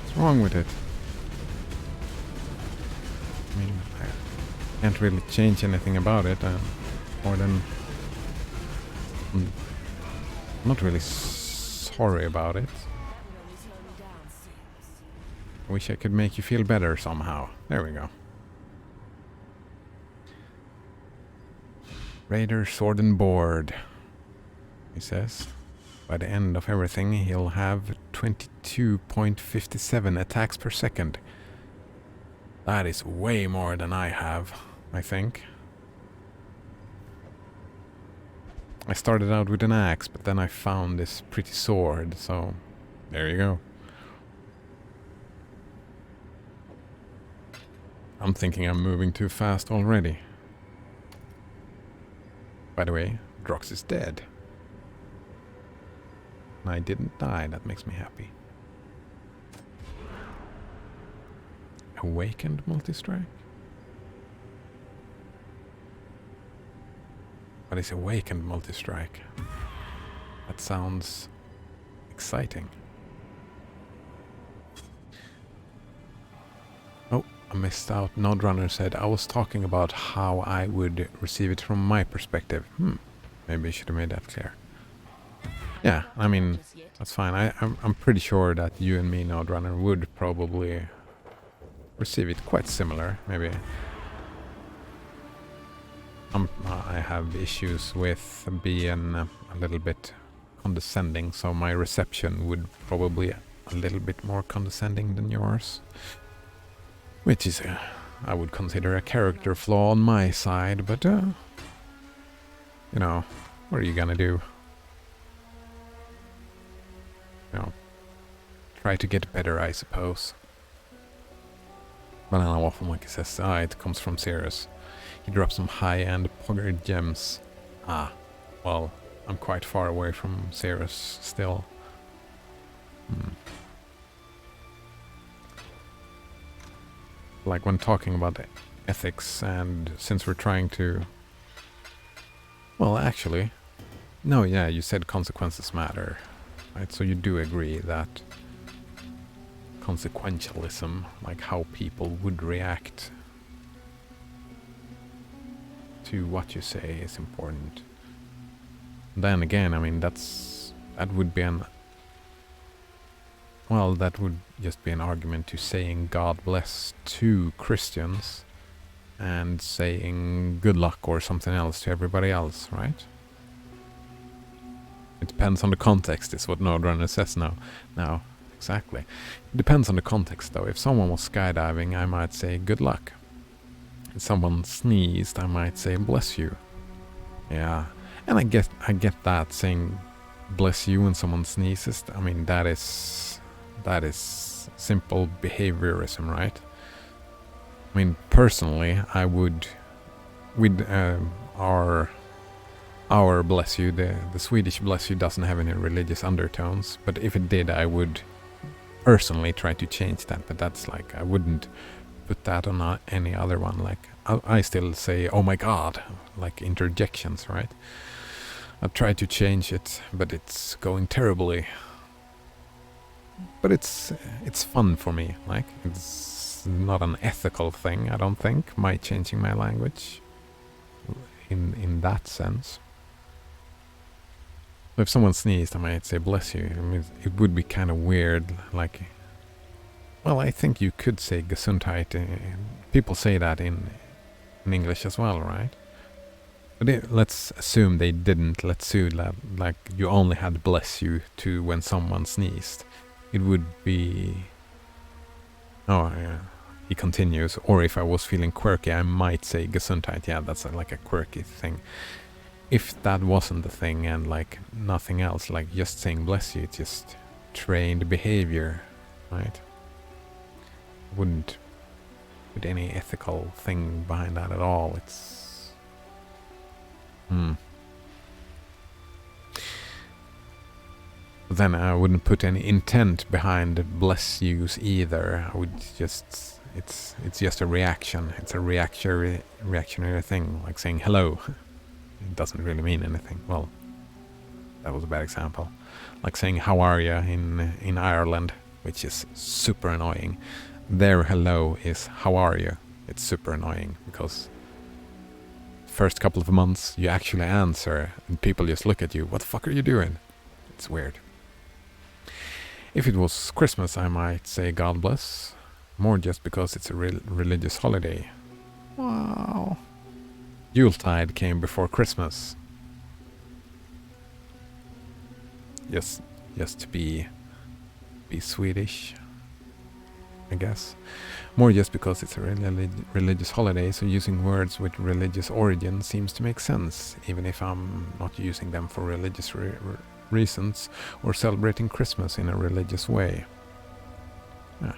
What's wrong with it? I mean, I can't really change anything about it, more than... I'm not really sorry about it. I wish I could make you feel better somehow. There we go. Raider, sword and board, he says. By the end of everything, he'll have 22.57 attacks per second. That is way more than I have, I think. I started out with an axe, but then I found this pretty sword, so there you go. I'm thinking I'm moving too fast already. By the way, Drox is dead. And I didn't die, that makes me happy. Awakened multi-strike? What is awakened multi-strike? That sounds exciting. Oh, I missed out. Nodrunner said I was talking about how I would receive it from my perspective. Maybe I should have made that clear. Yeah, I mean, that's fine. I'm pretty sure that you and me, Nodrunner, would probably receive it quite similar. Maybe I have issues with being a little bit condescending, so my reception would probably a little bit more condescending than yours. Which is, I would consider a character flaw on my side, but, you know, what are you gonna do? You know, try to get better, I suppose. Banana Waffle Monkey says, it comes from Cirrus. He dropped some high-end Pogger gems. Well, I'm quite far away from Cirrus still. Like when talking about ethics, and since we're trying to... Well, actually... No, yeah, you said consequences matter. Right, so you do agree that consequentialism, like how people would react to what you say, is important. Then again, I mean, that would be an... Well, that would just be an argument to saying God bless to Christians and saying good luck or something else to everybody else, right? It depends on the context, is what Nodrunner says now. Now, exactly. It depends on the context, though. If someone was skydiving, I might say good luck. If someone sneezed, I might say bless you. Yeah, and I get that, saying bless you when someone sneezes. I mean, that is simple behaviorism, right? I mean, personally, I would, with our bless you, the Swedish bless you doesn't have any religious undertones, but if it did, I would personally try to change that. But that's like, I wouldn't put that on any other one. Like, I still say, oh my god, like interjections, right? I've tried to change it, but it's going terribly. But it's fun for me. Like, it's not an ethical thing, I don't think, my changing my language in that sense. So if someone sneezed, I might say bless you. I mean, it would be kind of weird, like... Well, I think you could say Gesundheit. People say that in English as well, right? But let's assume they didn't. Let's assume that, like, you only had bless you to when someone sneezed. It would be... Oh, yeah. He continues. Or if I was feeling quirky, I might say Gesundheit. Yeah, that's like a quirky thing. If that wasn't the thing and, like, nothing else, like, just saying bless you, it's just trained behavior, right? Wouldn't put any ethical thing behind that at all. It's... But then I wouldn't put any intent behind bless yous either. I would just... It's just a reaction. It's a reactionary thing, like saying hello. It doesn't really mean anything. Well, that was a bad example. Like saying how are ya in Ireland, which is super annoying. Their hello is how are you. It's super annoying because first couple of months you actually answer and people just look at you. What the fuck are you doing? It's weird. If it was Christmas, I might say God bless. More just because it's a religious holiday. Wow. Yuletide came before Christmas. Just to be Swedish, I guess. More just because it's a religious holiday, so using words with religious origin seems to make sense, even if I'm not using them for religious reasons or celebrating Christmas in a religious way. Yeah.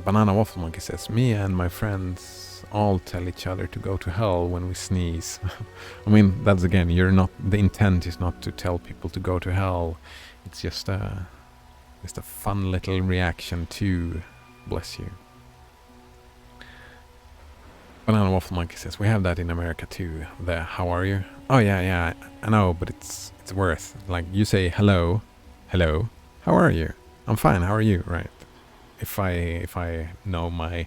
Banana Waffle Monkey says, me and my friends all tell each other to go to hell when we sneeze. I mean, that's again, the intent is not to tell people to go to hell. It's just a fun little reaction to bless you. Banana Waffle Monkey says, we have that in America too. The how are you? Oh yeah, I know, but it's worth. Like, you say hello, how are you? I'm fine, how are you? Right. If I know my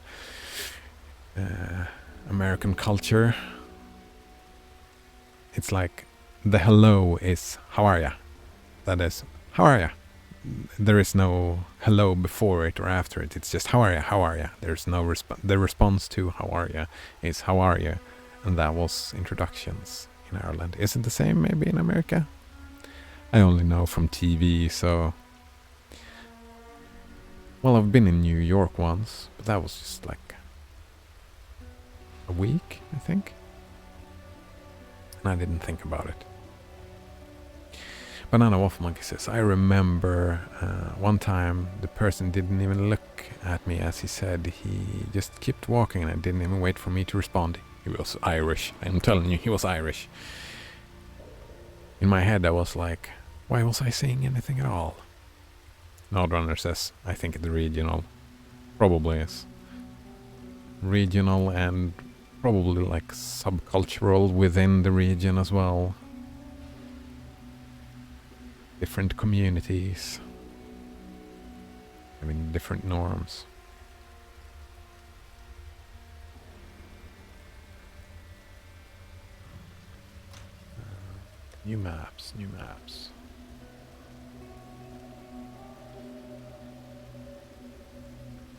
American culture, it's like the hello is how are ya? That is, how are ya? There is no hello before it or after it. It's just how are ya? There's no the response to how are ya is how are ya, and that was introductions in Ireland. Is it the same maybe in America? I only know from TV, so... Well, I've been in New York once, but that was just like a week, I think. And I didn't think about it. Banana Waffle Monkey says, I remember one time the person didn't even look at me as he said. He just kept walking and I didn't even wait for me to respond. He was Irish. I'm telling you, he was Irish. In my head I was like, why was I saying anything at all? Nodrunner says, I think it's regional. Probably is. Regional and probably like subcultural within the region as well. Different communities. Having different norms. New maps.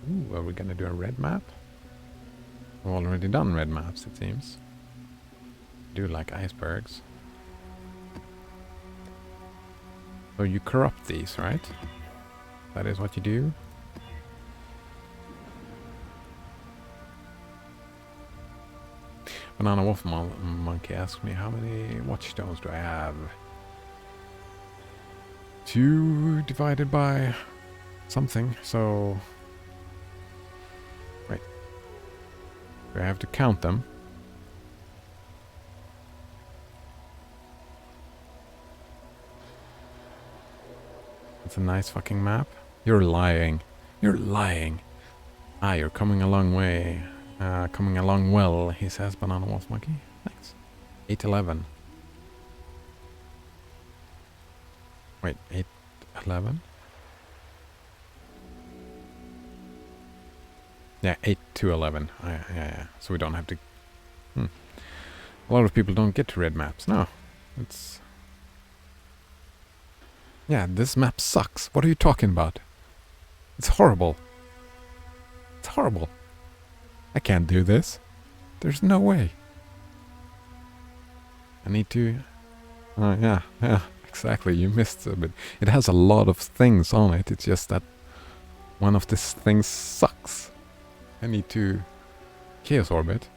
Ooh, are we gonna do a red map? We've already done red maps, it seems. Do like icebergs. So you corrupt these, right? That is what you do. Banana Wolf Monkey asks me, how many watchstones do I have? 2 divided by something, so... Wait. Do I have to count them? It's a nice fucking map. You're lying. You're lying. Ah, you're coming a long way. Coming along well, he says, Banana Wolf Monkey. Thanks. 811. Wait, 811? Yeah, 8 to 11. Yeah. So we don't have to... A lot of people don't get to red maps. No. It's... Yeah, this map sucks. What are you talking about? It's horrible. It's horrible. I can't do this. There's no way. I need to... yeah, exactly. You missed a bit. It has a lot of things on it. It's just that one of these things sucks. I need to Chaos Orbit.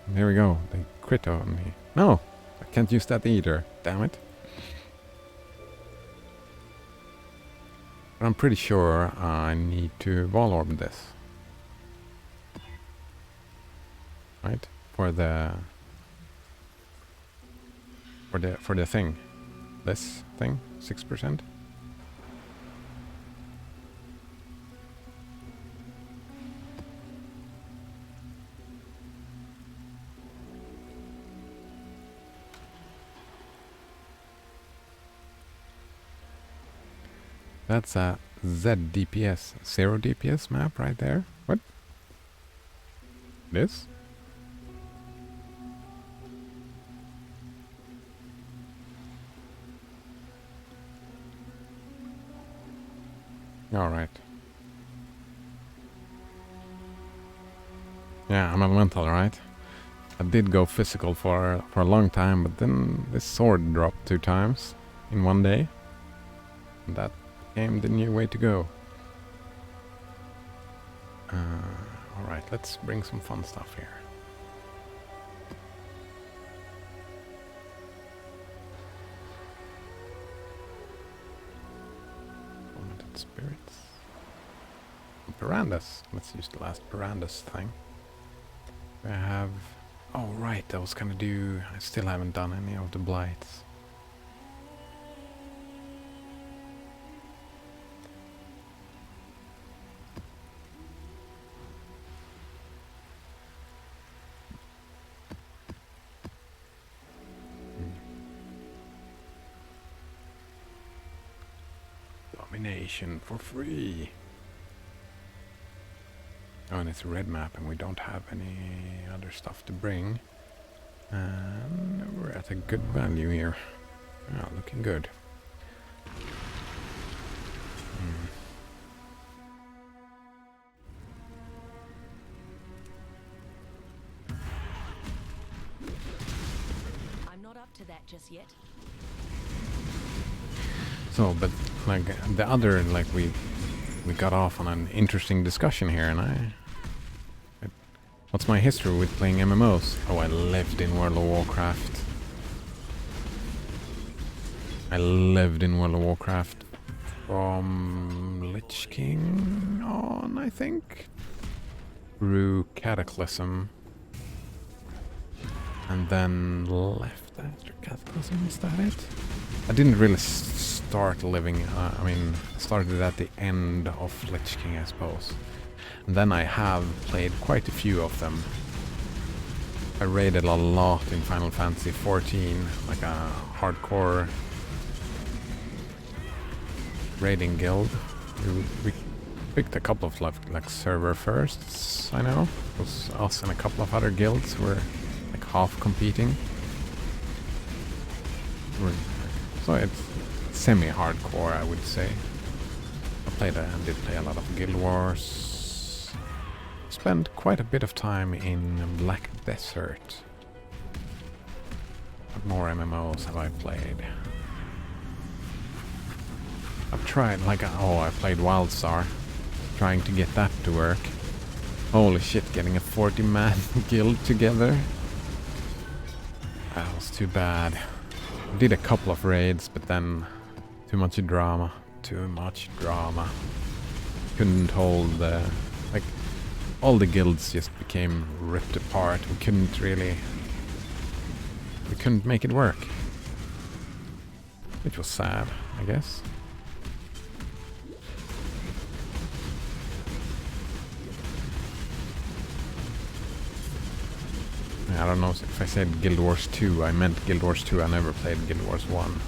And there we go. They crit on me. No! I can't use that either. Damn it. But I'm pretty sure I need to Wall Orb this. Right? For the thing. This thing? 6%? That's a Z DPS, 0 DPS map right there. What? This? Alright. Yeah, I'm elemental, right? I did go physical for a long time, but then this sword dropped 2 times in one day. And that became the new way to go. Alright, let's bring some fun stuff here. Tormented spirits. Pirandas. Let's use the last Pirandas thing. I have... Oh right, I was gonna do... I still haven't done any of the blights. Domination for free. Oh, and it's a red map and we don't have any other stuff to bring. And we're at a good value here. Yeah, looking good. I'm not up to that just yet. So, but like the other, like we got off on an interesting discussion here, and what's my history with playing MMOs? Oh, I lived in World of Warcraft. I lived in World of Warcraft from Lich King on, I think, through Cataclysm, and then left after Cataclysm. Is that it? I didn't really start living. I mean, started at the end of Lich King, I suppose. And then I have played quite a few of them. I raided a lot in Final Fantasy XIV, like a hardcore raiding guild. We picked a couple of like server firsts, I know. It was us and a couple of other guilds were like half competing. So it's semi-hardcore, I would say. I did play a lot of Guild Wars. Spent quite a bit of time in Black Desert. What more MMOs have I played? I've tried, like, I played WildStar, trying to get that to work. Holy shit, getting a 40-man guild together. That was too bad. Did a couple of raids, but then too much drama. Couldn't hold like, all the guilds just became ripped apart. We couldn't make it work. Which was sad, I guess. I don't know if I said Guild Wars 2, I meant Guild Wars 2, I never played Guild Wars 1.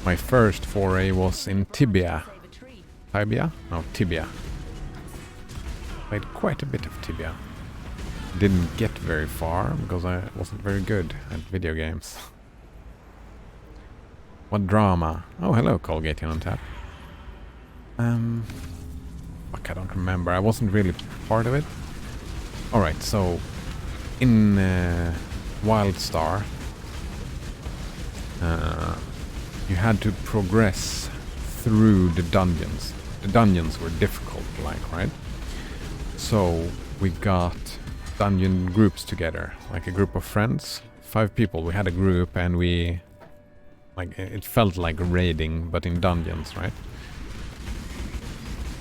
My first foray was in Tibia. Tibia? No, Tibia. Played quite a bit of Tibia. Didn't get very far because I wasn't very good at video games. What drama? Oh, hello, Colgate on tap. Fuck, I don't remember. I wasn't really part of it. Alright, so in WildStar, you had to progress through the dungeons. The dungeons were difficult, like, right? So we got dungeon groups together, like a group of friends, 5 people. We had a group and we, like, it felt like raiding, but in dungeons, right?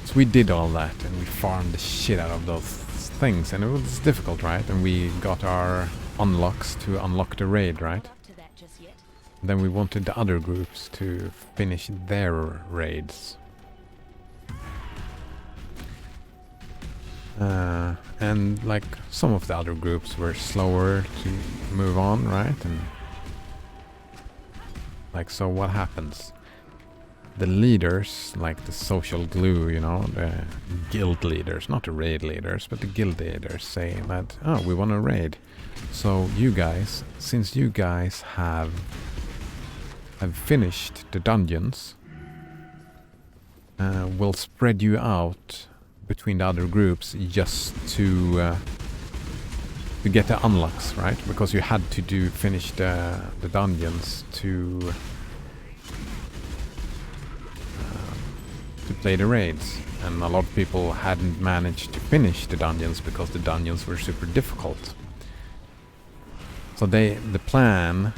So we did all that and we farmed the shit out of those things, and it was difficult, right? And we got our unlocks to unlock the raid, right? Then we wanted the other groups to finish their raids. And like some of the other groups were slower to move on, right? And like, so what happens? The leaders, like the social glue, you know, the guild leaders, not the raid leaders, but the guild leaders say that, oh, we want to raid. So you guys, since you guys have finished the dungeons, we'll spread you out between the other groups just to get the unlocks, right? Because you had to finish the dungeons to play the raids, and a lot of people hadn't managed to finish the dungeons because the dungeons were super difficult. So the plan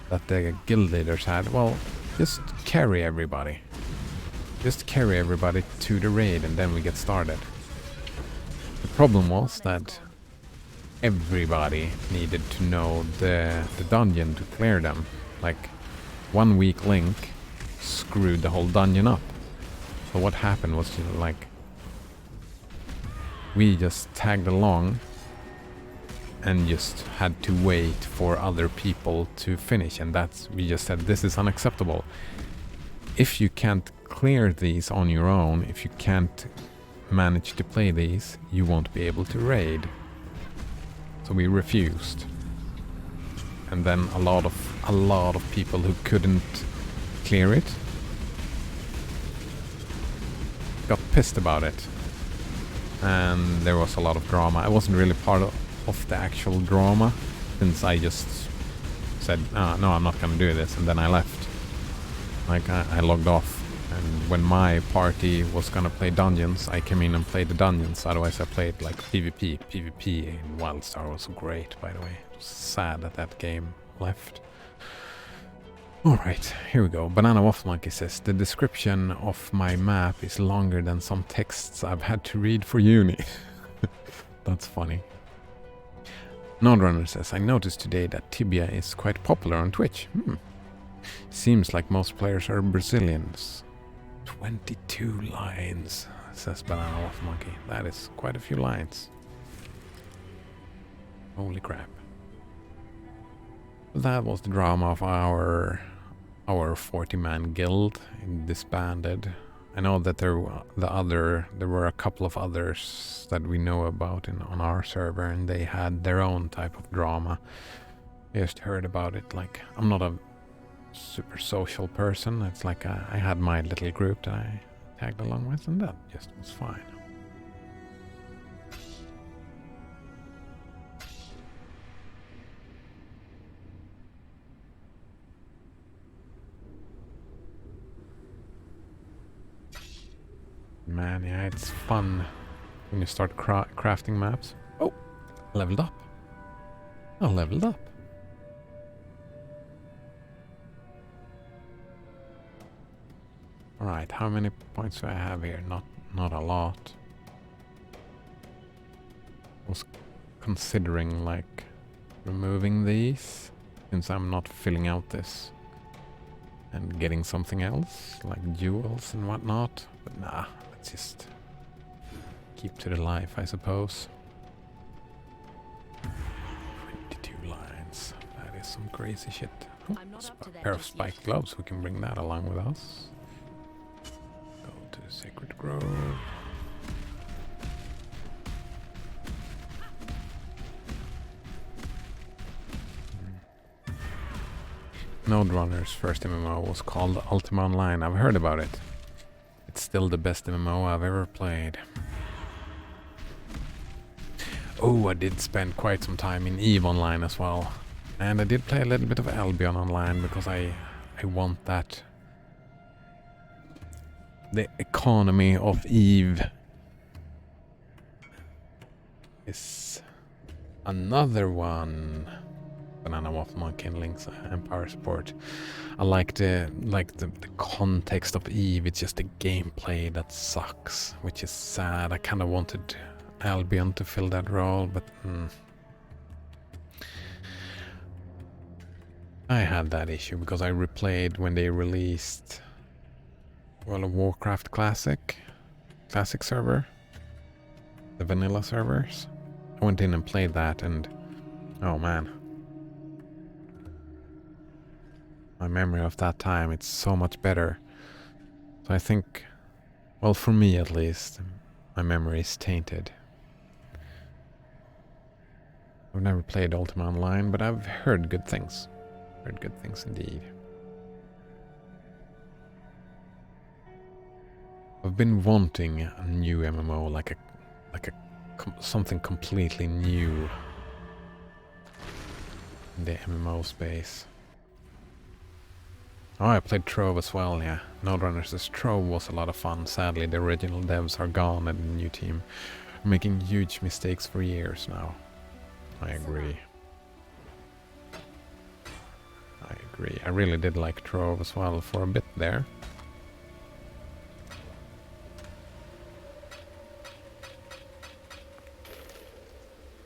that the guild leaders had, well, just carry everybody. Just carry everybody to the raid and then we get started. The problem was that everybody needed to know the dungeon to clear them. Like, one weak link screwed the whole dungeon up. So what happened was, like, we just tagged along and just had to wait for other people to finish, and we just said this is unacceptable. If you can't clear these on your own, if you can't manage to play these, you won't be able to raid. So we refused. And then a lot of people who couldn't clear it got pissed about it. And there was a lot of drama. I wasn't really part of the actual drama, since I just said, no, I'm not gonna do this, and then I left. Like, I logged off. And when my party was gonna play dungeons, I came in and played the dungeons. Otherwise I played like PvP. PvP in Wildstar was great, by the way. It was sad that game left. Alright, here we go. Banana Waffle Monkey says, the description of my map is longer than some texts I've had to read for uni. That's funny. Nodrunner says, I noticed today that Tibia is quite popular on Twitch. Seems like most players are Brazilians. 22 lines, says Banana Waffle Monkey. That is quite a few lines. Holy crap. That was the drama of our 40-man guild disbanded. I know that there were a couple of others that we know about on our server, and they had their own type of drama. I just heard about it. Like, I'm not a super social person. It's like I had my little group that I tagged along with, and that just was fine. Man, yeah, it's fun when you start crafting maps. Oh, leveled up. I leveled up. Alright, how many points do I have here? Not a lot. I was considering, like, removing these, since I'm not filling out this, and getting something else, like jewels and whatnot. But nah, let's just keep to the life, I suppose. 22 lines. That is some crazy shit. Oh, I'm not up to a that pair of just yet. spiked gloves. We can bring that along with us. Go to the Sacred Grove. Node Runner's first MMO was called Ultima Online. I've heard about it. It's still the best MMO I've ever played. Oh, I did spend quite some time in EVE Online as well. And I did play a little bit of Albion Online because I want that. The economy of EVE is another one. Banana Waffle Monkey and Link's Empire Sport. I like the context of EVE. It's just the gameplay that sucks, which is sad. I kind of wanted Albion to fill that role, but I had that issue because I replayed when they released World of Warcraft Classic server, the vanilla servers. I went in and played that, and oh man. My memory of that time, it's so much better. So I think, well, for me at least, my memory is tainted. I've never played Ultima Online, but I've heard good things. Heard good things indeed. I've been wanting a new MMO, like a something completely new in the MMO space. Oh, I played Trove as well, yeah. Node Runner says Trove was a lot of fun. Sadly, the original devs are gone and the new team are making huge mistakes for years now. I agree. I agree. I really did like Trove as well for a bit there.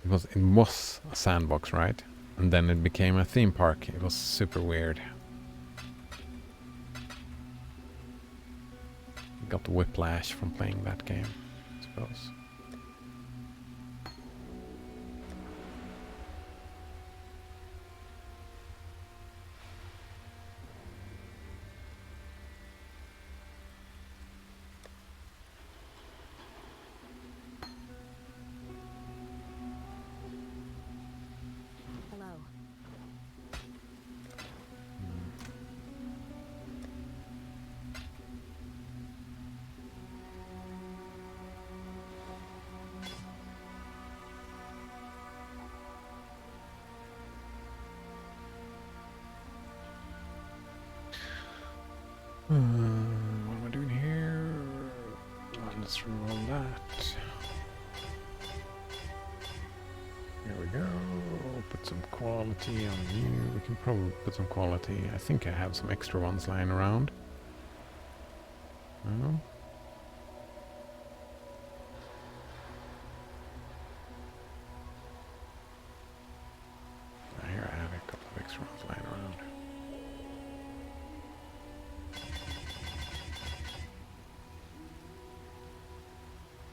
It was a sandbox, right? And then it became a theme park. It was super weird. Got whiplash from playing that game, I suppose. Hello. What am I doing here? Let's reroll that. Here we go. Put some quality on you. We can probably put some quality. I think I have some extra ones lying around. No? Here I have a couple of extra ones lying around.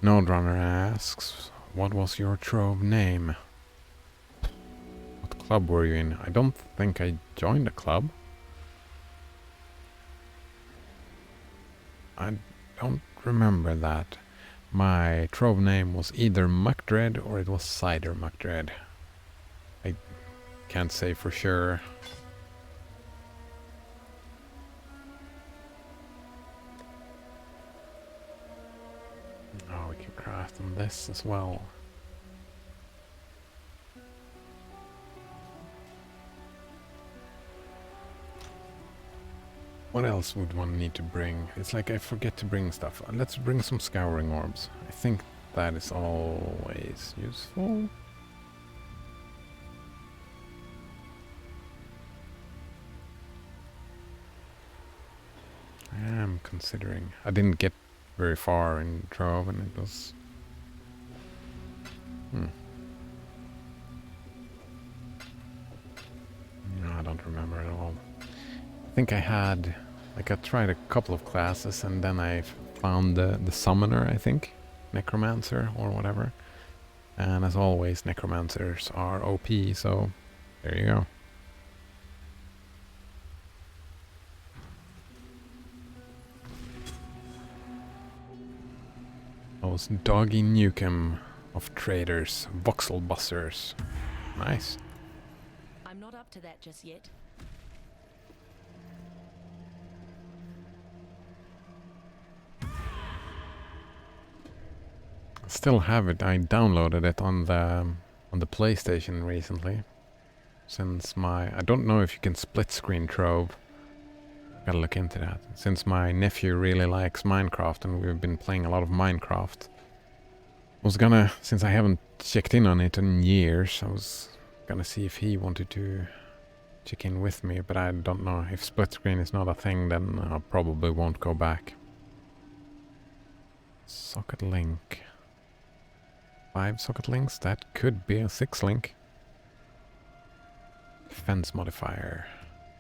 Node Runner asks, what was your Trove name? What club were you in? I don't think I joined a club. I don't remember that. My Trove name was either Muckdread or it was Cider Muckdread. I can't say for sure. Oh, we can craft on this as well. What else would one need to bring? It's like I forget to bring stuff. Let's bring some scouring orbs. I think that is always useful. I am considering. I didn't get very far in Trove and it was... No, I don't remember at all. I think I had... Like I tried a couple of classes and then I found the summoner, I think. Necromancer or whatever. And as always, necromancers are OP, so there you go. That was Doggy Nukem of traders, voxel busters. Nice. I'm not up to that just yet. Still have it. I downloaded it on the PlayStation recently. Since I don't know if you can split screen Trove. Gotta look into that. Since my nephew really likes Minecraft and we've been playing a lot of Minecraft. I was gonna, since I haven't checked in on it in years, I was gonna see if he wanted to check in with me, but I don't know. If split screen is not a thing, then I probably won't go back. Socket link. 5 socket links? That could be a 6 link. Defense modifier.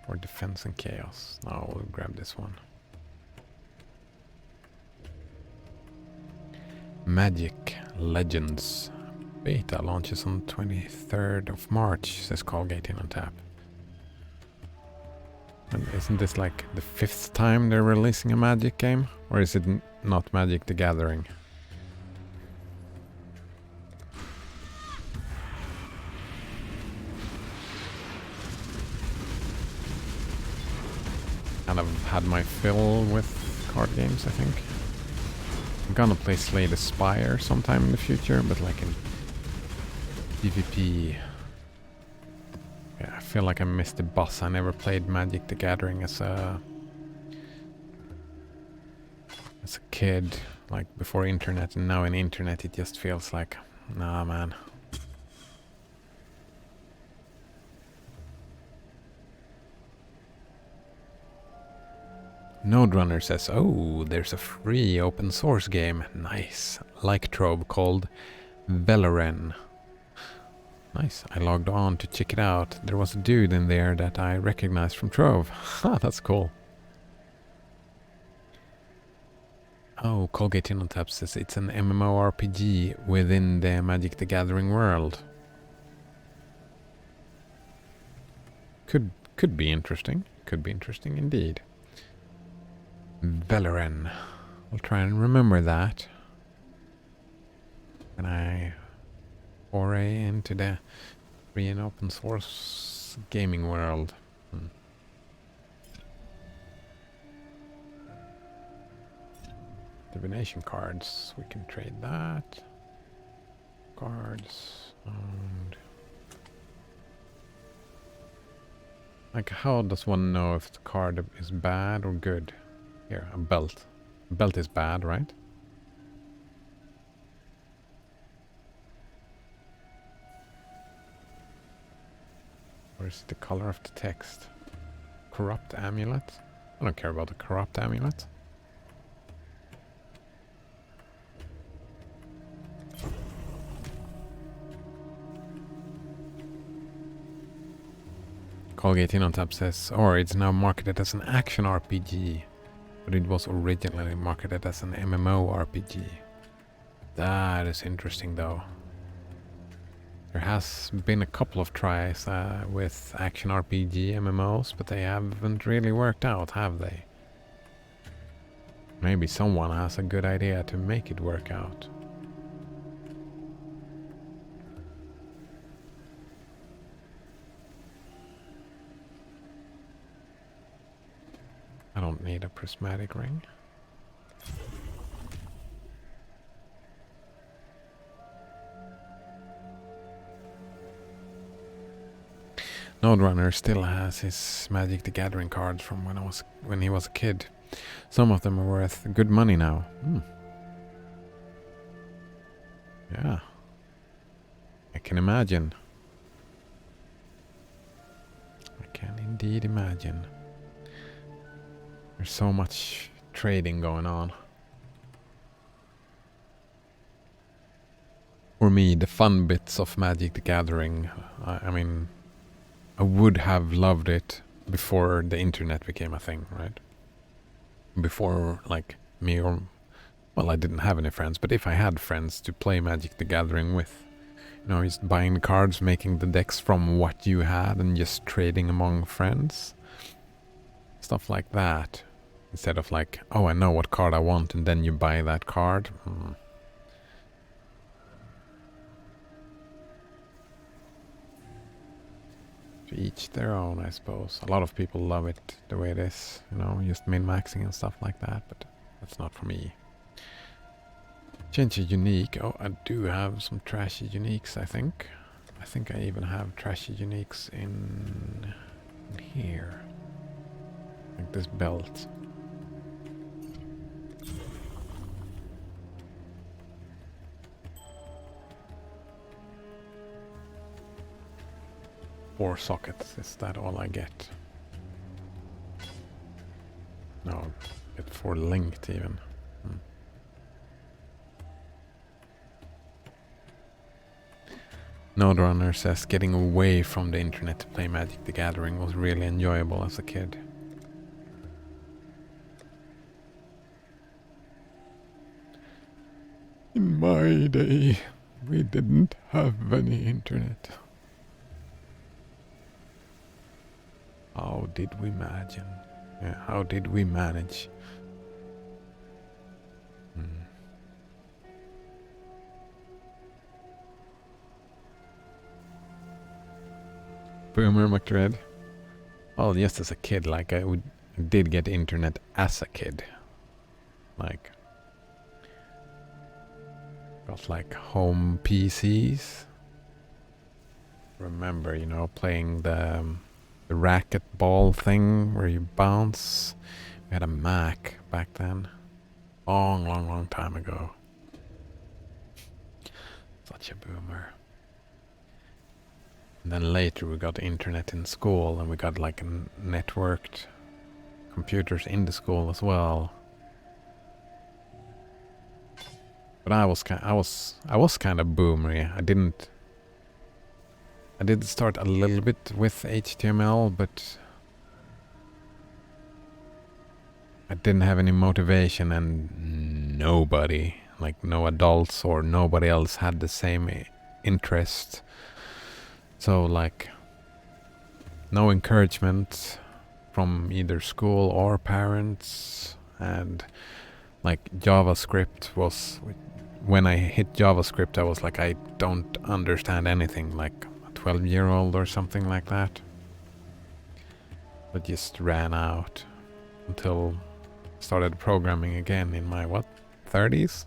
For defense and chaos. Now we'll grab this one. Magic Legends. Beta launches on 23rd of March, says Colgate in on tap. And isn't this like the 5th time they're releasing a Magic game? Or is it not Magic the Gathering? Kind of had my fill with card games, I think. I'm gonna play Slay the Spire sometime in the future, but like in PvP. Yeah, I feel like I missed the boss. I never played Magic the Gathering as a kid, like before internet, and now in internet it just feels like, nah man. Node Runner says, oh, there's a free open source game, nice, like Trove, called Veloren. Nice, I logged on to check it out. There was a dude in there that I recognized from Trove. Ha, that's cool. Oh, Colgate in on tap says it's an MMORPG within the Magic the Gathering world. Could be interesting. Could be interesting indeed. Veloren. I'll try and remember that when I foray into the free and open source gaming world. Divination cards, we can trade that. Cards, and like, how does one know if the card is bad or good? Here, a belt. A belt is bad, right? Or is it the color of the text? Corrupt amulet? I don't care about the corrupt amulet. Colgate in on tap says, or it's now marketed as an action RPG, but it was originally marketed as an MMORPG. That is interesting though. There has been a couple of tries with action RPG MMOs, but they haven't really worked out, have they? Maybe someone has a good idea to make it work out. I don't need a prismatic ring. Node Runner still has his Magic the Gathering cards from when he was a kid. Some of them are worth good money now. Yeah. I can imagine. I can indeed imagine. There's so much trading going on. For me, the fun bits of Magic the Gathering, I mean, I would have loved it before the internet became a thing, right? Before, like, me or... Well, I didn't have any friends, but if I had friends to play Magic the Gathering with, you know, just buying the cards, making the decks from what you had, and just trading among friends. Stuff like that. Instead of like, oh, I know what card I want, and then you buy that card. To each their own, I suppose. A lot of people love it the way it is, you know, just min-maxing and stuff like that, but that's not for me. Change a unique. Oh, I do have some trashy uniques, I think. I think I even have trashy uniques in here. Like this belt. Four sockets, is that all I get? No, get 4 linked even. Node Runner says getting away from the internet to play Magic the Gathering was really enjoyable as a kid. In my day, we didn't have any internet. How did we imagine? Yeah, how did we manage? Boomer McDread. Well, just as a kid, like I did get internet as a kid. Like, got like home PCs. Remember, you know, playing the racket ball thing where you bounce. We had a Mac back then. Long time ago. Such a boomer. And then later we got internet in school, and we got like networked computers in the school as well. But I was kind of boomery. I did start a little bit with HTML, but I didn't have any motivation, and nobody, like no adults or nobody else had the same interest. So like no encouragement from either school or parents, and like JavaScript was, when I hit JavaScript I was like, I don't understand anything, like a 12-year-old or something like that. But just ran out until started programming again in my 30s?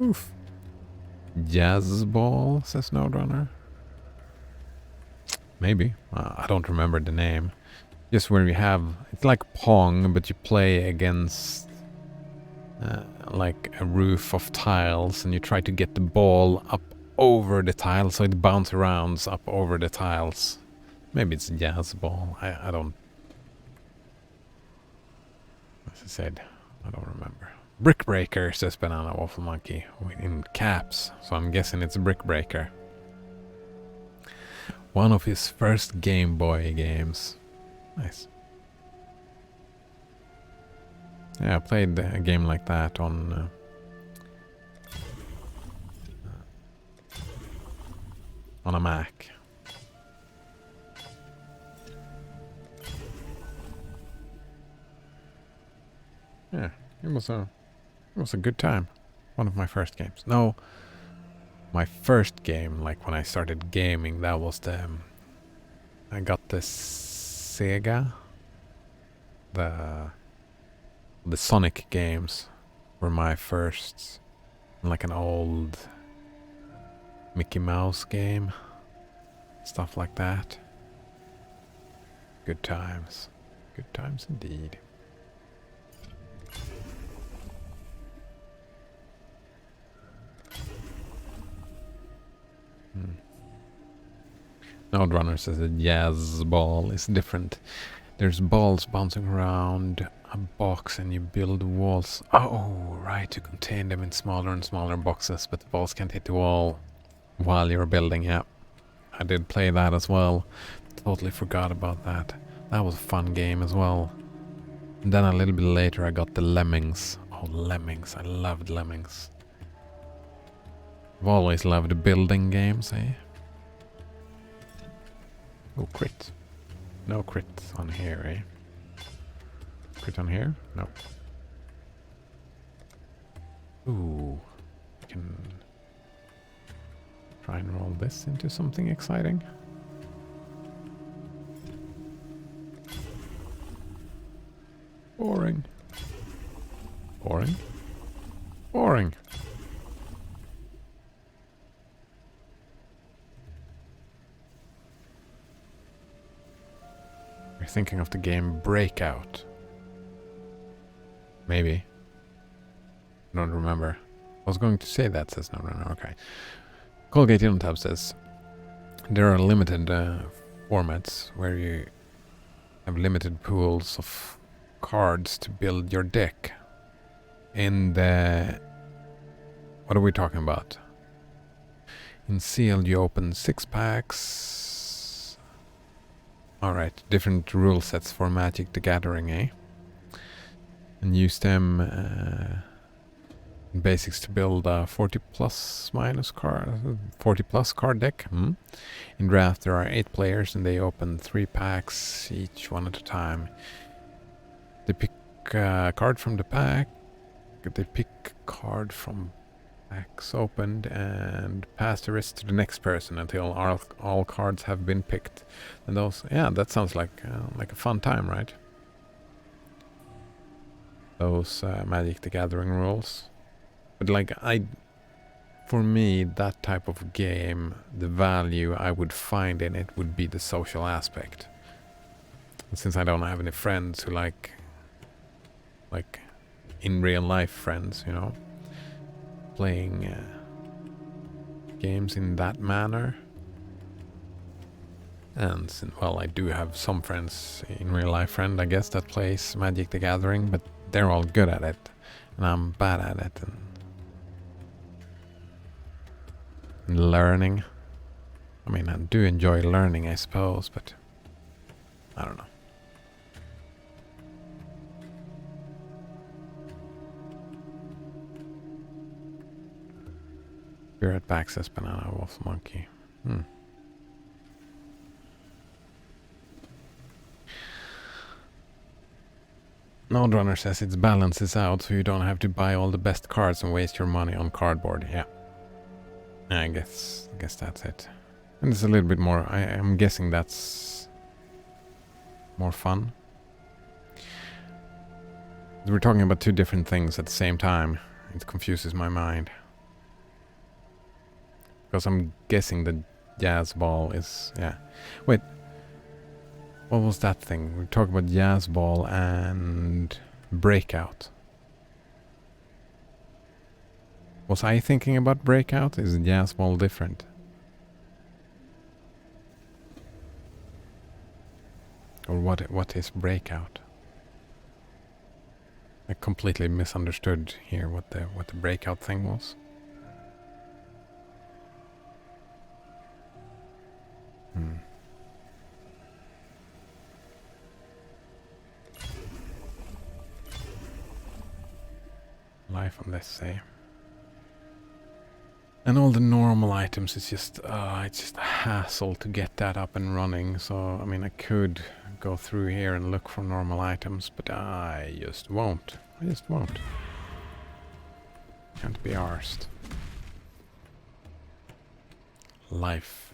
Oof. Jazzball, says Node Maybe. I don't remember the name. Just where you have, it's like Pong, but you play against like a roof of tiles, and you try to get the ball up over the tiles so it bounces around up over the tiles. Maybe it's Jazzball. I don't. As I said, I don't remember. Brick Breaker, says Banana Waffle Monkey, in caps, so I'm guessing it's Brick Breaker. One of his first Game Boy games. Nice. Yeah, I played a game like that on a Mac. Yeah, it was a good time. One of my first games. No, my first game, like when I started gaming, that was I got the Sega. The Sonic games were my first, like an old Mickey Mouse game, stuff like that. Good times indeed. Node Runner says the jazz ball is different. There's balls bouncing around a box and you build walls. Oh, right, to contain them in smaller and smaller boxes, but the balls can't hit the wall while you're building. Yeah, I did play that as well. Totally forgot about that. That was a fun game as well. And then a little bit later I got the Lemmings. Oh, Lemmings. I loved Lemmings. I've always loved building games, eh? Oh, crit. No crit on here, eh? Crit on here? No. Ooh. I can try and roll this into something exciting. Boring. Boring. Boring. You're thinking of the game Breakout. Maybe. I don't remember. I was going to say that, says no, okay. Colgate Tab says there are limited formats where you have limited pools of cards to build your deck. In the... What are we talking about? In Sealed you open 6 packs. Alright, different rule sets for Magic the Gathering, eh? And use them in basics to build a 40 plus card deck. In Draft there are 8 players and they open 3 packs, each one at a time. They pick a card from the pack. They pick a card from packs opened and pass the rest to the next person until all cards have been picked. And those, yeah, that sounds like a fun time, right? Those Magic the Gathering rules. But like I for me, that type of game, the value I would find in it would be the social aspect. And since I don't have any friends who like in real life friends, you know, playing games in that manner. And well, I do have some friends in real life friend, I guess, that plays Magic the Gathering, but they're all good at it, and I'm bad at it. And learning. I mean, I do enjoy learning, I suppose, but I don't know. Spirit back says Banana Wolf Monkey. Nodrunner says it balances out so you don't have to buy all the best cards and waste your money on cardboard. Yeah. I guess that's it. And it's a little bit more, I'm guessing that's more fun. We're talking about two different things at the same time. It confuses my mind. Because I'm guessing the jazz ball is, yeah. Wait. What was that thing? We talked about jazz ball and breakout. Was I thinking about breakout? Is jazz ball different? Or what is breakout? I completely misunderstood here what the breakout thing was. Life on this, say. And all the normal items, it's just a hassle to get that up and running. So, I mean, I could go through here and look for normal items, but I just won't. Can't be arsed. Life.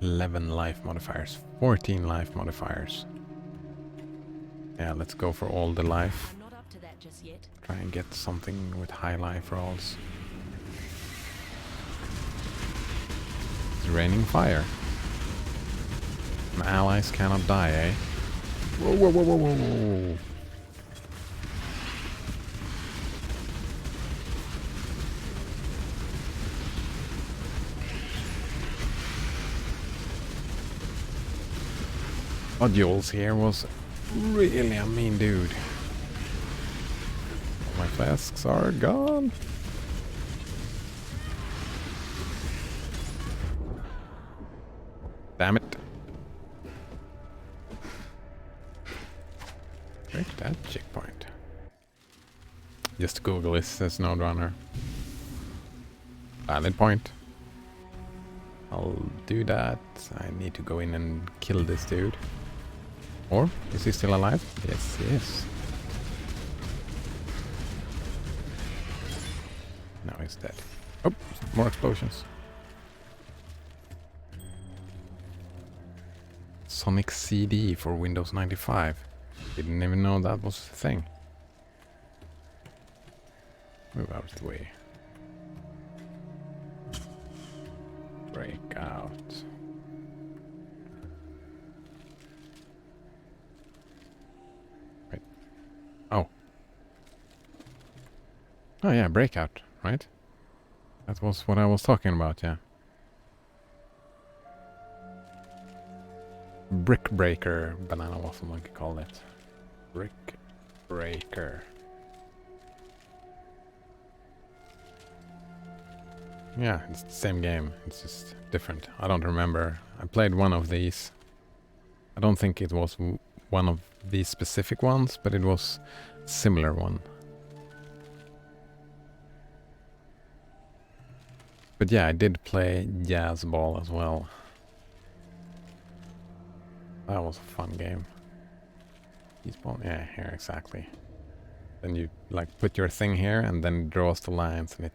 11 life modifiers. 14 life modifiers. Yeah, let's go for all the life. I'm not up to that just yet. Try and get something with high life rolls. It's raining fire. My allies cannot die, eh? Whoa, whoa, whoa, whoa, whoa, whoa. Jules here was really a mean dude. My flasks are gone. Damn it. Break that checkpoint. Just Google it, says Nodrunner. Valid point. I'll do that. I need to go in and kill this dude. Or is he still alive? Yes, he is. Now he's dead. Oh, more explosions. Sonic CD for Windows 95. Didn't even know that was a thing. Move out of the way. Break out. Wait. Oh. Oh yeah, breakout, right? That was what I was talking about, yeah. Brick breaker, Banana Waffle Monkey called it. Brick breaker. Yeah, it's the same game. It's just different. I don't remember. I played one of these. I don't think it was one of these specific ones, but it was a similar one. But yeah, I did play Jazz Ball as well. That was a fun game. Yeah, here, exactly. Then you like put your thing here and then it draws the lines and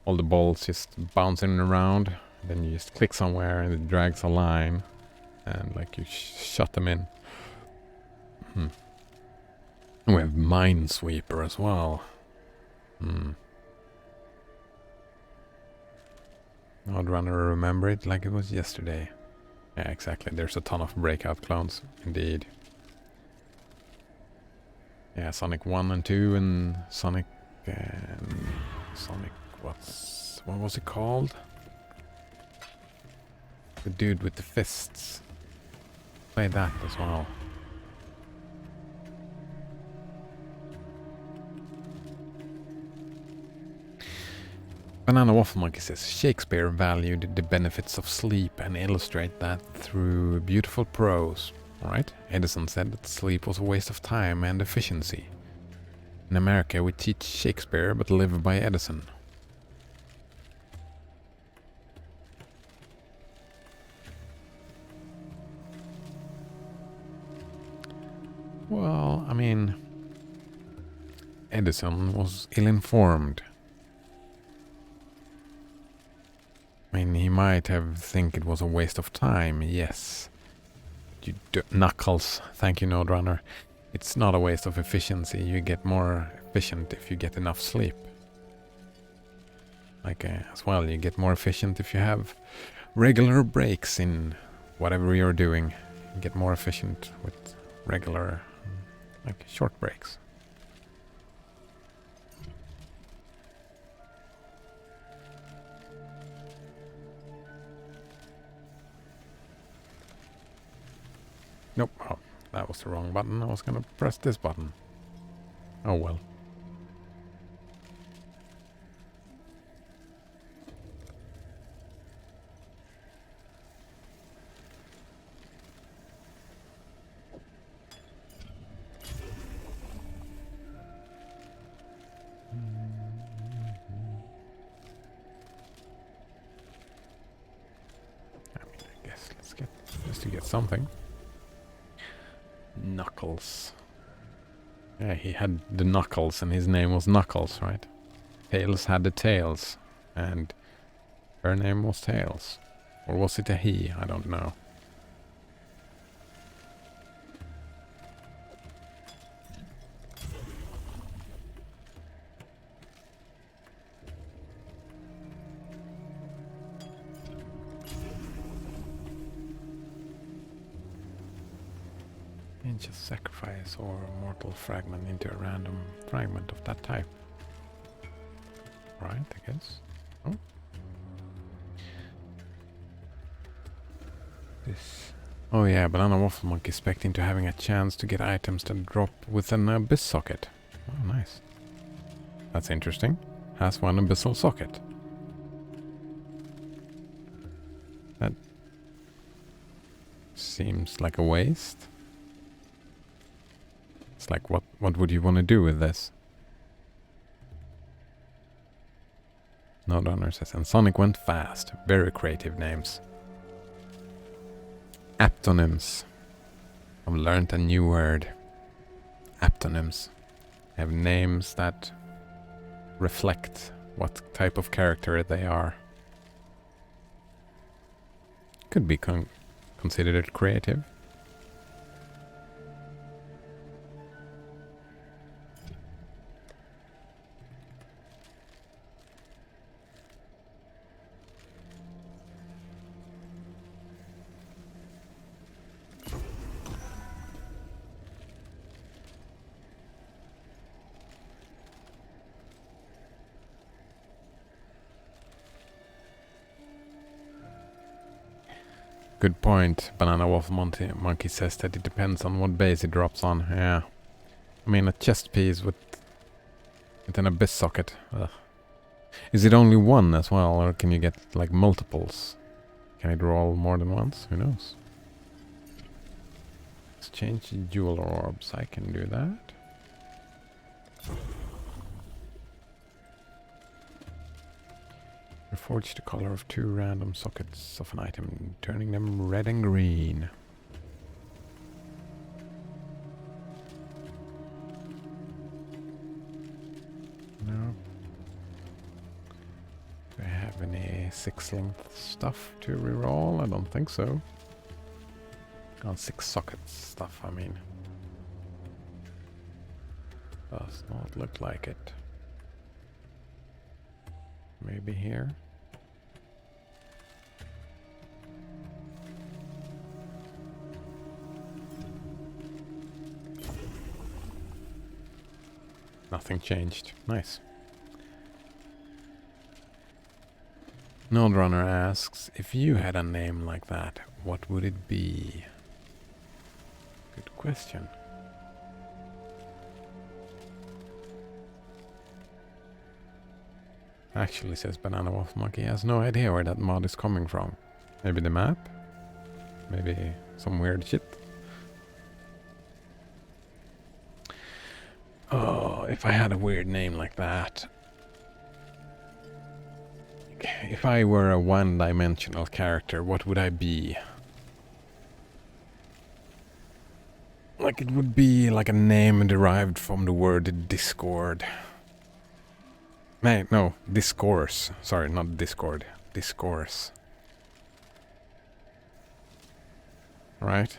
all the balls just bouncing around. Then you just click somewhere and it drags a line and like you shut them in. And we have Minesweeper as well. I'd rather remember it like it was yesterday. Yeah, exactly. There's a ton of breakout clones, indeed. Yeah, Sonic 1 and 2 and Sonic... Sonic... What was it called? The dude with the fists. Play that as well. Banana Waffle Monkey says Shakespeare valued the benefits of sleep and illustrate that through beautiful prose. Alright, Edison said that sleep was a waste of time and efficiency. In America we teach Shakespeare but live by Edison. Well, I mean, Edison was ill-informed. I mean, he might have think it was a waste of time, yes. Knuckles, thank you, Node Runner. It's not a waste of efficiency. You get more efficient if you get enough sleep. Like, as well, you get more efficient if you have regular breaks in whatever you're doing. You get more efficient with regular, like, short breaks. Nope, oh, that was the wrong button. I was gonna press this button. Oh well. I mean, I guess let's get just to get something. Knuckles. Yeah, he had the Knuckles and his name was Knuckles, right? Tails had the tails and her name was Tails. Or was it a he? I don't know. And just sacrifice or mortal fragment into a random fragment of that type. Right, I guess. Oh. This. Oh yeah, Banana Waffle Monkey expecting to having a chance to get items that drop with an abyss socket. Oh, nice. That's interesting. Has one abyssal socket. That seems like a waste. It's like, what would you want to do with this? No Donner says, and Sonic went fast. Very creative names. Aptonyms. I've learned a new word. Aptonyms. Have names that reflect what type of character they are. Could be considered creative. Good point. Banana Waffle Monkey says that it depends on what base it drops on. Yeah. I mean, a chest piece with an abyss socket. Ugh. Is it only one as well, or can you get like multiples? Can it roll more than once? Who knows? Exchange jewel orbs. I can do that. Reforge the color of 2 random sockets of an item, turning them red and green. No. Do I have any 6-length stuff to reroll? I don't think so. On 6 sockets stuff, I mean. Does not look like it. Maybe here. nothing changed. Nice. Nodrunner asks, if you had a name like that, what would it be? Good question. Actually, says Banana Waffle Monkey, has no idea where that mod is coming from. Maybe the map? Maybe some weird shit? Oh, if I had a weird name like that. If I were a one-dimensional character, what would I be? Like, it would be like a name derived from the word discord. No, discourse. Sorry, not discord. Discourse. Right?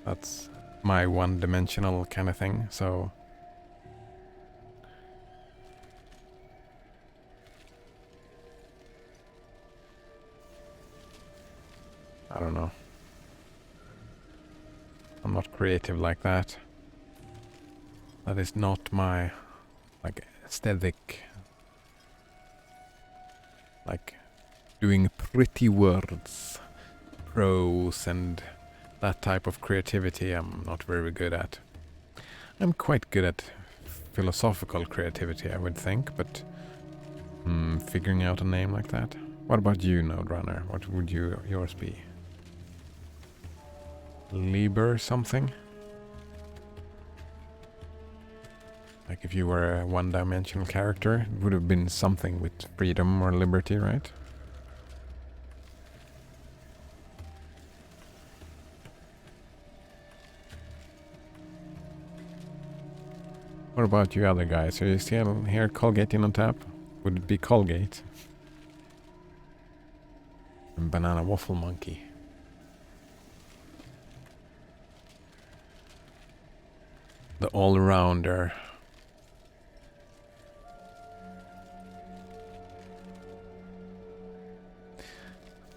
That's my one-dimensional kind of thing, so... I don't know. I'm not creative like that. That is not my, like, aesthetic. Like, doing pretty words, prose, and that type of creativity I'm not very good at. I'm quite good at philosophical creativity, I would think, but figuring out a name like that. What about you, Node-Runner? What would yours be? Liber something? Like if you were a one-dimensional character, it would have been something with freedom or liberty, right? What about you other guys? Are you still here Colgating on tap? Would it be Colgate? And Banana Waffle Monkey. The all-rounder.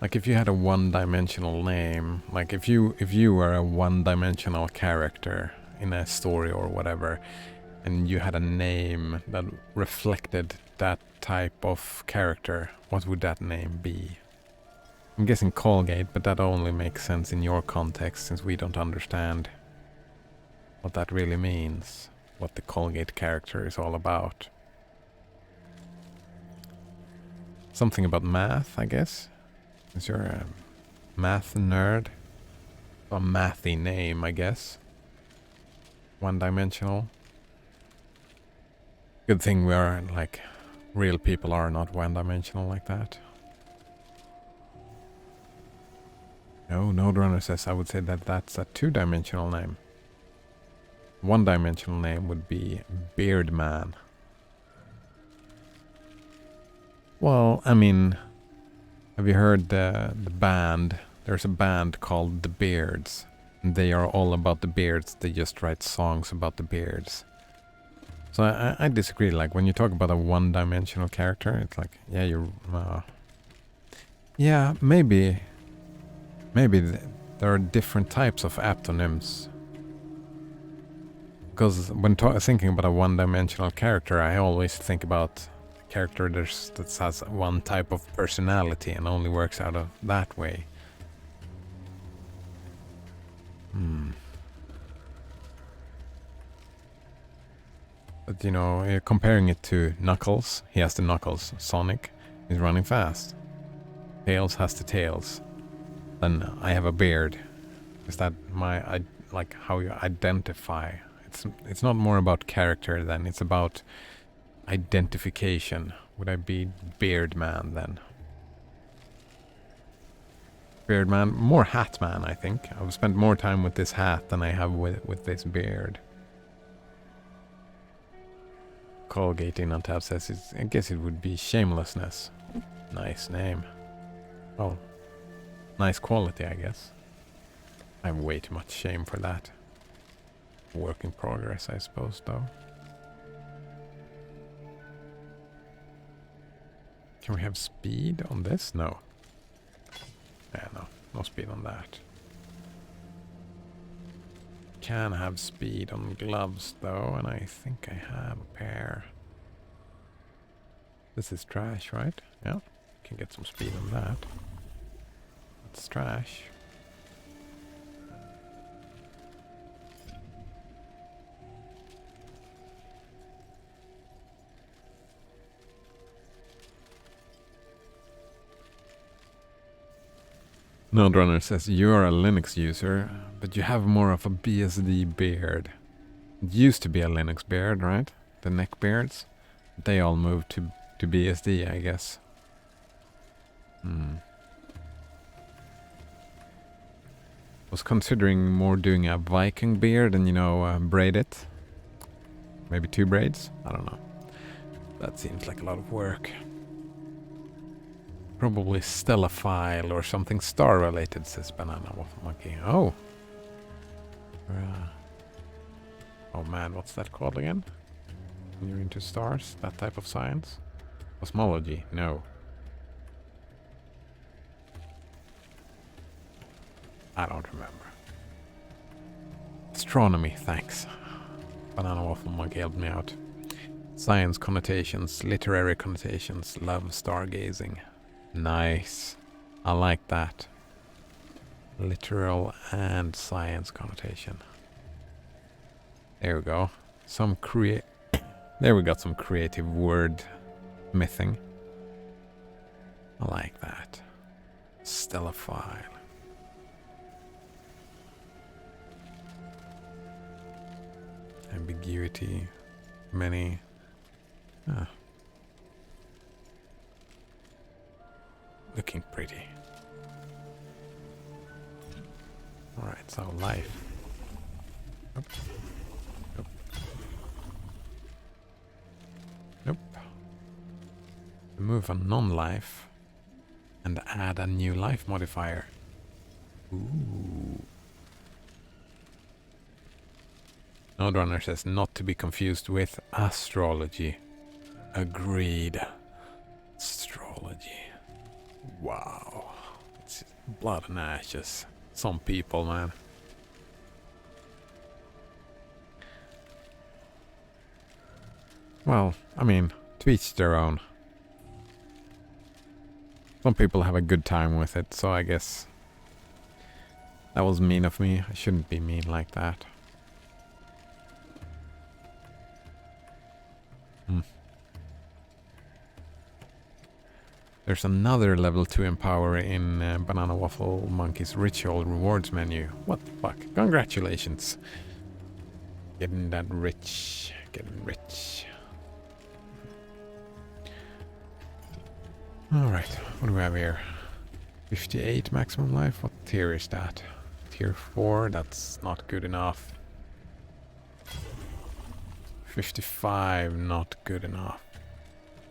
Like if you had a one-dimensional name, like if you were a one-dimensional character in a story or whatever, and you had a name that reflected that type of character, what would that name be? I'm guessing Colgate, but that only makes sense in your context since we don't understand what that really means, what the Colgate character is all about. Something about math, I guess? Since you're a math nerd. A mathy name, I guess. One-dimensional. Good thing we are, like, real people are not one-dimensional like that. No, Node-Runner says I would say that that's a two-dimensional name. One-dimensional name would be Beard Man. Well, I mean, have you heard the band? There's a band called The Beards. And they are all about the beards. They just write songs about the beards. So I disagree. Like, when you talk about a one-dimensional character, it's like, yeah, you're... yeah, maybe there are different types of aptonyms. Because when thinking about a one-dimensional character, I always think about a character that has one type of personality and only works out of that way. But you know, comparing it to Knuckles, he has the Knuckles. Sonic is running fast. Tails has the Tails. Then I have a beard. Is that like how you identify? It's not more about character then, it's about identification. Would I be Beard Man then? Beard Man, more Hat Man, I think. I've spent more time with this hat than I have with this beard. Colgating on tap says, I guess it would be Shamelessness. Nice name. Oh, nice quality, I guess. I have way too much shame for that. Work in progress, I suppose, though. Can we have speed on this? No. Yeah, no speed on that. can have speed on gloves though, and I think I have a pair. This is trash, right? Yeah, can get some speed on that. That's trash. Nodrunner says you're a Linux user, but you have more of a BSD beard. It used to be a Linux beard, right? The neck beards. They all moved to BSD, I guess. Was considering more doing a Viking beard and, you know, braid it. Maybe 2 braids? I don't know. That seems like a lot of work. Probably Stellafile or something star related, says Banana Waffle Monkey. Oh! Oh man, what's that called again? When you're into stars? That type of science? Cosmology? No. I don't remember. Astronomy, thanks. Banana Waffle Monkey helped me out. Science connotations, literary connotations, love stargazing. Nice. I like that. Literal and science connotation. There we go. There we got some creative word mything. I like that. Stellafile. Ambiguity. Many. Looking pretty. Alright, so life. Nope. Nope. Nope. Remove a non-life and add a new life modifier. Ooh. Nodrunner says not to be confused with astrology. Agreed. Astrology. Wow. It's blood and ashes. Some people, man. Well, I mean, to each their own. Some people have a good time with it, so I guess that was mean of me. I shouldn't be mean like that. There's another level 2 empower in Banana Waffle Monkey's ritual rewards menu. What the fuck? Congratulations. Getting that rich. Getting rich. Alright, what do we have here? 58 maximum life? What tier is that? Tier 4? That's not good enough. 55, not good enough.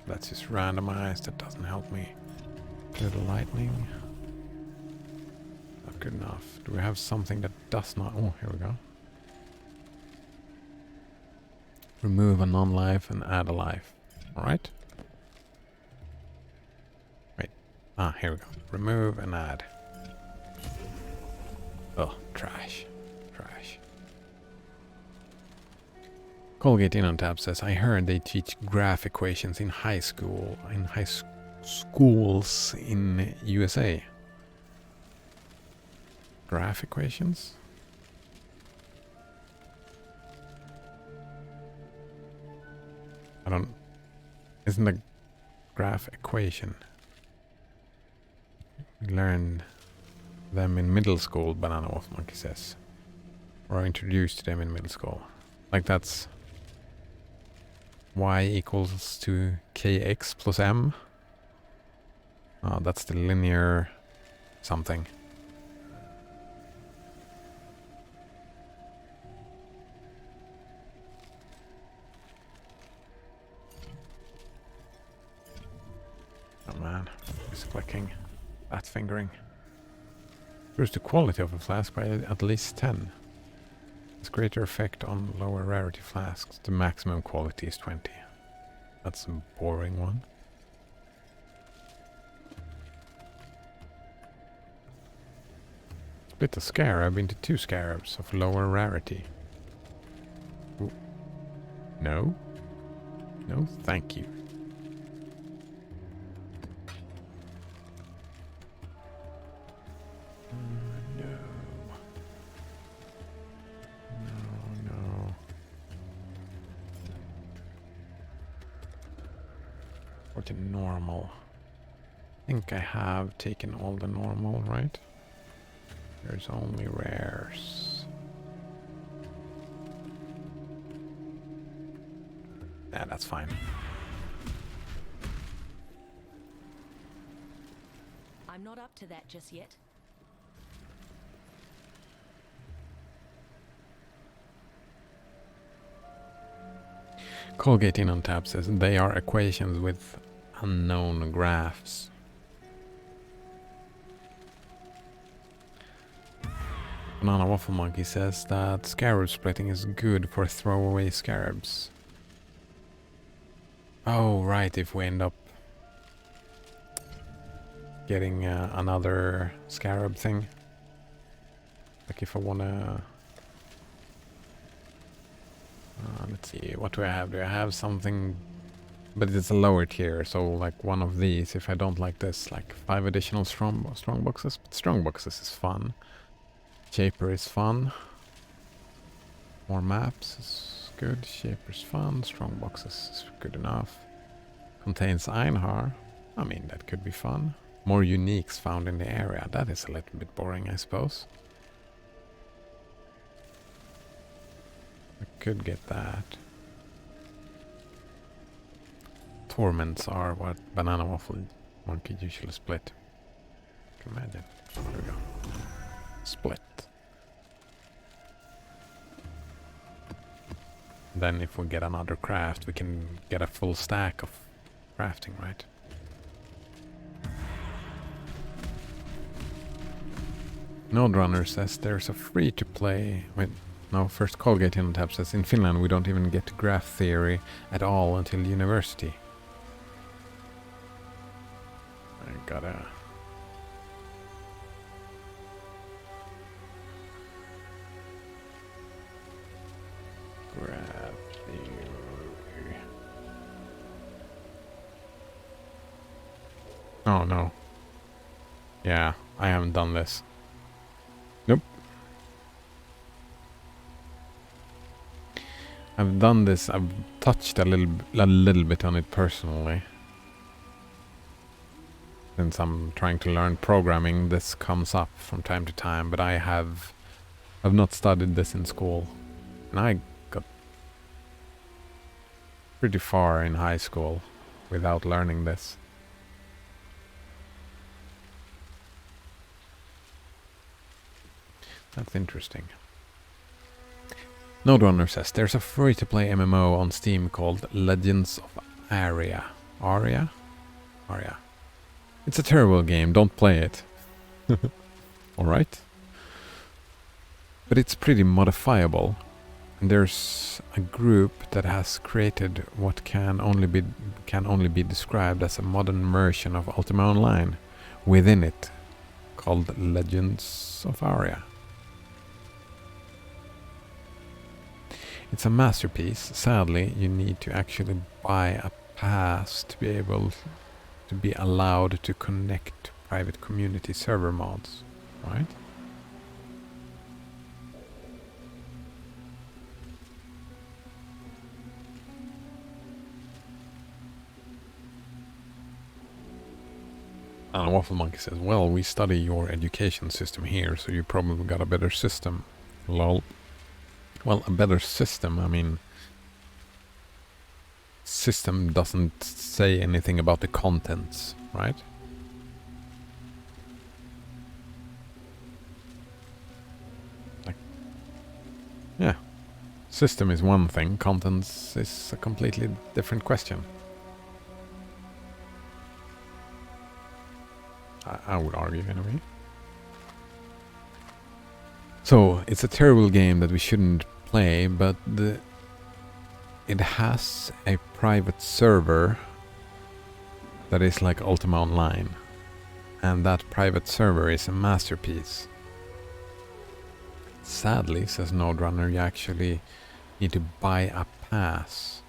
That's just randomized, that doesn't help me. Little lightning. Not good enough. Do we have something that does not... Oh, here we go. Remove a non-life and add a life. Alright. Wait. Ah, here we go. Remove and add. Oh, trash. Trash. Colgate in on tab says, I heard they teach graph equations in high school, schools in USA. Graph equations? Isn't a graph equation? We learned them in middle school, Banana Waffle Monkey says. Or introduced to them in middle school. Like that's y equals to kx plus m. Oh, that's the linear something. Oh man, it's clicking. That fingering. Boosts the quality of a flask by at least 10. It's greater effect on lower rarity flasks. The maximum quality is 20. That's a boring one. split a scarab into 2 scarabs of lower rarity. Ooh. No? No, thank you. No. No. Or the normal. I think I have taken all the normal, right? There's only rares. Yeah, that's fine. I'm not up to that just yet. Colgate in on tab says they are equations with unknown graphs. Banana Waffle Monkey says that scarab splitting is good for throwaway scarabs. Oh, right, if we end up getting another scarab thing. Like if I wanna... let's see, what do I have? Do I have something... But it's a lower tier, so like one of these, if I don't like this, like 5 additional strong boxes. But strong boxes is fun. Shaper is fun. More maps is good. Shaper's fun. Strong boxes is good enough. Contains Einhar. I mean, that could be fun. More uniques found in the area. That is a little bit boring, I suppose. I could get that. Torments are what Banana Waffle Monkey usually split. Can imagine. There we go. Split. Then if we get another craft, we can get a full stack of crafting, right? Node Runner says there's a free-to-play... Wait, no, first Colgate in the tab says in Finland we don't even get graph theory at all until university. I gotta... graph theory. Oh no. Yeah, I haven't done this. Nope. I've done this, I've touched a little bit on it personally. Since I'm trying to learn programming, this comes up from time to time, but I've not studied this in school. And I got pretty far in high school without learning this. That's interesting. Node Runner says there's a free-to-play MMO on Steam called Legends of Aria. Aria? It's a terrible game, don't play it. Alright. But it's pretty modifiable. And there's a group that has created what can only be described as a modern version of Ultima Online within it, called Legends of Aria. It's a masterpiece. Sadly, you need to actually buy a pass to be able to be allowed to connect to private community server mods, right? And Waffle Monkey says, well, we study your education system here, so you probably got a better system. Lol. Well, a better system, I mean... System doesn't say anything about the contents, right? Like... Yeah. System is one thing, contents is a completely different question. I would argue, anyway. So, it's a terrible game that we shouldn't play, but it has a private server that is like Ultima Online. And that private server is a masterpiece. Sadly, says Node Runner, you actually need to buy a pass.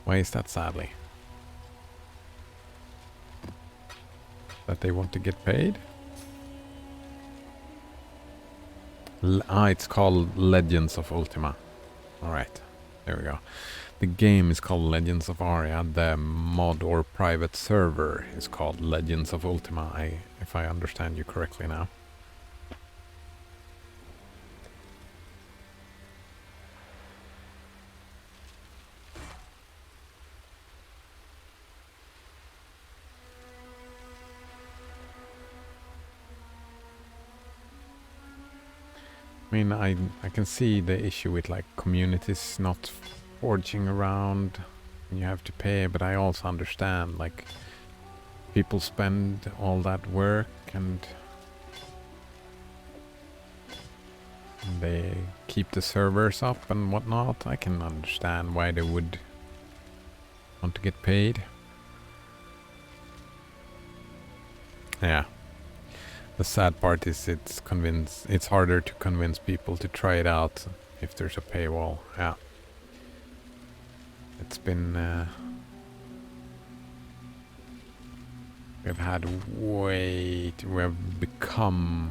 Why is that sadly? That they want to get paid? It's called Legends of Ultima. Alright, there we go. The game is called Legends of Aria. The mod or private server is called Legends of Ultima, if I understand you correctly now. I mean, I can see the issue with like communities not forging around and you have to pay, but I also understand like people spend all that work and they keep the servers up and whatnot. I can understand why they would want to get paid. Yeah. The sad part is it's harder to convince people to try it out if there's a paywall. Yeah. It's been we've become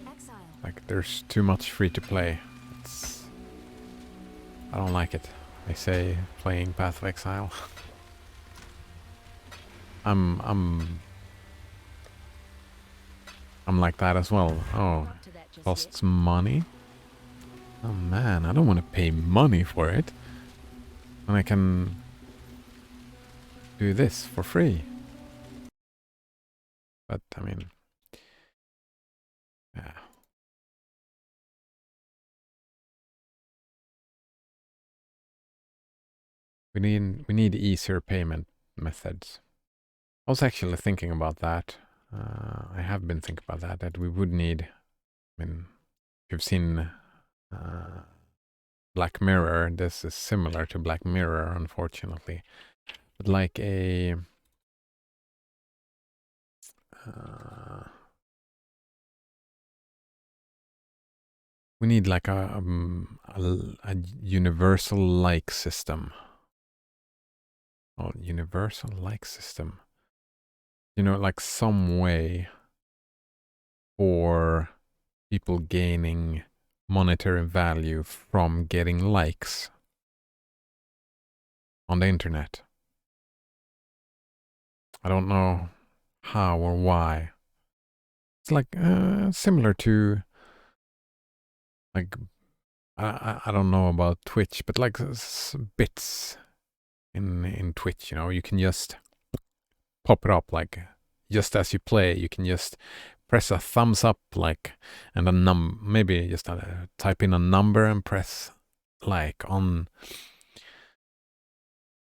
Exile. like there's too much free to play. I don't like it. I say playing Path of Exile. I'm like that as well. Oh, Not up to that just costs yet. money? Oh man, I don't want to pay money for it. And I can do this for free. But I mean, yeah. We need easier payment methods. I was actually thinking about that. I have been thinking about that we would need, I mean, if you've seen Black Mirror, this is similar to Black Mirror, unfortunately. But like a we need like a universal like system. Oh, universal like system. You know, like some way for people gaining monetary value from getting likes on the internet. I don't know how or why. It's like similar to like I don't know about Twitch, but like bits in Twitch, you know, you can just pop it up like just as you play. You can just press a thumbs up like and maybe just type in a number and press like on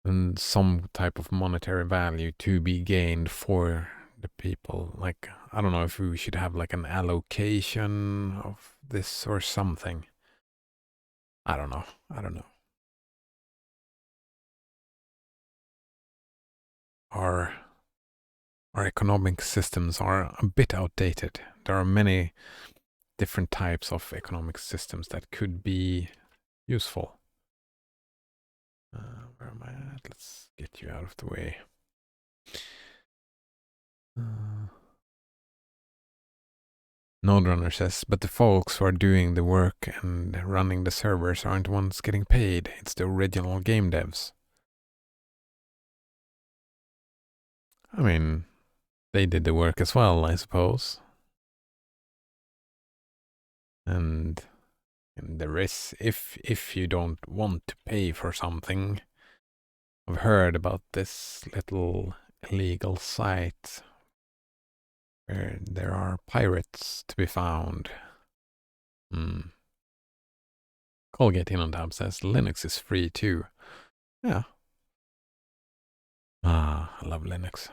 and some type of monetary value to be gained for the people. Like I don't know if we should have like an allocation of this or something. I don't know. Our economic systems are a bit outdated. There are many different types of economic systems that could be useful. Where am I at? Let's get you out of the way. Node Runner says, but the folks who are doing the work and running the servers aren't the ones getting paid. It's the original game devs. I mean, they did the work as well, I suppose. And there is, if you don't want to pay for something, I've heard about this little illegal site where there are pirates to be found. Colgate In on Tab says Linux is free too. Yeah. I love Linux.